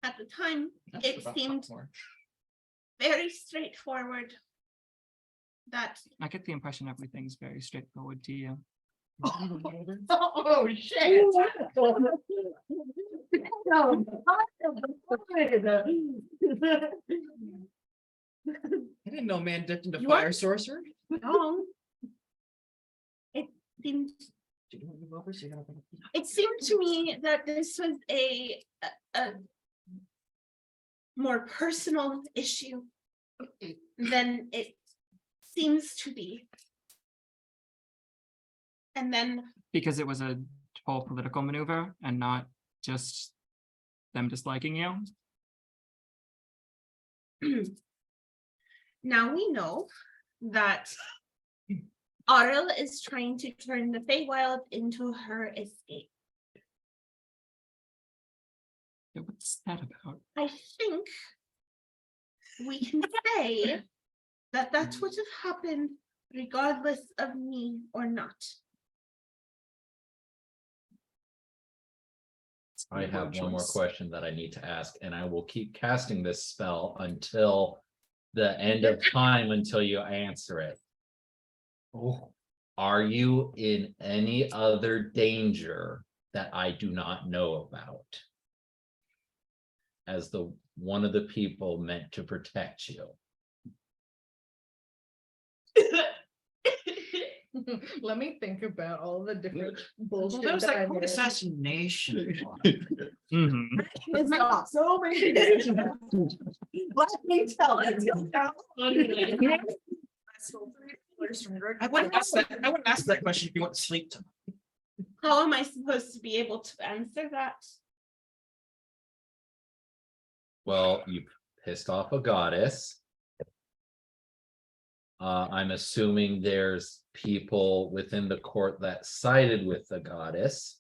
At the time, That's it about seemed more. very straightforward that I get the impression everything's very straightforward to you. Oh, shit. I didn't know man dipped into You fire are- sorcerer. no. It seemed It seemed to me that this was a more personal issue than it seems to be. And then Because it was a whole political maneuver and not just them disliking you. now we know that Auril is trying to turn the Feywild into her escape. What's that about? I think we can say that that would have happened regardless of me or not. I Your have one more choice. question that I need to ask, and I will keep casting this spell until the end of time until you answer it. Oh, Are you in any other danger that I do not know about? As the one of the people meant to protect you. Let me think about all the different well, bullshit. there was that that I quick did. assassination. Mhm. It's not so many. Let me tell you. I wouldn't ask that. I wouldn't ask that question if you went to sleep tonight. How am I supposed to be able to answer that? Well, you pissed off a goddess. I'm assuming there's people within the court that sided with the goddess.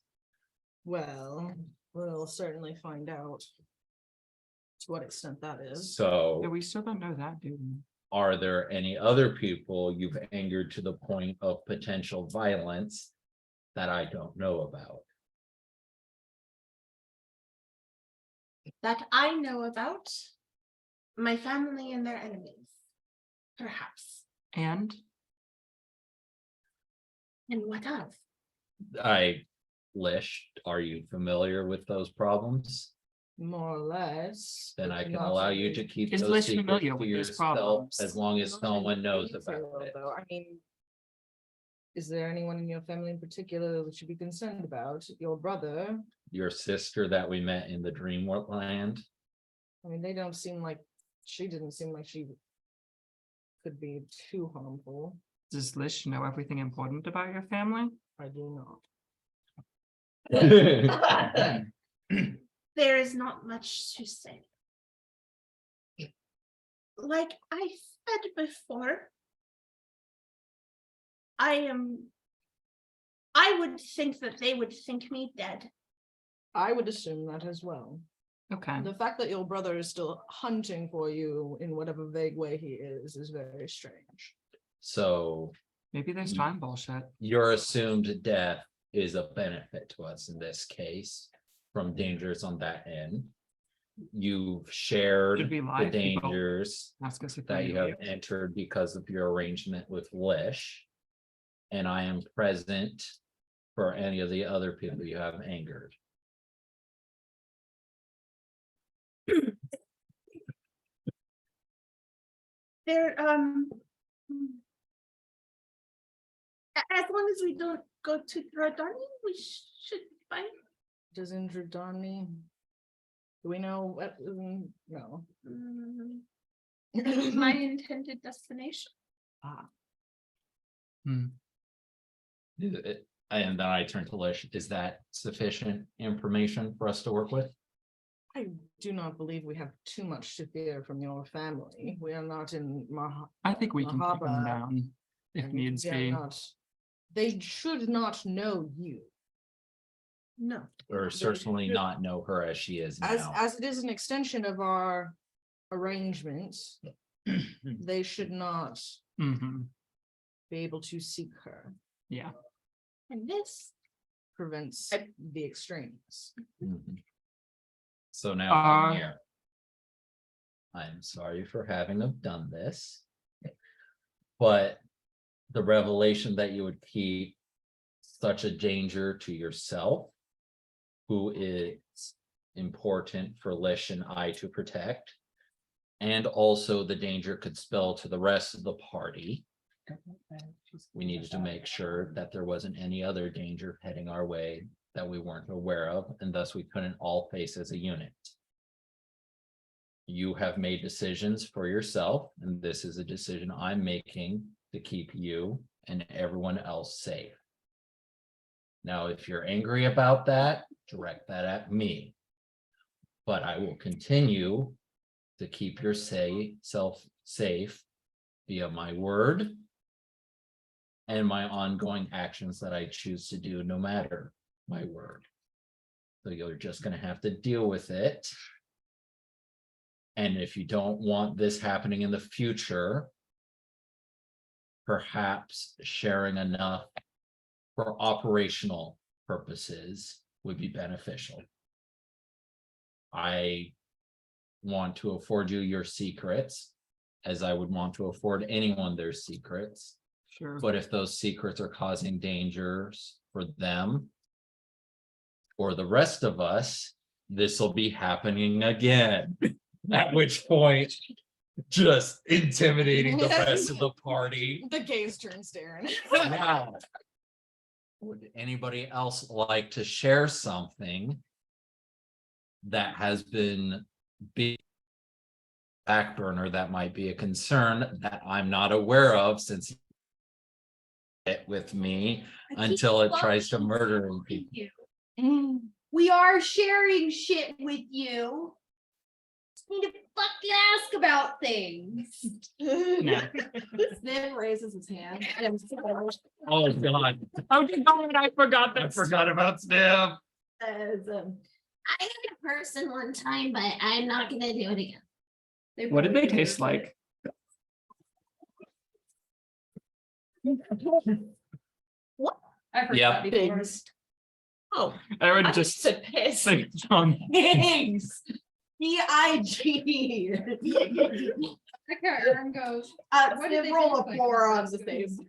Well, we'll certainly find out to what extent that is. Yeah, So we still don't know that, do we? are there any other people you've angered to the point of potential violence that I don't know about? That I know about my family and their enemies, perhaps. And And what of? Lish, are you familiar with those problems? More or less. Then but I can not allow you really to keep Is those Lish secrets familiar to with those yourself problems? as long as not no in one knows detail, about it. though. I mean, is there anyone in your family in particular that should be concerned about? Your brother? Your sister that we met in the dream land. I mean, they don't seem like, she didn't seem like she could be too harmful. does Lish know everything important about your family? I do not. There is not much to say. Like I said before, I would think that they would think me dead. I would assume that as well. Okay, The fact that your brother is still hunting for you in whatever vague way he is very strange. So maybe there's time bullshit. your assumed death is a benefit to us in this case from dangers on that end. You've shared Should we the lie? People dangers Ask us if that we you know have entered because of your arrangement with Lish. And I am present for any of the other people you have angered. There, as long as we don't go to Dradani, we should be fine. Does Indradani? Do we know what? No. My intended destination. Hmm. And then I turn to Lish. Is that sufficient information for us to work with? I do not believe we have too much to fear from your family. We are not in I think we can keep them Mahaba, down if and needs we are be. not- They should not know you. No. Or certainly not know her as she is now. As it is an extension of our arrangements, they should not Mhm. be able to seek her. Yeah, And this, Prevents the extremes. Mhm. So now I'm Uh, here. I'm sorry for having have done this. But the revelation that you would keep such a danger to yourself, who is important for Lish and I to protect, and also the danger could spill to the rest of the party. We needed to make sure that there wasn't any other danger heading our way that we weren't aware of, and thus we couldn't all face as a unit. You have made decisions for yourself, and this is a decision I'm making to keep you and everyone else safe. Now, if you're angry about that, direct that at me. But I will continue to keep your self safe via my word and my ongoing actions that I choose to do, no matter my word. So you're just gonna have to deal with it. And if you don't want this happening in the future, perhaps sharing enough for operational purposes would be beneficial. I want to afford you your secrets, as I would want to afford anyone their secrets. Sure. But if those secrets are causing dangers for them or the rest of us, this will be happening again. At which point, just intimidating the rest of the party. The gaze turns Darren. Now, would anybody else like to share something that has been big back burner that might be a concern that I'm not aware of since it with me until it tries to murder people? We are sharing shit with you. Just need to fucking ask about things. Nah. Sniv raises his hand. Oh god, Oh, God, I forgot I that. forgot about Sniv. Says, I had a person one time, but I'm not gonna do it again. What did they taste like? I've heard Yep. that before. pigs. Oh, I would I just said piss. say, John, Pigs. P-I-G. Okay, Aaron goes. What did Sniv they roll taste a like? 4 on the face.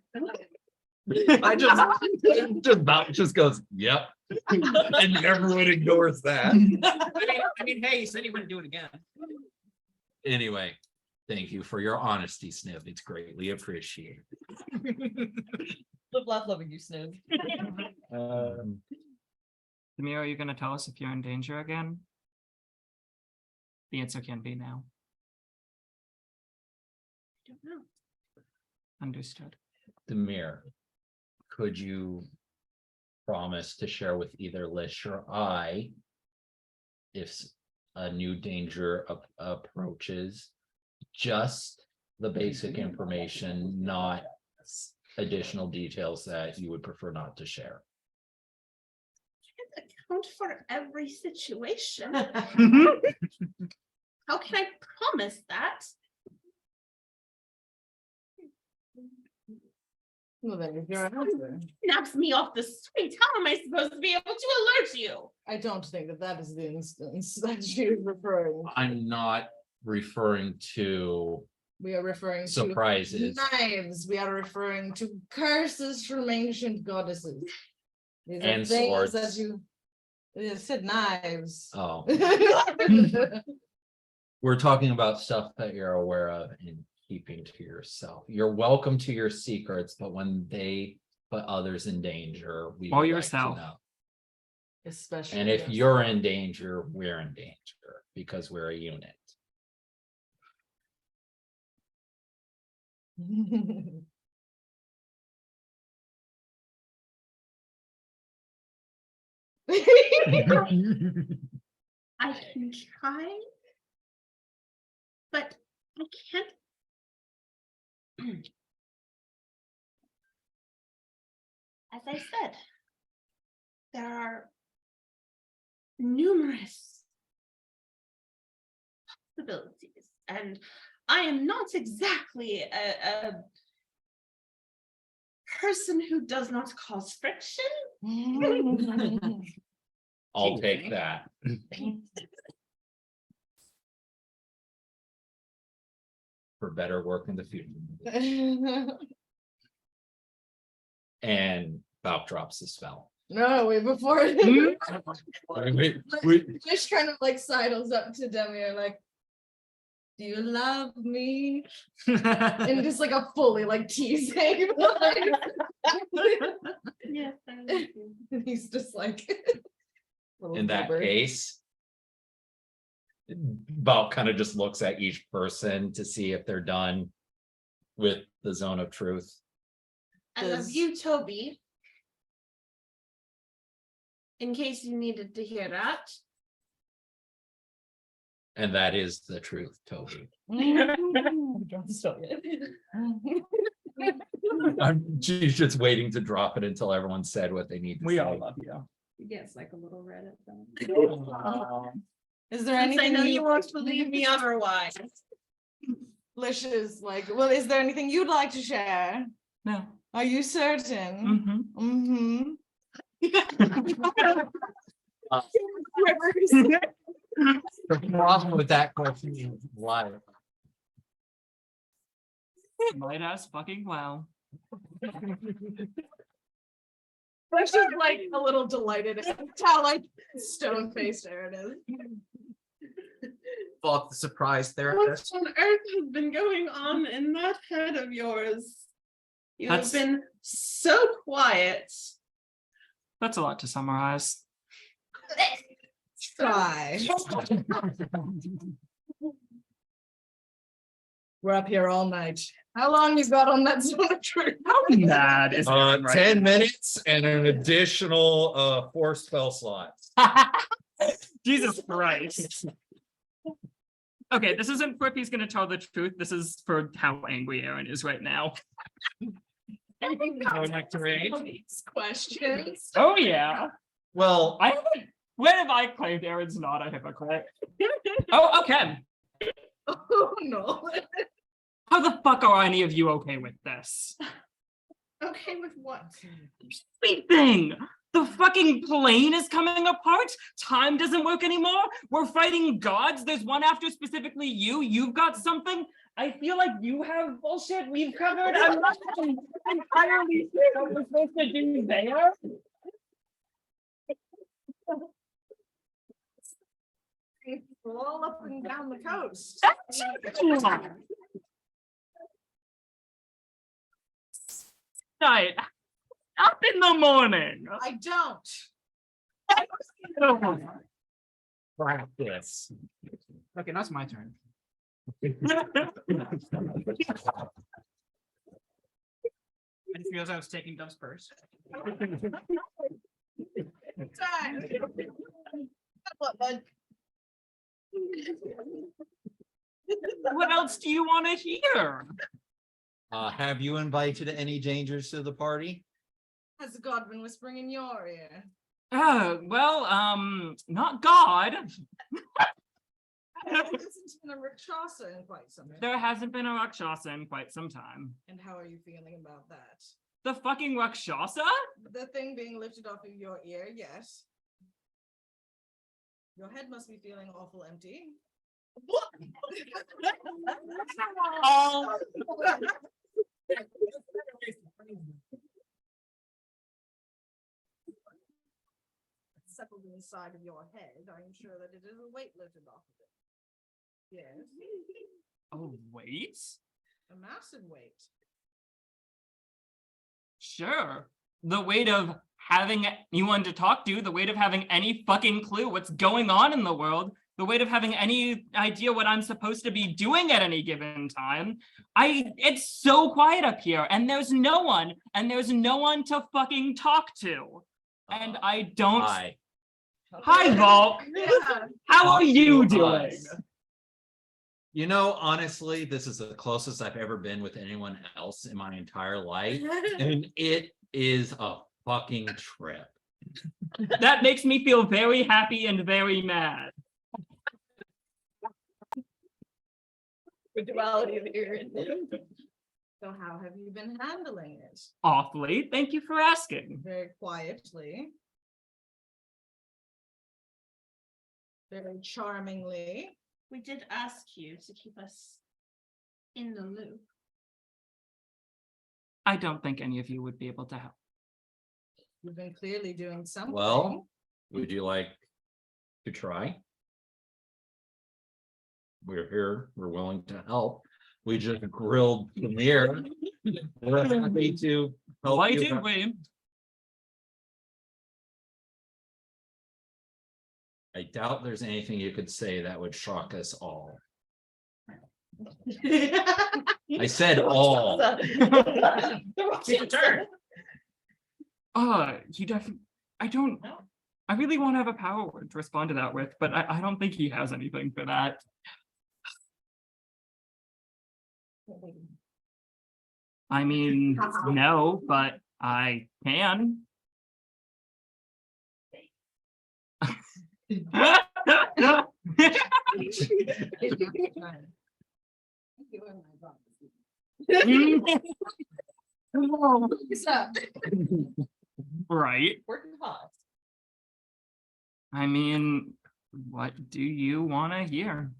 I just about just goes, yep. And everyone ignores that. I mean, hey, you said you wouldn't do it again. Anyway, thank you for your honesty, Sniv. It's greatly appreciated. Live, laugh, loving you, Snow. Demir, are you gonna tell us if you're in danger again? The answer can be now. Don't know. Understood. Demir, could you promise to share with either Lish or I if a new danger approaches, just the basic information, not additional details that you would prefer not to share? Account for every situation. How can I promise that? Well, then if you're an answer, Snaps me off the street. How am I supposed to be able to alert you? I don't think that that is the instance that you're referring. I'm not referring to We are referring to surprises. knives. We are referring to curses from ancient goddesses. These are And things swords. that you said knives. Oh, we're talking about stuff that you're aware of and keeping to yourself. You're welcome to your secrets, but when they put others in danger, we Or would like to yourself. know. Especially. And if you're in danger, we're in danger because we're a unit. I can try, but I can't. As I said, there are numerous possibilities, and I am not exactly a person who does not cause friction. I'll take that. For better work in the future. And Valk drops the spell. No, wait, before Wait. just kind of like sidles up to Demir, like, do you love me? And just like a fully like teasing. Yes, And he's just like little In that gibber. case, Valk kind of just looks at each person to see if they're done with the zone of truth. I love you, Toby. In case you needed to hear that. And that is the truth, Toby. Don't stop it. She's just waiting to drop it until everyone said what they need to We say. all love you. He gets like a little red at them. Is there Since I anything know you you won't believe me otherwise. Licious, like, well, is there anything you'd like to share? No. Are you certain? Mm-hmm. The problem with that question is why. Might as fucking well. But she's like a little delighted at how like stone faced Aaron is. Fuck the surprise What therapist. on earth has been going on in that head of yours? You That's- have been so quiet. That's a lot to summarize. Try. We're up here all night. How long you got on that zone of truth? How mad is Aaron right 10 minutes and an additional 4 spell slots. Jesus Christ. Okay, this isn't for if he's gonna tell the truth. This is for how angry Aaron is right now. These questions. Oh yeah. Well, I haven't. When have I claimed Aaron's not a hypocrite? Oh, okay. Oh no. How the fuck are any of you okay with this? Okay, with what? Sweet thing. The fucking plane is coming apart. Time doesn't work anymore. We're fighting gods. There's one after specifically you. You've got something. I feel like you have bullshit we've covered. I'm not entirely sure what we're supposed to do there. We're all up and down the coast. Night. Up in the morning. I don't. practice. Okay, now it's my turn. I just realized I was taking Dove's purse. Time. What, bud? What else do you want to hear? Have you invited any dangers to the party? Has God been whispering in your ear? Well, not God. I haven't listened to the Rakshasa in quite some time. There hasn't been a Rakshasa in quite some time. And how are you feeling about that? The fucking Rakshasa? The thing being lifted off of your ear, yes. Your head must be feeling awful empty. Oh. Settled inside of your head, I'm sure that it is a weight lifted off of it. Yes, Oh, wait. a massive weight. Sure. The weight of having anyone to talk to, the weight of having any fucking clue what's going on in the world, the weight of having any idea what I'm supposed to be doing at any given time. It's so quiet up here, and there's no one to fucking talk to. And I don't. Hi, Volk. Yeah. How are you Talk to doing? us. You know, honestly, this is the closest I've ever been with anyone else in my entire life. And it is a fucking trip. That makes me feel very happy and very mad. The duality of Erin. So how have you been handling it? Awfully. Thank you for asking. Very quietly. Very charmingly. We did ask you to keep us in the loop. I don't think any of you would be able to help. You've been clearly doing something. Well, would you like to try? We're here. We're willing to help. We just grilled Premier. We're happy to help Why you. did we? I doubt there's anything you could say that would shock us all. I said all. Take a turn. You definitely. I really want to have a power word to respond to that with, but I don't think he has anything for that. I mean, no, but I can. Right. Working hard. I mean, what do you want to hear?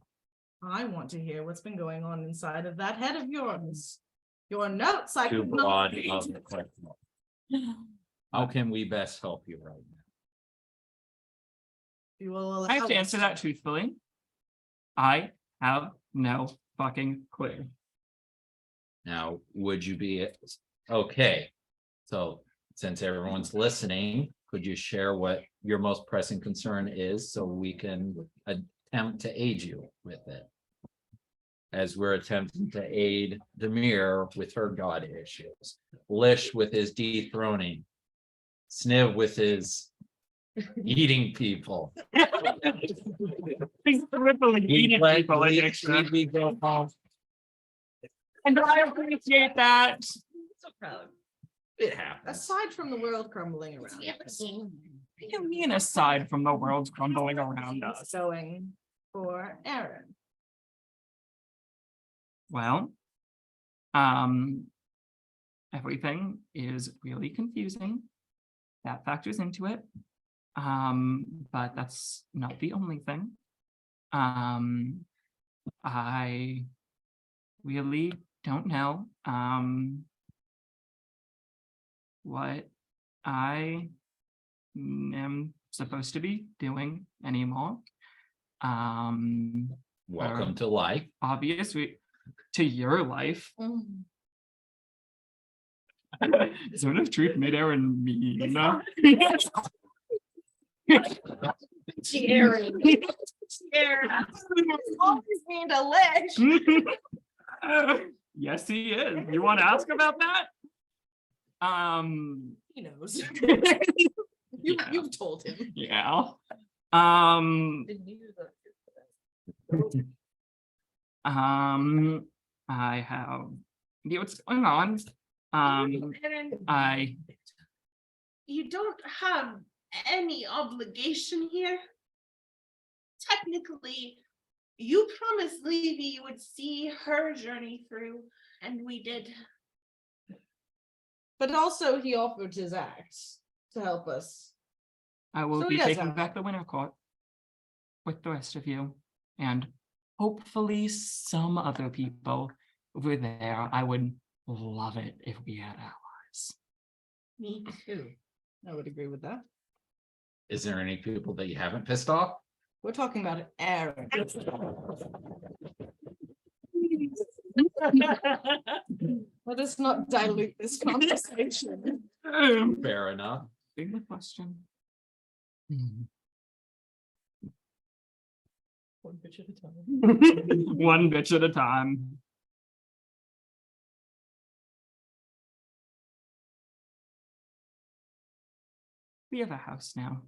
I want to hear what's been going on inside of that head of yours. Your notes, I Too could broad not. of a question. How can we best help you right now? You will I have to allow answer us that truthfully. I have no fucking clue. Now, would you be okay? So since everyone's listening, could you share what your most pressing concern is so we can attempt to aid you with it? As we're attempting to aid Demir with her god issues, Lish with his dethroning, Sniv with his eating people. Eating people addiction. We go home. And I appreciate that. So proud. It happens. aside from the world crumbling around us. What do you mean aside from the world crumbling around us? Going for Aaron. Well, everything is really confusing. That factors into it. But that's not the only thing. I really don't know what I am supposed to be doing anymore. Welcome to life. Obviously, to your life. Zone of truth made Aaron mean. Aaron. Always mean to Lish. Yes, he is. You want to ask about that? He knows. Yeah. You've told him. Yeah. I have idea what's going on. I You don't have any obligation here. Technically, you promised Levy you would see her journey through, and we did. But also he offered his axe to help us. will So be he does taking have back the winter court with the rest of you, and hopefully some other people over there. I would love it if we had allies. Me too. I would agree with that. Is there any people that you haven't pissed off? We're talking about Aaron. Let us not dilute this conversation. Fair enough. Big question. One bitch at a time. One bitch at a time. We have a house now.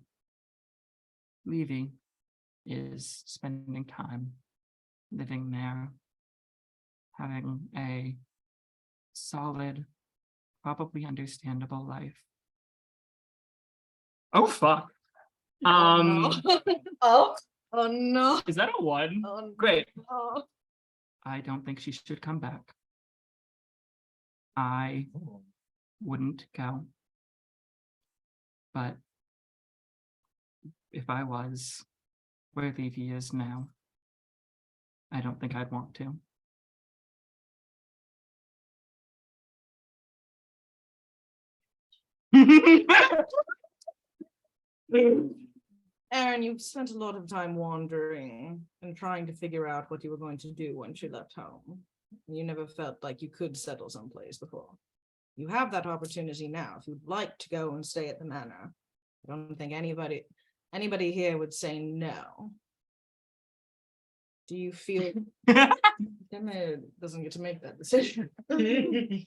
Levy is spending time living there, having a solid, probably understandable life. Oh fuck. Oh no. Is that a one? Oh, Great. no. I don't think she should come back. I wouldn't go. But if I was where Levy is now, I don't think I'd want to. Aaron, you've spent a lot of time wandering and trying to figure out what you were going to do once you left home. You never felt like you could settle someplace before. You have that opportunity now. If you'd like to go and stay at the manor, I don't think anybody here would say no. Do you feel Emma doesn't get to make that decision? I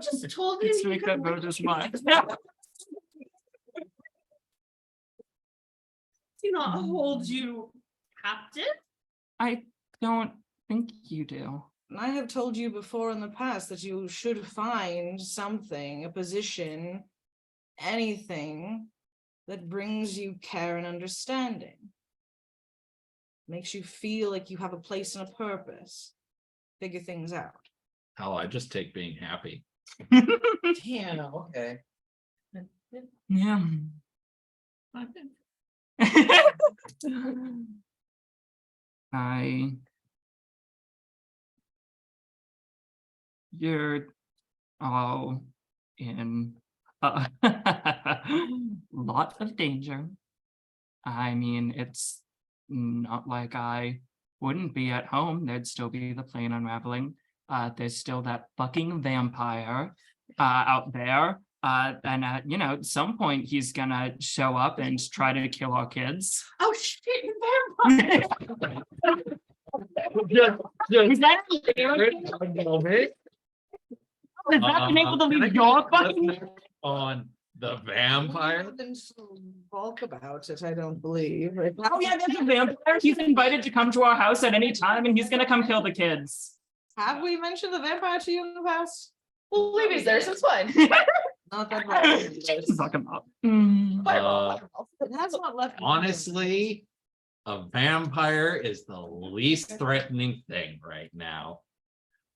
just told him. Let's he make could that vote as mine. do not hold you captive. I don't think you do. And I have told you before in the past that you should find something, a position, anything that brings you care and understanding. Makes you feel like you have a place and a purpose. Figure things out. Hell, I just take being happy. Yeah, okay. Yeah. I You're all in a lot of danger. I mean, it's not like I wouldn't be at home. There'd still be the plane unraveling. There's still that fucking vampire out there. And at at some point he's gonna show up and try to kill our kids. Oh shit, vampire. Is that Is that been able to leave your fucking On the vampire? Been so bulk about it, I don't believe. Oh yeah, there's a vampire. He's invited to come to our house at any time and he's gonna come kill the kids. Have we mentioned the vampire to you in the past? Well, Levy's there, so it's fine. Not that much. Suck him up. It has not left. Honestly, a vampire is the least threatening thing right now.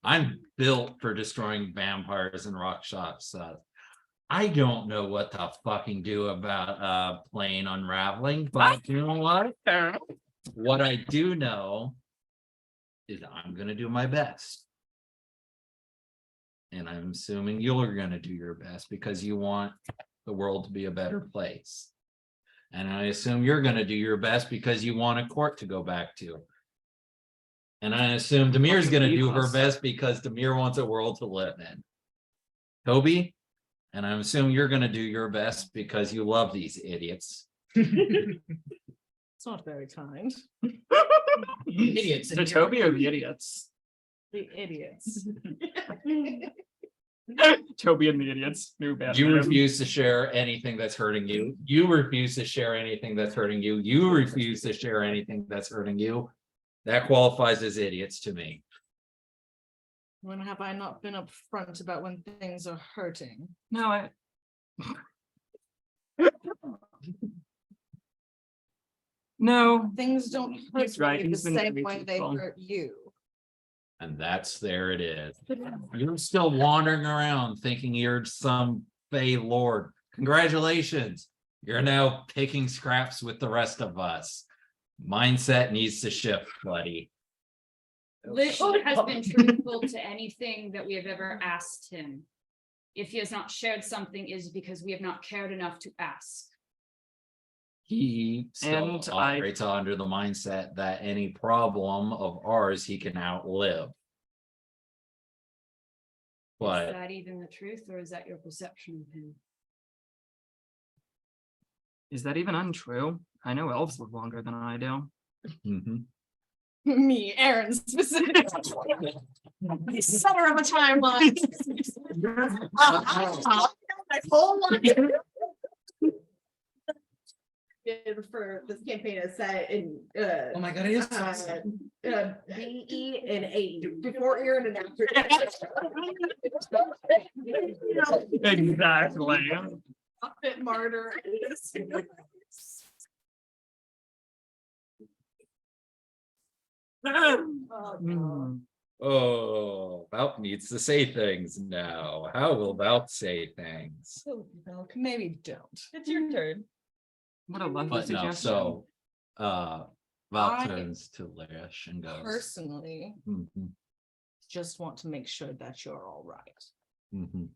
I'm built for destroying vampires and rock shops. I don't know what to fucking do about a plane unraveling, but you know what? What I do know is I'm gonna do my best. And I'm assuming you're gonna do your best because you want the world to be a better place. And I assume you're gonna do your best because you want a court to go back to. And I assume Demir's gonna do her best because Demir wants a world to live in. Toby, and I'm assuming you're gonna do your best because you love these idiots. It's not very kind. Idiots. The Toby or the idiots? The idiots. Toby and the idiots. New bad. You refuse to share anything that's hurting you. You refuse to share anything that's hurting you. You refuse to share anything that's hurting you. That qualifies as idiots to me. When have I not been upfront about when things are hurting? No, I. No, Things don't hurt He's right, me the he's been same very way they truthful. hurt you. And there it is. You're still wandering around thinking you're some Fey Lord. Congratulations. You're now picking scraps with the rest of us. Mindset needs to shift, buddy. He has been truthful to anything that we have ever asked him. If he has not shared something, it is because we have not cared enough to ask. He still And operates under the mindset that any problem of ours he can outlive. Is But that even the truth, or is that your perception of him? is that even untrue? I know elves live longer than I do. mhm. Me, Aaron, specifically. The center of a timeline. My whole life. For this campaign is set in Oh my god, it is. BE and A before Aaron and after. Exactly. Fit martyr. Oh, no. Mm. Oh, Valk needs to say things now. How will Valk say things? Maybe don't. It's your turn. What a lovely But no, suggestion. so Valk I- turns to Lash and goes. Personally, Mhm, just want to make sure that you're all right. mhm.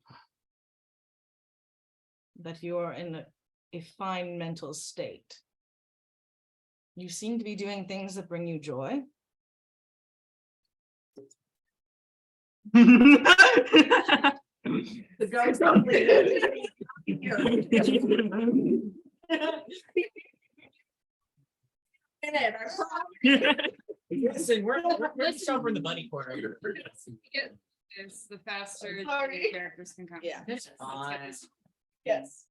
That you're in a fine mental state. You seem to be doing things that bring you joy. The ghost of Listen, we're just over in the money corner. It's the faster Sorry. the characters can come. Yeah. It's fine. Yes.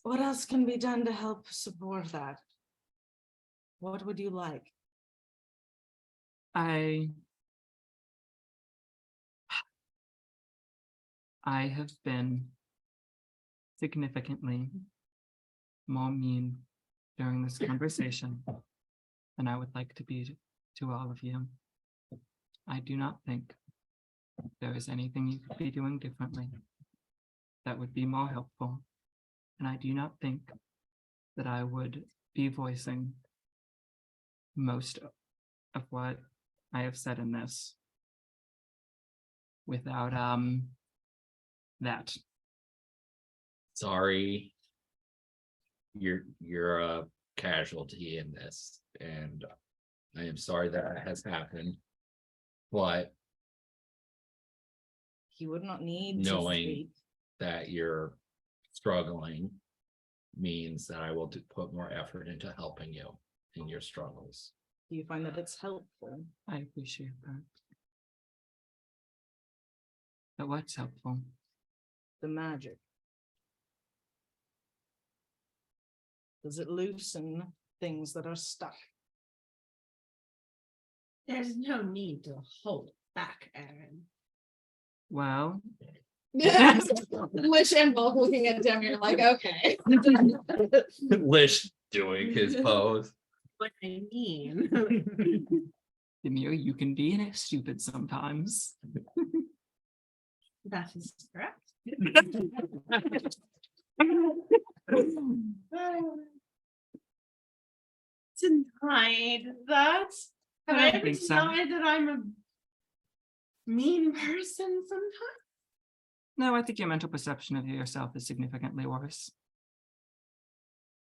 What else can be done to help support that? What would you like? I have been significantly more mean during this conversation than I would like to be to all of you. I do not think there is anything you could be doing differently that would be more helpful. And I do not think that I would be voicing most of what I have said in this without that. Sorry. You're a casualty in this, and I am sorry that has happened. But He would not need to knowing speak. that you're struggling means that I will put more effort into helping you in your struggles. Do you find that it's helpful? I appreciate that. But what's helpful? The magic. Does it loosen things that are stuck? There's no need to hold back, Aaron. Well, Lish and Bulk looking at Demir like, okay. Lish doing his pose. What I mean. Demir, you can be stupid sometimes. That is correct. Denied that. Have I I don't ever think so. denied that I'm a mean person sometimes? No, I think your mental perception of yourself is significantly worse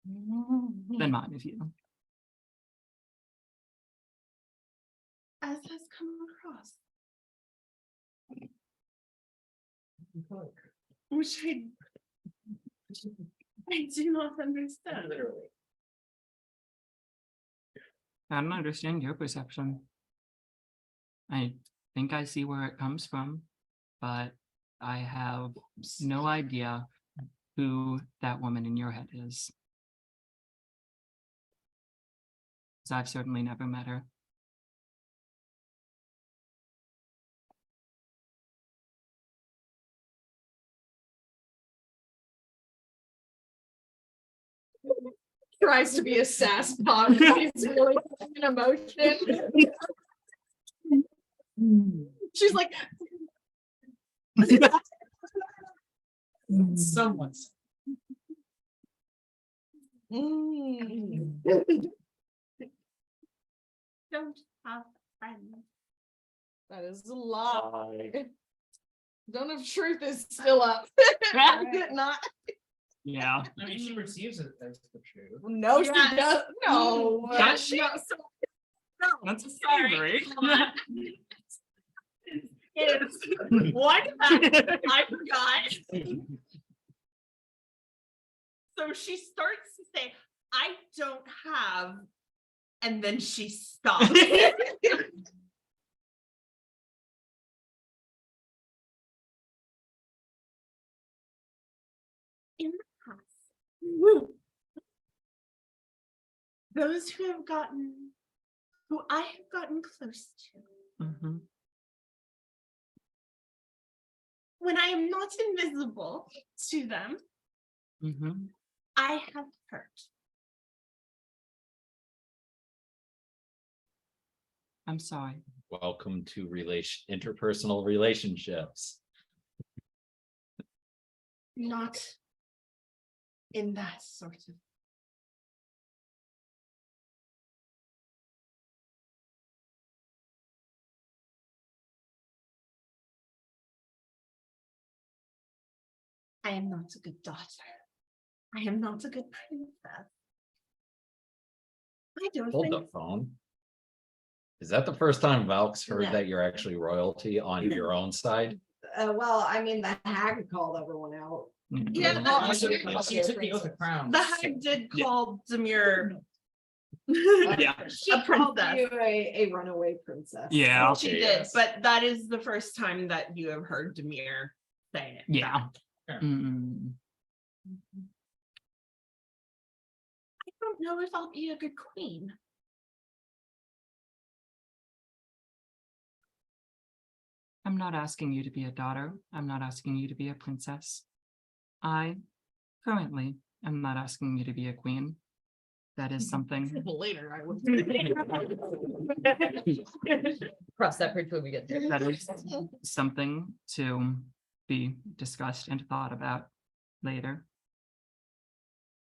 than mine of you. As has come across. Which I do not understand. I don't understand your perception. I think I see where it comes from, but I have no idea who that woman in your head is. 'Cause I've certainly never met her. Tries to be a sass punk. She's really an emotion. She's like, Someone's. Don't have friends. that is a lie. Zone of truth is still up. Is it not? Yeah. I mean, she receives it as the truth. No, she Yes. does. No. Does she? That's scary. What? I forgot. So she starts to say, I don't have, and then she stops. In the past, those who I have gotten close to, Mhm. when I am not invisible to them, Mhm. I have hurt. I'm sorry. Welcome to interpersonal relationships. Not in that sort of. I am not a good daughter. I am not a good princess. I don't Hold think. the phone. Is that the first time Valk's heard No. that you're actually royalty on your own side? Well, I mean, the hag called everyone out. Yeah, She took the oath of crown. The hag did call Demir Yeah. She a called princess. you a runaway princess. Yeah. She did, Yes. but that is the first time that you have heard Demir say it. Yeah. Yeah. Mm. I don't know if I'll be a good queen. I'm not asking you to be a daughter. I'm not asking you to be a princess. I currently I'm not asking you to be a queen. That is something. Later, I would. Cross that bridge when we get there. That is something to be discussed and thought about later.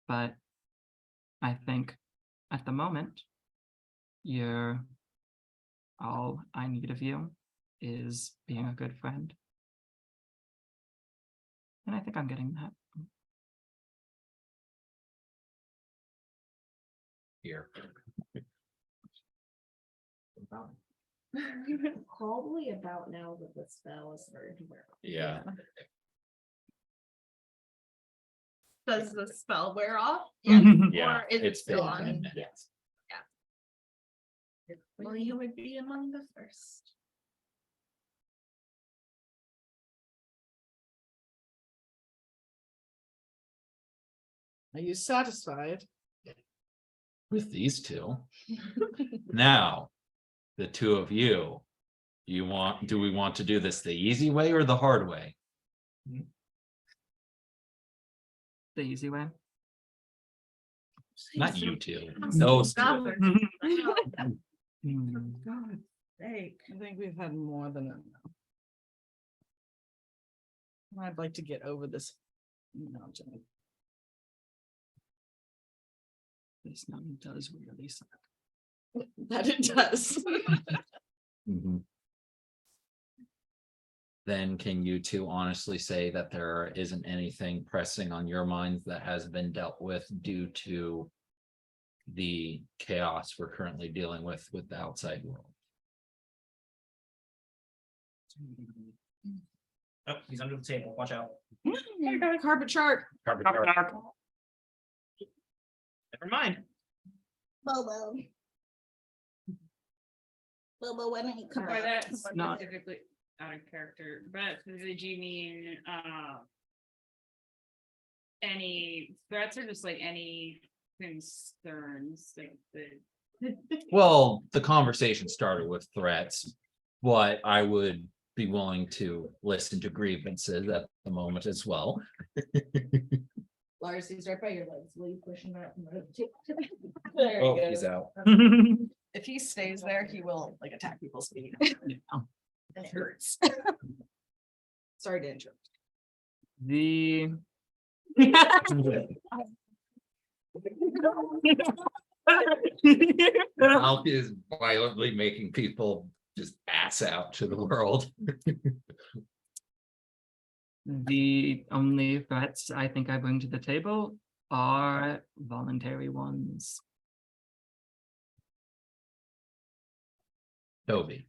But I think at the moment, all I need of you is being a good friend. And I think I'm getting that. Here. Probably about now that the spell is starting to wear off. Yeah. Does the spell wear off? Yeah, Or is it it's been still 10 on? minutes. Well, you would be among the first. Are you satisfied? With these two. Now, the two of you, do we want to do this the easy way or the hard way? The easy way. Not you two, those two. Hmm. God, sake, I think we've had more than enough. I'd like to get over this mountain. This mountain does really suck. That it does. Mhm. Then can you two honestly say that there isn't anything pressing on your minds that has been dealt with due to the chaos we're currently dealing with the outside world? Oh, he's under the table. Watch out. Carpet chart. Never mind. Bobo. Bobo, why don't you come By out? that not- specifically out of character, but did you mean any threats or just like any concerns that Well, the conversation started with threats, but I would be willing to listen to grievances at the moment as well. Lars, he's right by your legs. Will you push him out? There Oh, you he's go. out. If he stays there, he will like attack people's feet. And it hurts. Sorry to interrupt. The Alp is violently making people just ass out to the world. The only threats I think I bring to the table are voluntary ones. Toby.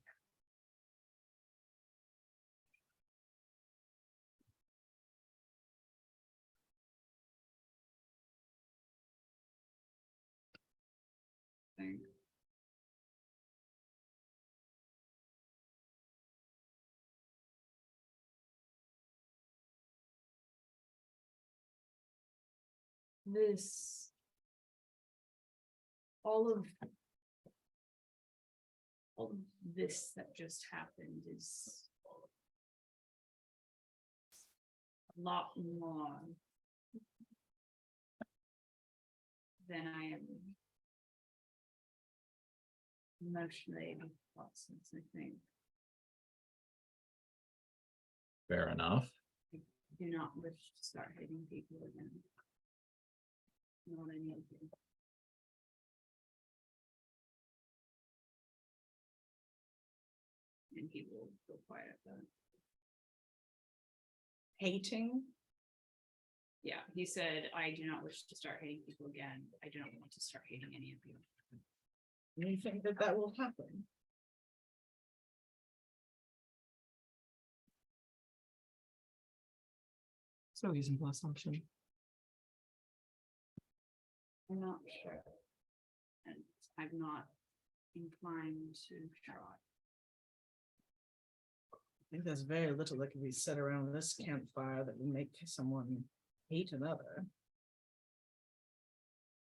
thing? This. All of this that just happened is a lot more than I am emotionally processed, I think. Fair enough. I do not wish to start hating people again. Not any of you. And he will go quiet then. Hating. Yeah, he said, I do not wish to start hating people again. I do not want to start hating any of you. You think that that will happen? It's a reasonable assumption. I'm not sure. And I'm not inclined to try. I think there's very little that can be said around this campfire that would make someone hate another.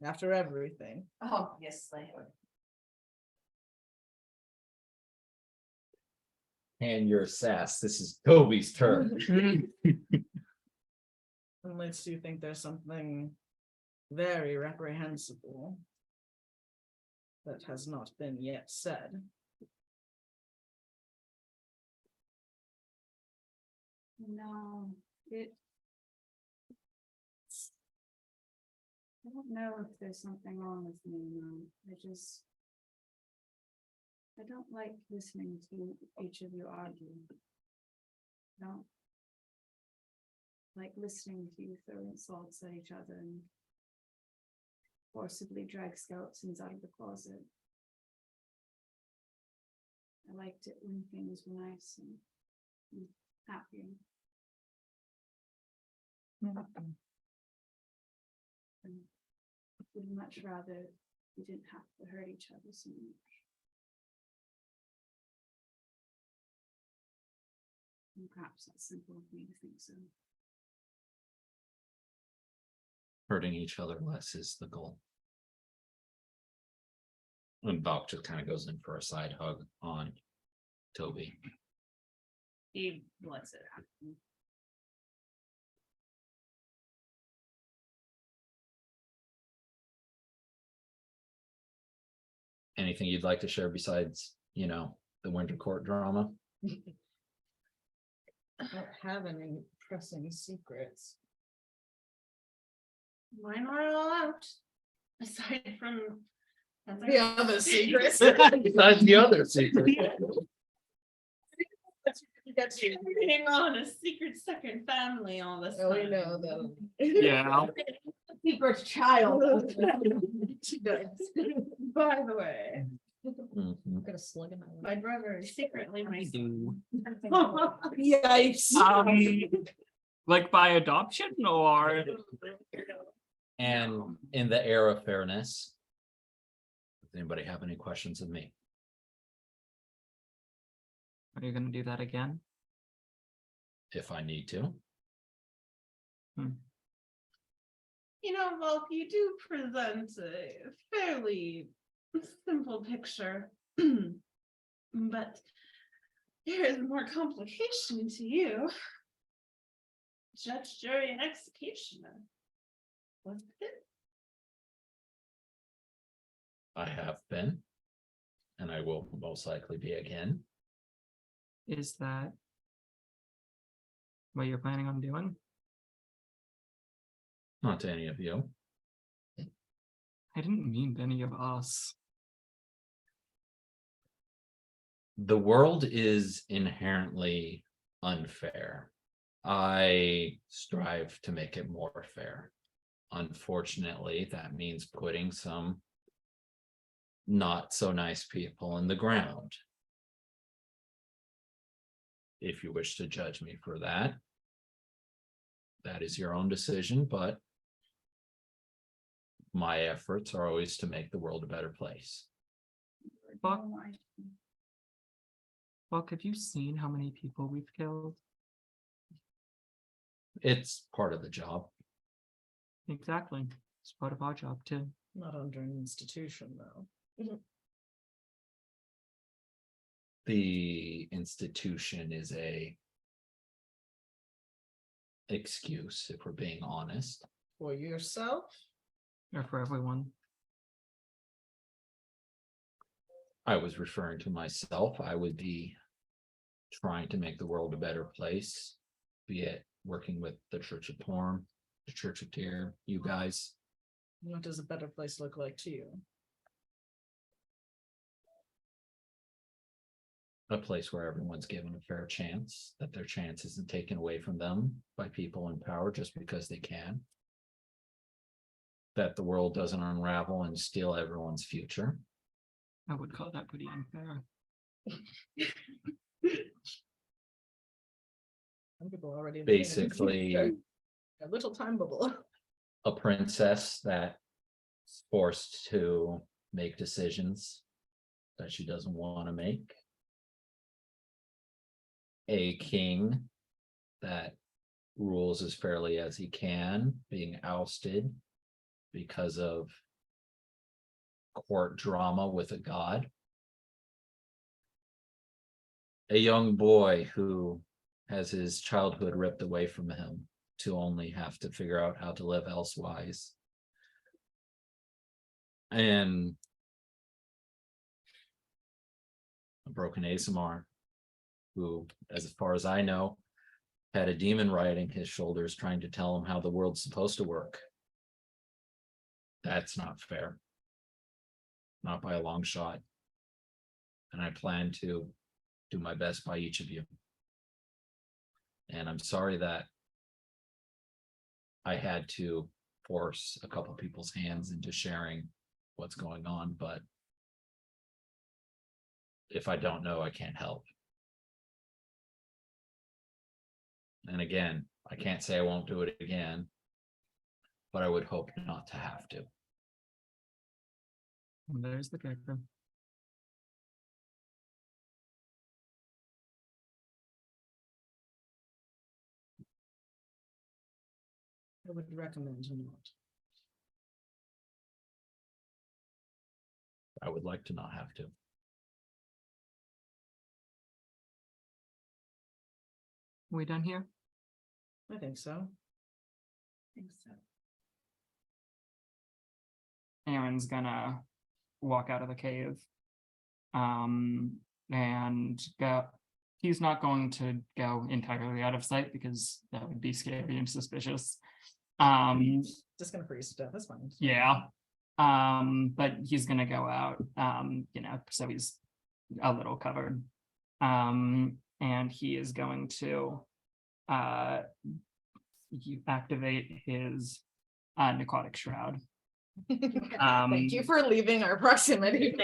After everything. Obviously. And your sass, this is Toby's turn. Unless you think there's something very reprehensible that has not been yet said. No, I don't know if there's something wrong with me, no. I don't like listening to each of you argue. I don't like listening to you throw insults at each other and forcibly drag skeletons out of the closet. I liked it when things were nice and happy. And I would much rather we didn't have to hurt each other so much. And perhaps that's simple of me to think so. Hurting each other less is the goal. And Valk just kind of goes in for a side hug on Toby. He lets it happen. Anything you'd like to share besides, the Winter Court drama? I don't have any pressing secrets. Mine are all out. Aside from. The other secrets. Besides the other secret. Hang on, a secret second family all this time. Oh, we know that. Yeah. Secret child. By the way, Mhm. Got a slug in my leg. my brother is secretly my son. Yikes. Like by adoption or? And in the era of fairness, does anybody have any questions of me? Are you gonna do that again? If I need to. Volk, you do present a fairly simple picture, but there is more complication to you. Judge, jury, and executioner. Was it? I have been. And I will most likely be again. Is that what you're planning on doing? Not to any of you. I didn't mean any of us. The world is inherently unfair. I strive to make it more fair. Unfortunately, that means putting some not so nice people in the ground. If you wish to judge me for that, that is your own decision, but my efforts are always to make the world a better place. Buck, have you seen how many people we've killed? It's part of the job. Exactly. It's part of our job too. Not under an institution, though. The institution is a excuse, if we're being honest. For yourself? Or for everyone. I was referring to myself. I would be trying to make the world a better place, be it working with the Church of Torm, the Church of Tyr, you guys. What does a better place look like to you? A place where everyone's given a fair chance, that their chance isn't taken away from them by people in power just because they can. That the world doesn't unravel and steal everyone's future. I would call that pretty unfair. Some people already Basically, a little time bubble. a princess that's forced to make decisions that she doesn't want to make. A king that rules as fairly as he can, being ousted because of court drama with a god. A young boy who has his childhood ripped away from him to only have to figure out how to live elsewise. And a broken ASMR, who, as far as I know, had a demon riding his shoulders trying to tell him how the world's supposed to work. That's not fair. Not by a long shot. And I plan to do my best by each of you. And I'm sorry that I had to force a couple people's hands into sharing what's going on, but if I don't know, I can't help. And again, I can't say I won't do it again, but I would hope not to have to. There's the character. I would recommend you not. I would like to not have to. We done here? I think so. Aaron's gonna walk out of the cave. And go. He's not going to go entirely out of sight because that would be scary and suspicious. Just gonna freeze to death, that's fine. Yeah. But he's gonna go out, so he's a little covered. And he is going to activate his necrotic shroud. Thank you for leaving our proximity.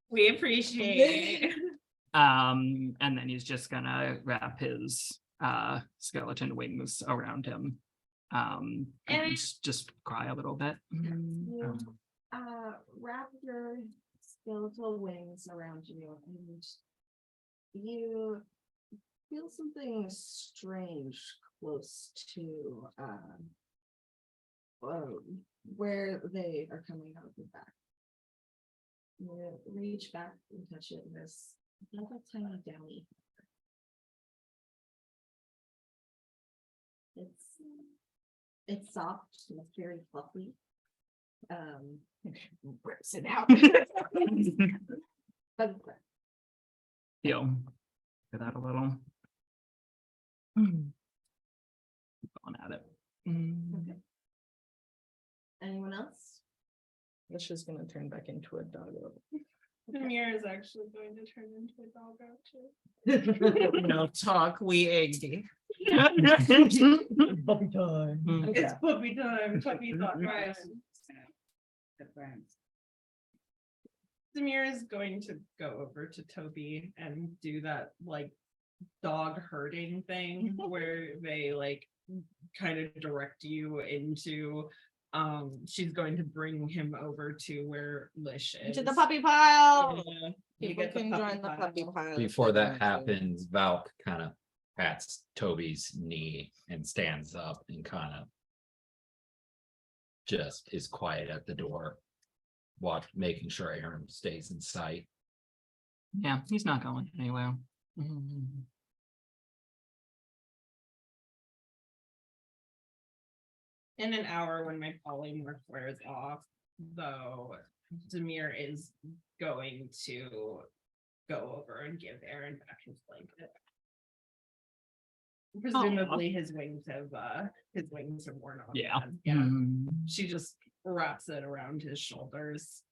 We appreciate it. And then he's just gonna wrap his skeleton wings around him. And just cry a little bit. You wrap your skeletal wings around you and you feel something strange close to where they are coming out of the back. You reach back and touch it, and there's another tiny downy. It's soft, and it's very fluffy. Rips it out. But Feel for that a little. Going at it. okay. Anyone else? It's just gonna turn back into a doggo. Samir is actually going to turn into a dog too. No talk, we eggy. Puppy time. It's puppy time, puppy thought time. Samir is going to go over to Toby and do that like dog herding thing where they like kind of direct you into she's going to bring him over to where Lish is. To the puppy pile. Yeah, you People get the can puppy join the pile. puppy pile. if Before they that want to. happens, Valk kind of pats Toby's knee and stands up and kind of just is quiet at the door, making sure Aaron stays in sight. Yeah, he's not going anywhere. In an hour when my polymorph wears off, though, Demir is going to go over and give Aaron back his blanket. Presumably his wings have worn off. Yeah. again. Yeah. Mm. She just wraps it around his shoulders.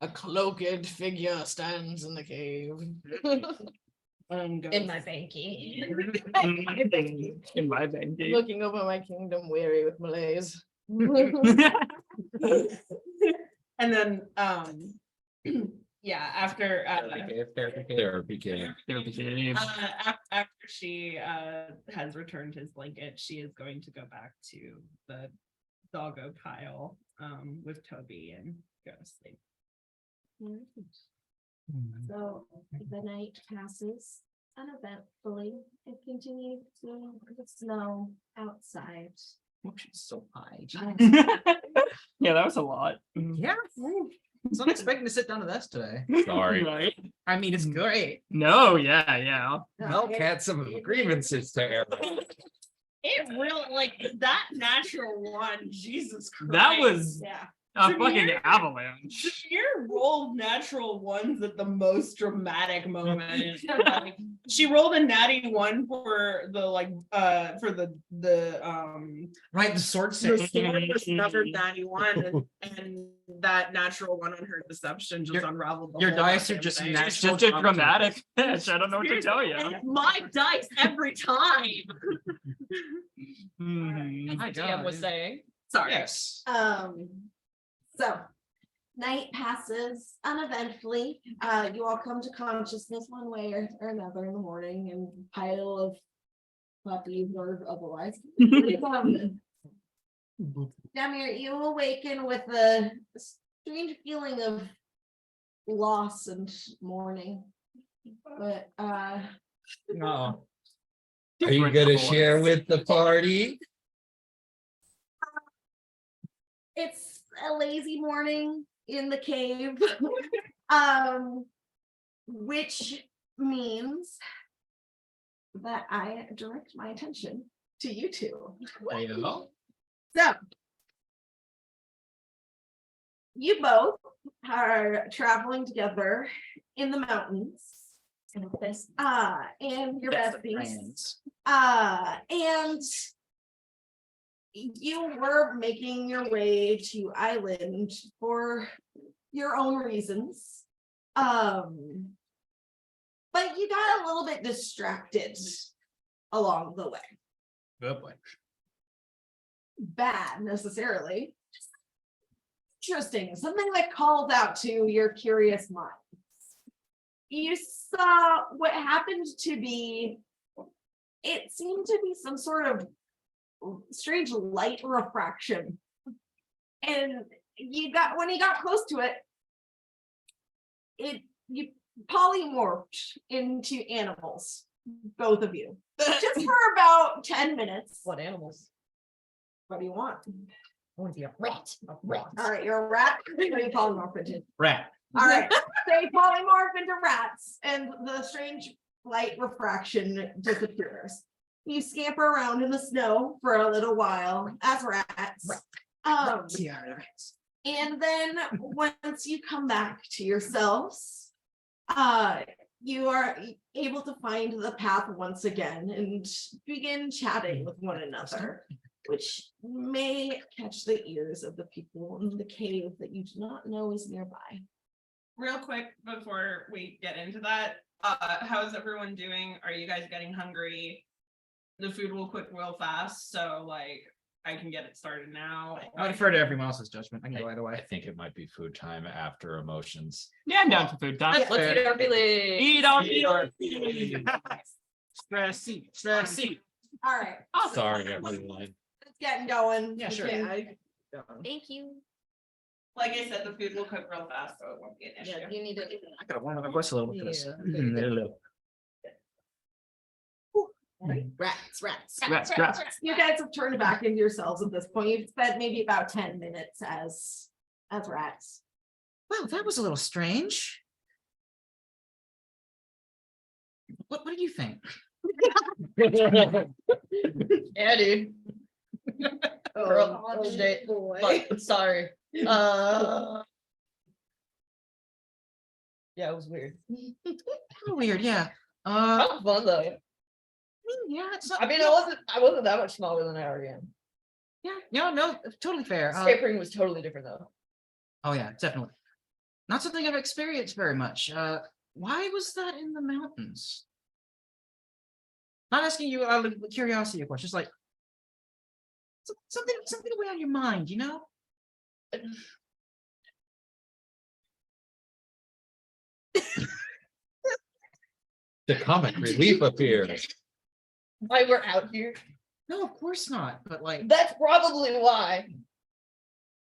A cloaked figure stands in the cave. And In goes, my banky. In my banky. Looking over my kingdom weary with malaise. and then yeah, after Therapy kid. after she has returned his blanket, she is going to go back to the doggo pile with Toby and go to sleep. So the night passes uneventfully. It continues to snow outside. She's so high. Yeah, that was a lot. Yeah. I was unexpecting to sit down to this today. Sorry. Right? I mean, it's great. No, yeah. Valk had some grievances to Aaron. It really like that natural one, Jesus Christ. That was yeah. a Jameer- fucking avalanche. Jameer rolled natural ones at the most dramatic moment. Like, she rolled a natty one for the for the Right, the sword the set. sword was another natty one, and that natural one on her deception just unraveled the your whole dice are goddamn just thing. natural. It's just a dramatic pitch. I don't know what to tell you. My dice every time. Mhm. My DM God, was dude. saying. Sorry. Yes. So night passes uneventfully. You all come to consciousness one way or another in the morning and pile of puppies or otherwise. Damir, you awaken with a strange feeling of loss and mourning. But No. Are you gonna share with the party? it's a lazy morning in the cave. Which means that I direct my attention to you two. There you go. So you both are traveling together in the mountains. And your besties. And you were making your way to Eylin for your own reasons. But you got a little bit distracted along the way. Good boy. Bad necessarily. Interesting. Something that calls out to your curious minds. You saw what happened to be, it seemed to be some sort of strange light refraction. And when you got close to it, you polymorphed into animals, both of you. Just for about 10 minutes. What animals? What do you want? I want to be a rat. A rat. All right, you're a rat. What do you polymorph into? Rat. All right, they polymorph into rats, and the strange light refraction disappears. You scamper around in the snow for a little while as rats. And then once you come back to yourselves, you are able to find the path once again and begin chatting with one another, which may catch the ears of the people in the cave that you do not know is nearby. Real quick before we get into that, how's everyone doing? Are you guys getting hungry? The food will cook real fast, so like I can get it started now. I defer to everyone else's judgment. I can go either I way. think it might be food time after emotions. Yeah, I'm down for food time. Let's eat our feelings. Eat our feelings. Stressy. All right, Sorry, everyone. it's getting going. Yeah, sure. Thank you. Like I said, the food will cook real fast, so it won't be an issue. Yeah, you need to. I gotta warm up my voice a little bit for this. Yeah. Rats. Rats. You guys have turned back into yourselves at this point. You've spent maybe about 10 minutes as rats. Well, that was a little strange. What did you think? Yeah, dude. Girl, fuck, sorry. Yeah, it was weird. Weird, yeah. That was fun though. Yeah, it's I mean, I wasn't that much smaller than I already am. Yeah, no, totally fair. Escaping was totally different though. Oh yeah, definitely. Not something I've experienced very much. Why was that in the mountains? Not asking you out of curiosity, of course, just like something away on your mind, you know? The comic relief appears. Why we're out here? No, of course not. But like, That's probably why.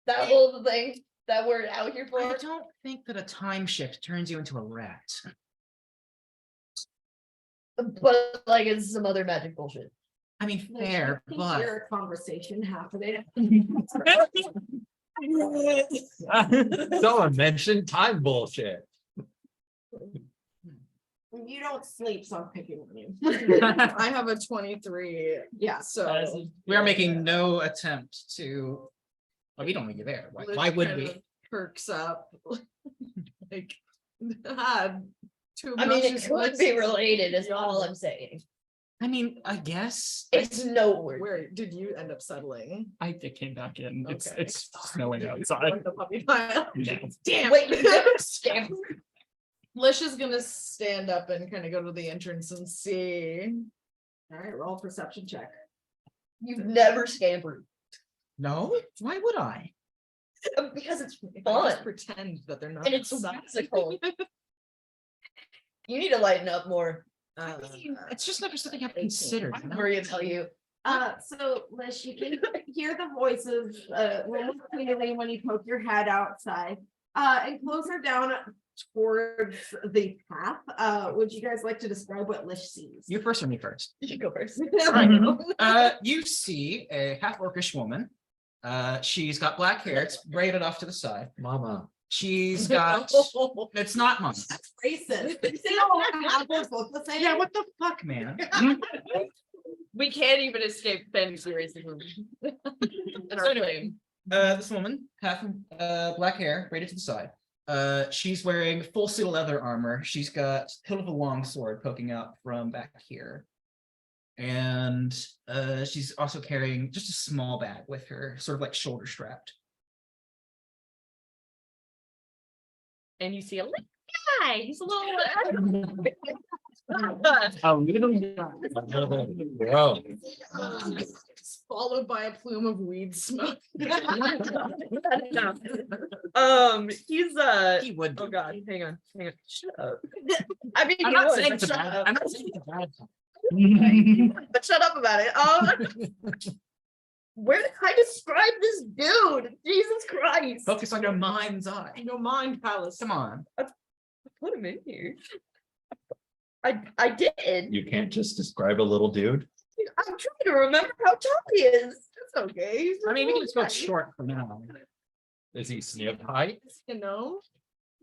That whole thing that we're out here for. I don't think that a time shift turns you into a rat. But like it's some other magic bullshit. I mean, There's fair, a but clear conversation happening. Someone mentioned time bullshit. You don't sleep, so I'm picking on you. I have a 23, Yeah. so. We are making no attempt to. Well, we don't want you there. Why Liz would kind we? of Perks up. Like. Two I mean, it obnoxious could be voices. related, is all I'm saying. I mean, I guess. It's nowhere. Where did you end up settling? I came back in. It's Okay. it's snowing outside. The puppy pile. Yeah. Damn. Wait, you never scammed. Lish is gonna stand up and kind of go to the entrance and see. All right, roll perception check. You've never scampered. No, why would I? Because it's If I fun. just pretend that they're not. And it's outside. whimsical. You need to lighten up more. It's just never something I've considered. I'm worried about you. So Lish, you can hear the voices more clearly when you poke your head outside. And closer down towards the path. Would you guys like to describe what Lish sees? You first or me first? You should go first. You see a half orcish woman. She's got black hair. It's braided off to the side. Mama. She's got. It's not mine. That's racist. You see how apples look the same? Yeah, what the fuck, man? We can't even escape fantasy racism. So anyway, this woman, half black hair, braided to the side. She's wearing full steel leather armor. She's got hilt of a long sword poking out from back here. And she's also carrying just a small bag with her, sort of like shoulder strapped. And you see a little guy. He's a little. A little Bro. Followed by a plume of weed smoke. He's He would. Oh god, hang on. Shut up. I mean, I'm he not would, saying but it's a shut bad. up. I'm not saying it's a bad thing. But shut up about it. Where did I describe this dude? Jesus Christ. Focus on your mind's eye. No mind palace. Come on. Put him in here. I did. You can't just describe a little dude. I'm trying to remember how tall he is. It's okay. He's I mean, we can just go Okay. short for now. Is he snip height? you know.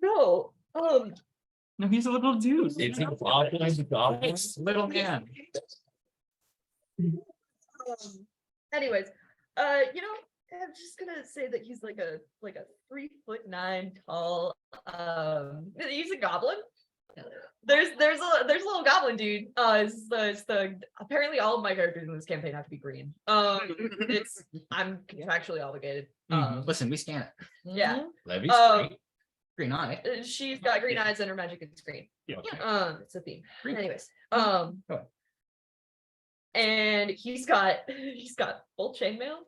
No. No, he's a little dude. Is he goblin? It's little man. Anyways, you know, I'm just gonna say that he's like a 3'9" tall. He's a goblin. There's a little goblin dude. It's the apparently all of my characters in this campaign have to be green. I'm contractually obligated. Listen, we scan it. Yeah. Levy's great. Green eye. She's got green eyes and her magic is green. Yeah. It's a theme. Green. Anyways, ahead. and he's got full chainmail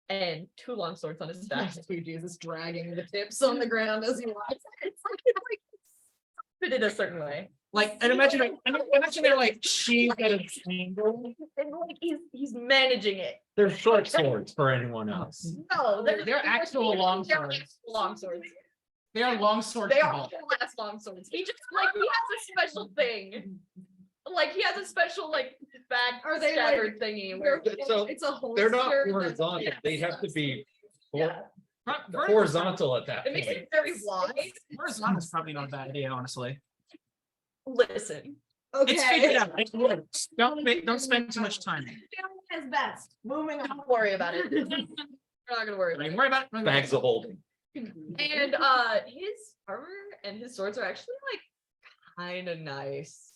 and 2 long swords on his back. Sweet Jesus dragging the tips on the ground as he walks. It's like fit in a certain way. Like, and imagine they're like she's got a tangle. And like he's managing it. They're short swords for anyone else. No, They're actual long they're swords. actual long swords. They are long sword They are cabal. full ass long swords. He just like he has a special thing. Like he has a special like back Are they, scabbard thingy where So It's a whole. they're not horizontal. They have to be yeah. horizontal at that It makes point. it very wide. Horizontal's probably not a bad idea, honestly. Listen. It's figured Okay. out. It works. Don't spend too much time. Doing his best. Moving on. Don't worry about it. We're not gonna worry I about mean, it. worry about it. Bags of holding. And his armor and his swords are actually like kind of nice.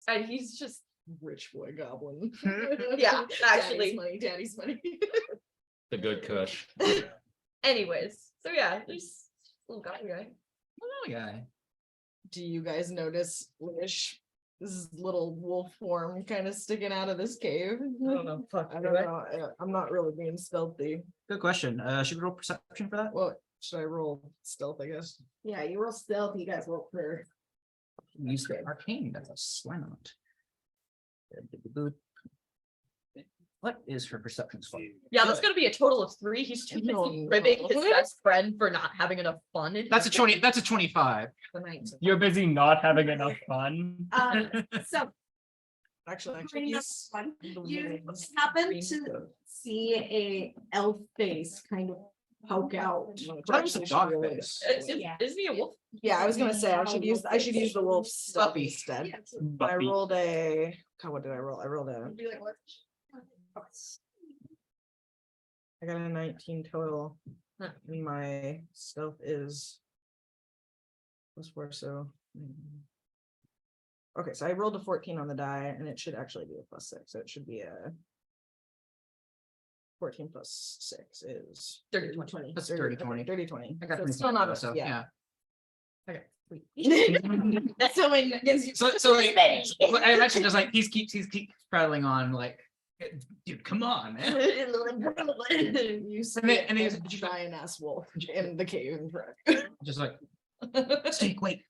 And he's just Rich boy goblin. yeah, actually. Daddy's money. The good kush. Anyways, so yeah, there's a little guy. Oh, guy. Do you guys notice Lish? This little wolf form kind of sticking out of this cave. I don't know. Fuck. I don't know. I'm not really being stealthy. Good question. Should we roll perception for that? Well, should I roll stealth? I guess. Yeah, you roll stealth, you guys roll for. Use the arcane. That's why not? What is her perception score? Yeah, that's gonna be a total of 3. He's too busy No. ribbing his best friend for not having enough fun. in That's a his 20. That's a 25. You're busy not having enough fun. So Actually, bringing up yes. one, you happen to see a elf face kind of poke out. That was a dog face. Isn't he a wolf? Yeah, I was gonna say, I should use the wolf stuff Buffy. instead. I Buffy. rolled a, God, what did I roll? I rolled a, I got a 19 total. And my stealth is +4, so. Okay, so I rolled a 14 on the die and it should actually be a +6, so it should be a 14 + 6 is 30, 20. That's 30, 20. 30, 20. I got So three it's still not, so, yeah. Okay. So when it gives you. So like, well, I imagine just like he keeps prattling on like, dude, come on, man. You see And then- a and he's- giant ass wolf in the cave in front. Just like, Stick, wait,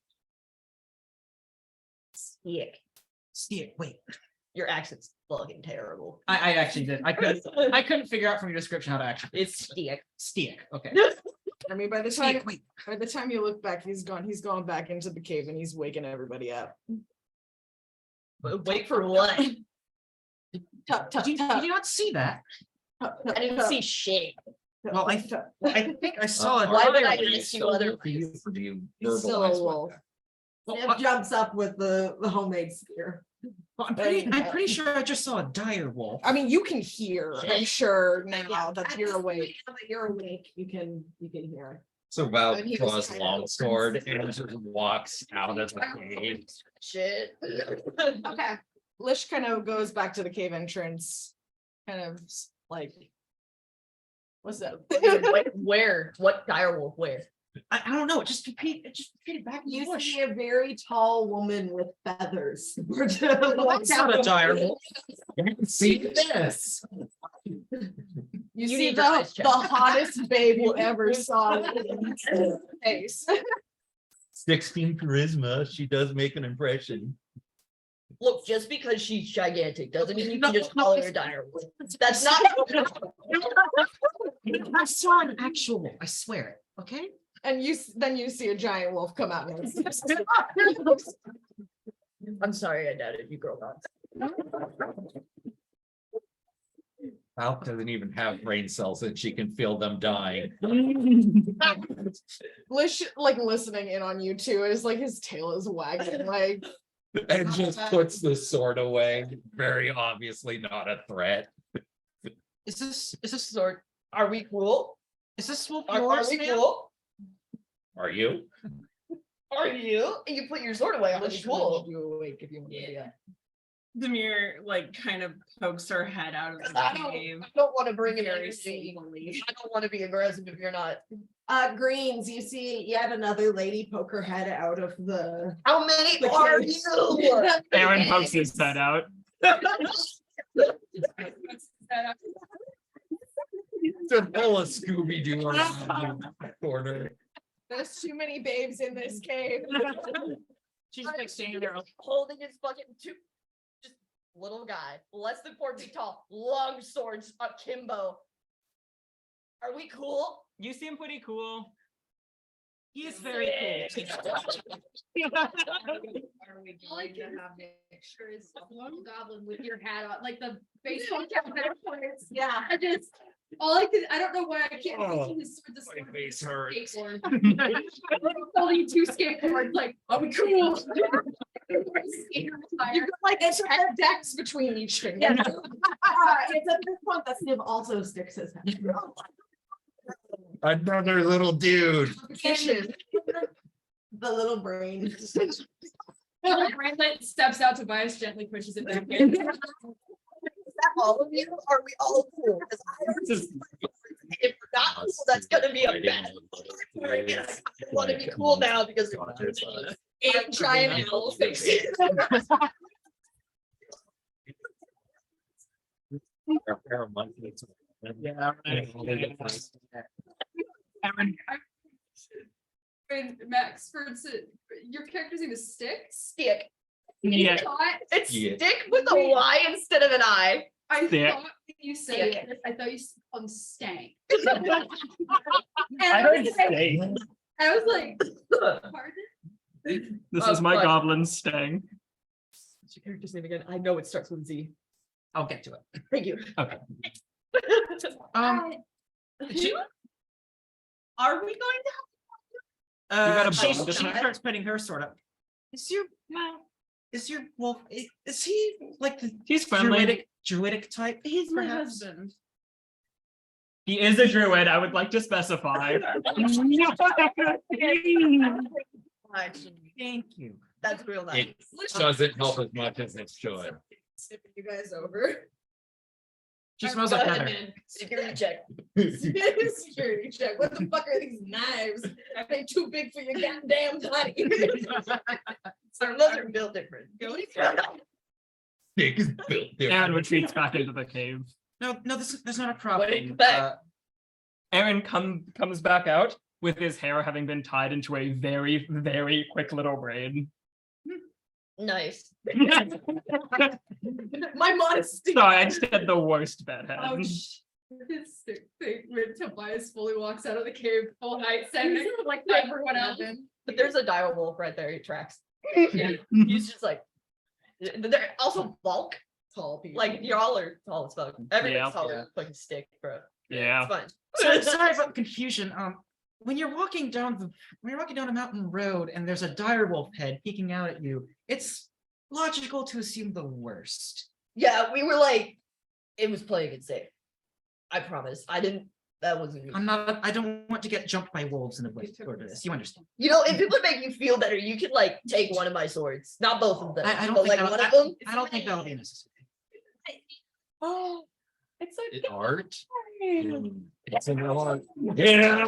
Stick, wait. Your accent's fucking terrible. I actually did. I couldn't figure out from your description how to actually. It's stick. Stick, okay. I mean, by the Stick, time, wait. by the time you look back, he's gone back into the cave and he's waking everybody up. Wait for what? Tup, tup, Did you tup, not see that? tup, tup, I didn't tup, see shit. tup, Well, I tup. think I saw it. Why would I Are you ask you still- other- do you He's still a verbalize what wolf. Well, Sniff jumps up with the homemade spear. I'm pretty sure I just saw a dire wolf. I mean, you can hear, I'm sure now that you're awake. Now that you're awake, you can hear. So Val And he was draws kind of- longsword and just walks out of the cave. Shit. Okay. Lish kind of goes back to the cave entrance, kind of like. What's that? Where? What direwolf? Where? I don't know. It just repeated back. You You see a very tall woman with feathers. That's not a dire wolf. See this? You see need the, your eyes the checked. hottest babe you ever saw. Face. 16 charisma. She does make an impression. Look, just because she's gigantic doesn't mean you No, can just no, call her it's- a direwolf. That's not. I saw an actual wolf. I swear it. Okay. And then you see a giant wolf come out. And I'm sorry, I doubted you, girl. Val doesn't even have brain cells and she can feel them dying. Lish, like listening in on you too, is like his tail is wagging, like. And just puts the sword away. Very obviously not a threat. Is this Sword. Are we cool? wolf Are yours, we man? cool? Are you? Are you? You put your sword away. Are we Lish cool? will you awake if you want to do that. Demir like kind of pokes her head out of the I cave. don't want to bring it Very energy. slowly. I don't want to be aggressive if you're not. Greens, you see yet another lady poke her head out of the. How many the are cave. you? Aaron pokes his head out. To pull a Scooby Doo around the corner. There's too many babes in this cave. She's like standing there. Holding his fucking just little guy, less than 4 feet tall, long swords akimbo. Are we cool? You seem pretty cool. He is very cool. Are we going to have pictures of one goblin with your hat on, like the baseball cap backwards? Yeah. I just, all I could, I don't know why I can't Oh, see his sword. The my sword face is a hurts. skateboard. Holding 2 skateboards, like, are we cool? You could like it's decks between each finger. Yeah. It's at this point that Sniv also sticks his head. Another little dude. Kitchen. The little brain. Brandon steps out to Tobias, gently pushes it back in. Is that all of you? Are we all cool? 'Cause I already- If we're not cool, that's gonna be a bad. I want to be cool now because we're 8 giant owl faces. Yeah. Aaron, And Max, for instance, your character's name is Sticks. Stick. yeah, It's Yeah. stick with a Y instead of an I. I Stick. thought you said it. I thought you called him Stank. I And heard stay. I was like, pardon? This is my What? goblin sting. What's your character's name again? I know it starts with Z. I'll get to it. Thank you. Okay. Um, Are we going to? got a She bond. starts petting her sword up. Is your wolf? Is he like the He's friendly. druidic type? He's my perhaps? husband. He is a druid, I would like to specify. Thank you. That's real nice. It doesn't help as much as it should. Sipping you guys over. She smells like leather. Security check. Security check. What the fuck are these knives? Are they too big for your goddamn body? So those are built different. Big is built And different. retreats back into the cave. No, that's not a What do problem. you expect? Aaron comes back out with his hair having been tied into a very, very quick little braid. Nice. My modesty. Sorry, I just had the worst bedhead. Oh, His sick thing when Tobias fully walks out of the cave full height, sending like everyone else. But there's a dire wolf right there. He tracks. He's just like. They're also bulk. Tall people. Like y'all are tall as fuck. Everything's Yeah. taller than fucking stick, bro. Yeah. It's fine. So sorry about the confusion. When you're walking down a mountain road and there's a direwolf head peeking out at you, it's logical to assume the worst. Yeah, we were like, it was playing it safe. I promise. I didn't. That wasn't me. I don't want to get jumped by wolves in the way for this. You understand? You know, if it would make you feel better, you could like take one of my swords. Not both of them. I don't but think like that'll- one of them. I don't think that'll be necessary. Oh, it's so It art. It's an art. Yeah.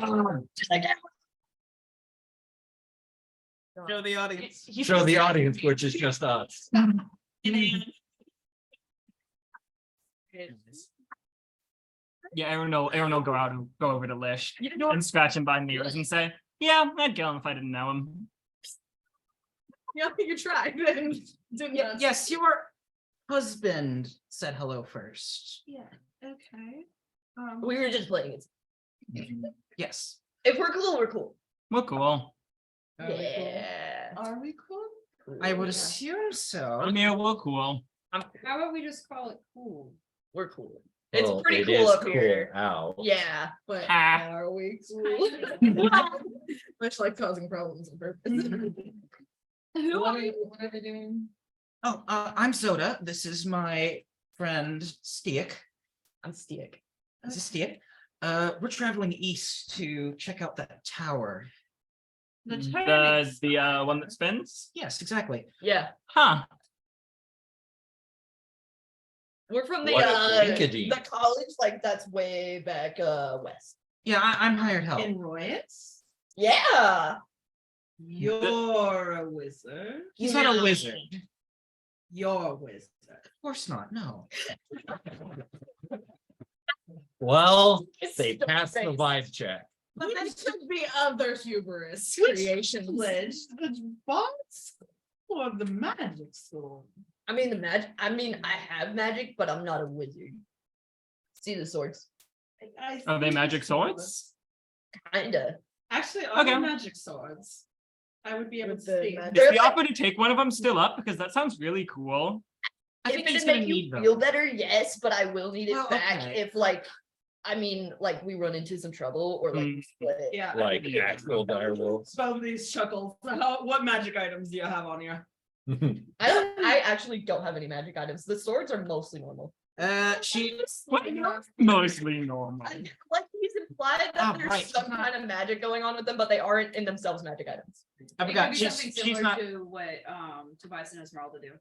Show the audience. Show the audience, which is just us. Yeah, Aaron will go out and go over to Lish and scratch him by the ears and say, "Yeah, I'd kill him if I didn't know him." Yeah, you tried. Didn't you? Yes, your husband said hello first. Yeah, okay. We were just playing it. Yes. If we're cool, we're cool. We're cool. Yeah. Are we cool? I would assume so. I mean, we're cool. How about we just call it cool? We're cool. It's Well, pretty it cool is up here. Out. Yeah. But Ah. are we cool? Much like causing problems on purpose. What are we doing? Oh, I'm Zoda. This is my friend Stiek. I'm Stiek. This is Stiek. We're traveling east to check out that tower. The one that spins? Yes, exactly. Yeah. Huh. We're from the What a Winkedy. the college, like that's way back west. Yeah, I'm hired help. In Royce? Yeah. You're a wizard. He's not a wizard. You're a wizard. Of course not. No. Well, It's they the passed the face. vibe check. But there should be other hubris creations. The bots or the magic sword? I mean the magic. I mean I have magic, but I'm not a wizard. See the swords? Are they magic swords? Kinda. Actually, Okay. are magic swords? I would be able With to the see. magic- Is the offer to take one of them still up? Because that sounds really cool. I If think it he's would gonna make you need them. feel better, yes, but I will need it Well, back okay. if like I mean like we run into some trouble or like Mm. split. Yeah. Like actual direwolves. Spell these chuckles. What magic items do you have on you? I actually don't have any magic items. The swords are mostly normal. She. What? Mostly normal. Like he's implied that Oh, there's right. some kind of magic going on with them, but they aren't in themselves magic items. I It could forgot. be She's something she's similar not. to what Tobias and Esmeralda do.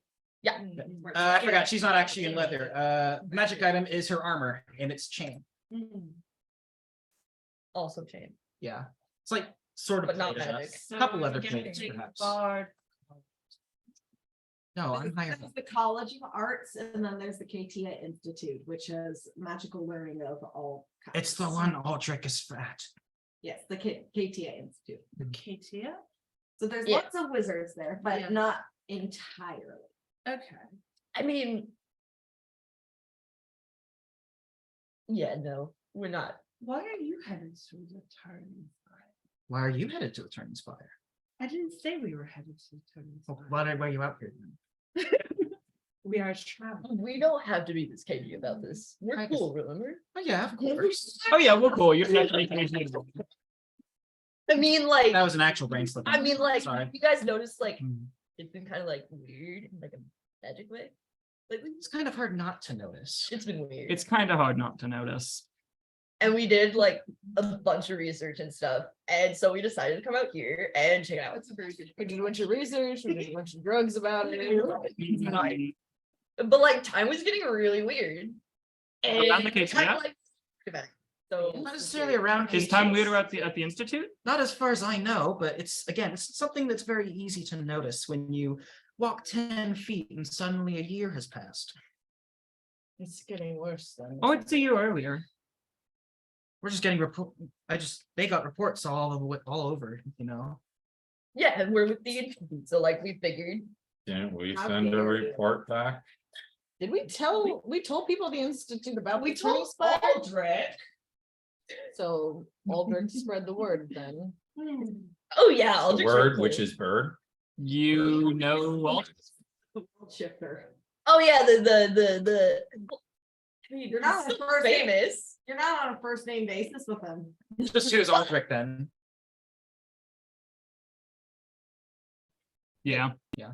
Yeah. Where it's I like- forgot. She's not actually in leather. Magic item is her armor and its chain. Also chain. Yeah, it's like sort of. But not plated. magic. A couple So, other get things, the perhaps. bard. No, I'm hired. There's the College of Arts, and then there's the KTA Institute, which has magical learning of all kinds. It's the one Aldrich is fat. Yes, the KTA Institute. Katia? So there's Yeah. lots of wizards there, but Yeah. not entirely. Okay. I mean, yeah, no, we're not. Why are you headed to the turning? Why are you headed to the Turning Spire? I didn't say we were headed to the turning. Why are you out here then? We are traveling. We don't have to be this cagey about this. We're I cool, remember? Oh yeah, of course. Oh yeah, we're cool. You can actually finish it. I mean, like, That was an actual brain slip. I mean, like, Sorry. you guys notice, like, Hmm. it's been kind of like weird in like a magic way. Like, It's kind of hard not to notice. it's been weird. It's kind of hard not to notice. And we did like a bunch of research and stuff. And so we decided to come out here and check it out. We did a bunch of research, we did a bunch of drugs about it. But like time was getting really weird. And Around the case, I, yeah? like, about it. So Not necessarily around. Is time HHs. weirder at the institute? Not as far as I know, but it's something that's very easy to notice when you walk 10 feet and suddenly a year has passed. It's getting worse then. Oh, I'd see you earlier. We're just getting they got reports all over, you know. yeah, and we're with the institute. So like we figured. Didn't we How send a weird. report back? Did we told people at the institute about We the turning told spire? Aldrich. So Aldrich spread the word then. Oh yeah, The Aldrich word, Circle. which is bird. You know, well, Shifter. Oh yeah, the I mean, You're not he's the so first name. famous. You're not on a first name basis with him. Just choose Aldrich then. yeah.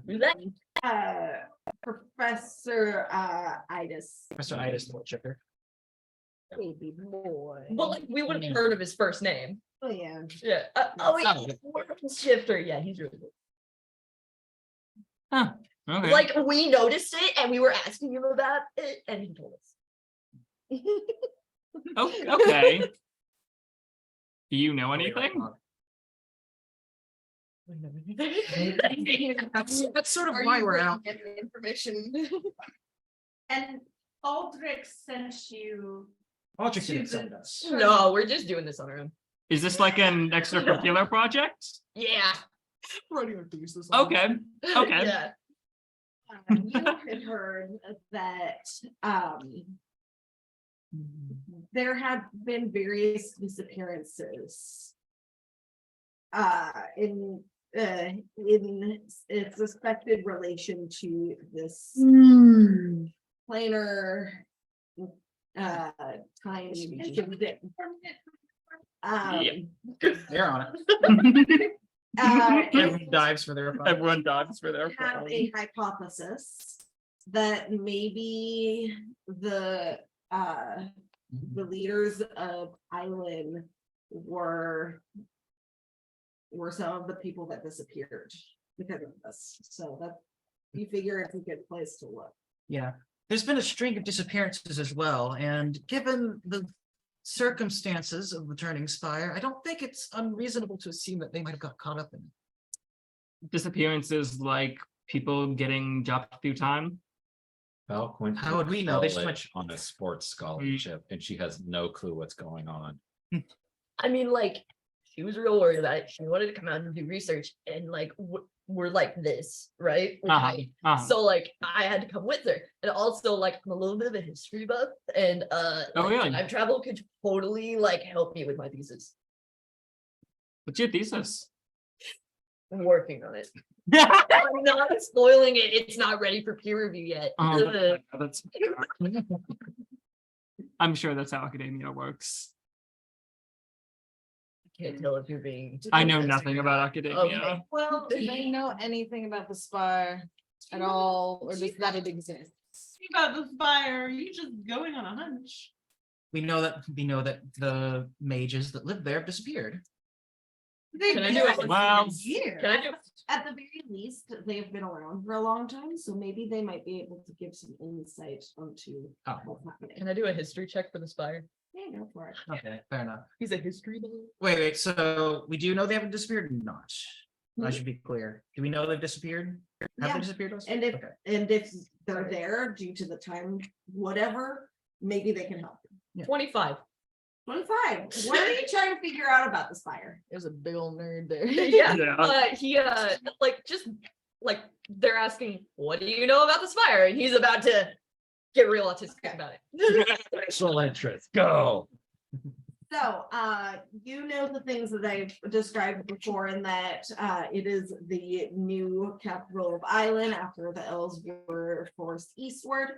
Who's that? Professor Idis. Mr. Itis Woodchipper. Baby boy. Well, like we would have heard of his first name. Oh yeah. Yeah. Oh yeah. Oh. Shifter. Yeah, he's really good. Okay. Like we noticed it and we were asking him about it and he told us. Okay. Do you know anything? That's sort of Are why you we're really out. getting information? And Aldrich sent you. Aldrich to didn't the- send us. No, we're just doing this on our own. Is this like an extracurricular project? Yeah. Writing our thesis. Okay. Okay. Yeah. You had heard that there had been various disappearances in its suspected relation to this planar time shift. They're on it. Uh, Everyone dives for their. Everyone dives for their have a hypothesis that maybe the leaders of Eylin were some of the people that disappeared because of this. So that you figure it's a good place to look. Yeah, there's been a string of disappearances as well, and given the circumstances of the turning spire, I don't think it's unreasonable to assume that they might have got caught up in it. Disappearances like people getting dropped through time. Val Quinn. How would we know? They just went- On a sports scholarship and she has no clue what's going on. I mean, like, she was real worried about it. She wanted to come out and do research, and like we're like this, right? Which Uh-huh. I- So like I had to come with her. And also like I'm a little bit of a history buff and like, really? time travel could totally like help me with my thesis. What's your thesis? I'm working on it. I'm not spoiling it. It's not ready for peer review yet. Oh, that's. I'm sure that's how academia works. Can't tell if you're being. I know nothing about academia. Okay. Well, do they know anything about the spire at all, or just that it exists? About the fire, you just going on a hunch. We know that the mages that live there have disappeared. Can I do it? Well, Can I do? At the very least, they've been around for a long time, so maybe they might be able to give some insight onto Oh. what's happening. Can I do a history check for the spire? Yeah, go for it. Okay, fair enough. He's a history buff. Wait, so we do know they haven't disappeared or not? I should be clear. Do we know they've disappeared? Have Yeah, they disappeared? And if Okay. if they're there due to the time, whatever, maybe they can help. 25. 25. What are you trying to figure out about this fire? There's a big old nerd there. Yeah. Yeah. He like just like they're asking, what do you know about the spire? And he's about to get real autistic about it. Special interest, go. So, you know the things that I've described before in that it is the new capital of Eylin after the elves were forced eastward.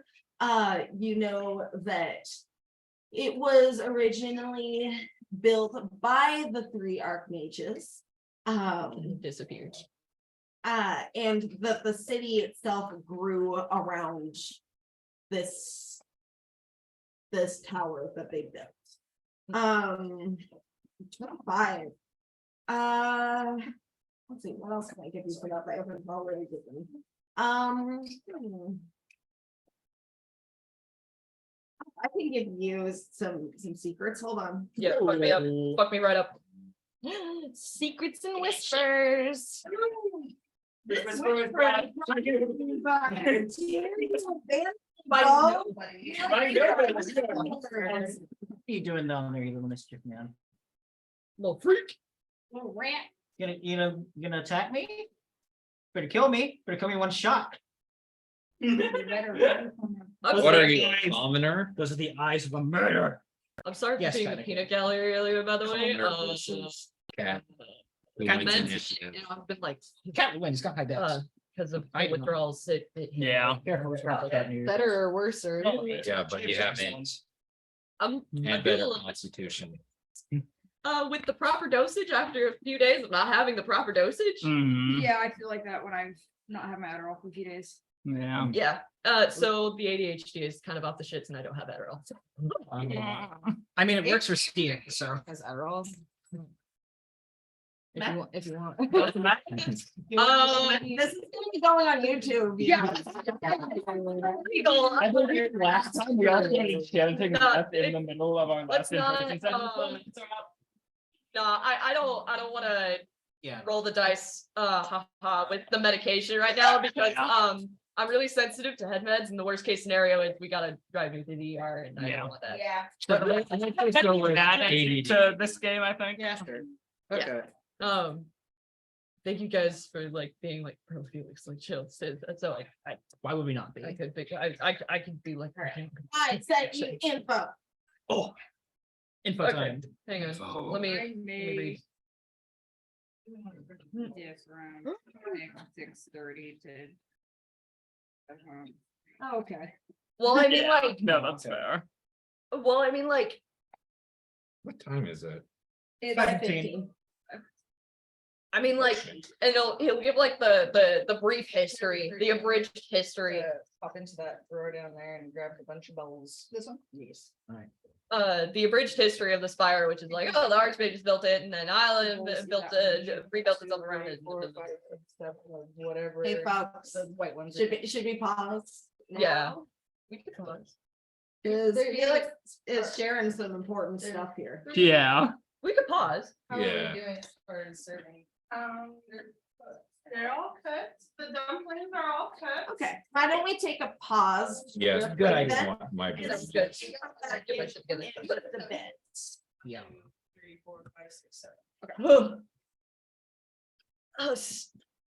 You know that It was originally built by the three archmages. Disappeared. And that the city itself grew around this tower that they built. 25. Let's see, what else can I give you for that? I haven't already given. I can give you some secrets. Hold on. Yeah, fuck me up. Fuck me right up. Secrets and whispers. What are you doing down there, you little mischief man? Little freak. Little rat. You gonna attack me? Better kill me. Better kill me one shot. I'm What sorry- are you, a commoner? Those are the eyes of a murderer. I'm sorry for Yes, being the Fatty. peanut gallery earlier, by the way. Commoner versus cat. Who Cat wins wins. initiative? I've been like, Cat wins, got high deaths. because of I know. withdrawals, it hit me. Yeah. Careful, what's wrong with that news. Better or worse, or Yeah, but you haven't, I'm and better constitution. with the proper dosage after a few days of not having the proper dosage. Mhm. Yeah, I feel like that when I've not had my Adderall for a few days. Yeah. Yeah. So the ADHD is kind of off the shits and I don't have Adderall. So. I mean, it works for Steve, so. has Adderall. If you want. This is gonna be going on YouTube. Yeah. I think last time we all started chanting No, death in the middle of our let's last not, in-person session. No, I don't want to Yeah. roll the dice with the medication right now because I'm really sensitive to head meds and the worst case scenario is we gotta drive you to the ER and I Yeah. don't want that. Yeah. So we're adding ADD. to this game, I think. Yeah. Okay. Thank you guys for like being like pro Felix like chill. So Why would we not be? I could think I could be like I sent you info. Oh. Info Okay. time. hang on. Info. Let me I read. may. Yes, around 6:30 to. Oh, okay. Well, I mean like No, that's fair. What time is it? It's 17. I mean like and he'll give like the brief history, the abridged history. Pop into that drawer down there and grab a bunch of bowls. This one? Yes. The abridged history of the spire, which is like, oh, the Archmages built it, and then Eylin rebuilt it on around it. 4, 5, 6, 7, whatever. Hey, folks, The white ones. should we pause? Yeah. We could pause. Because There- Felix is sharing some important stuff here. Yeah. We could pause. How are we Yeah. doing as far as serving? They're all cooked. The dumplings are all cooked. Okay, why don't we take a pause? Yes. real good quick idea. then? My view. Sounds good. I think I should get it. The bed. Yeah. 3, 4, 5, 6, 7. Oh,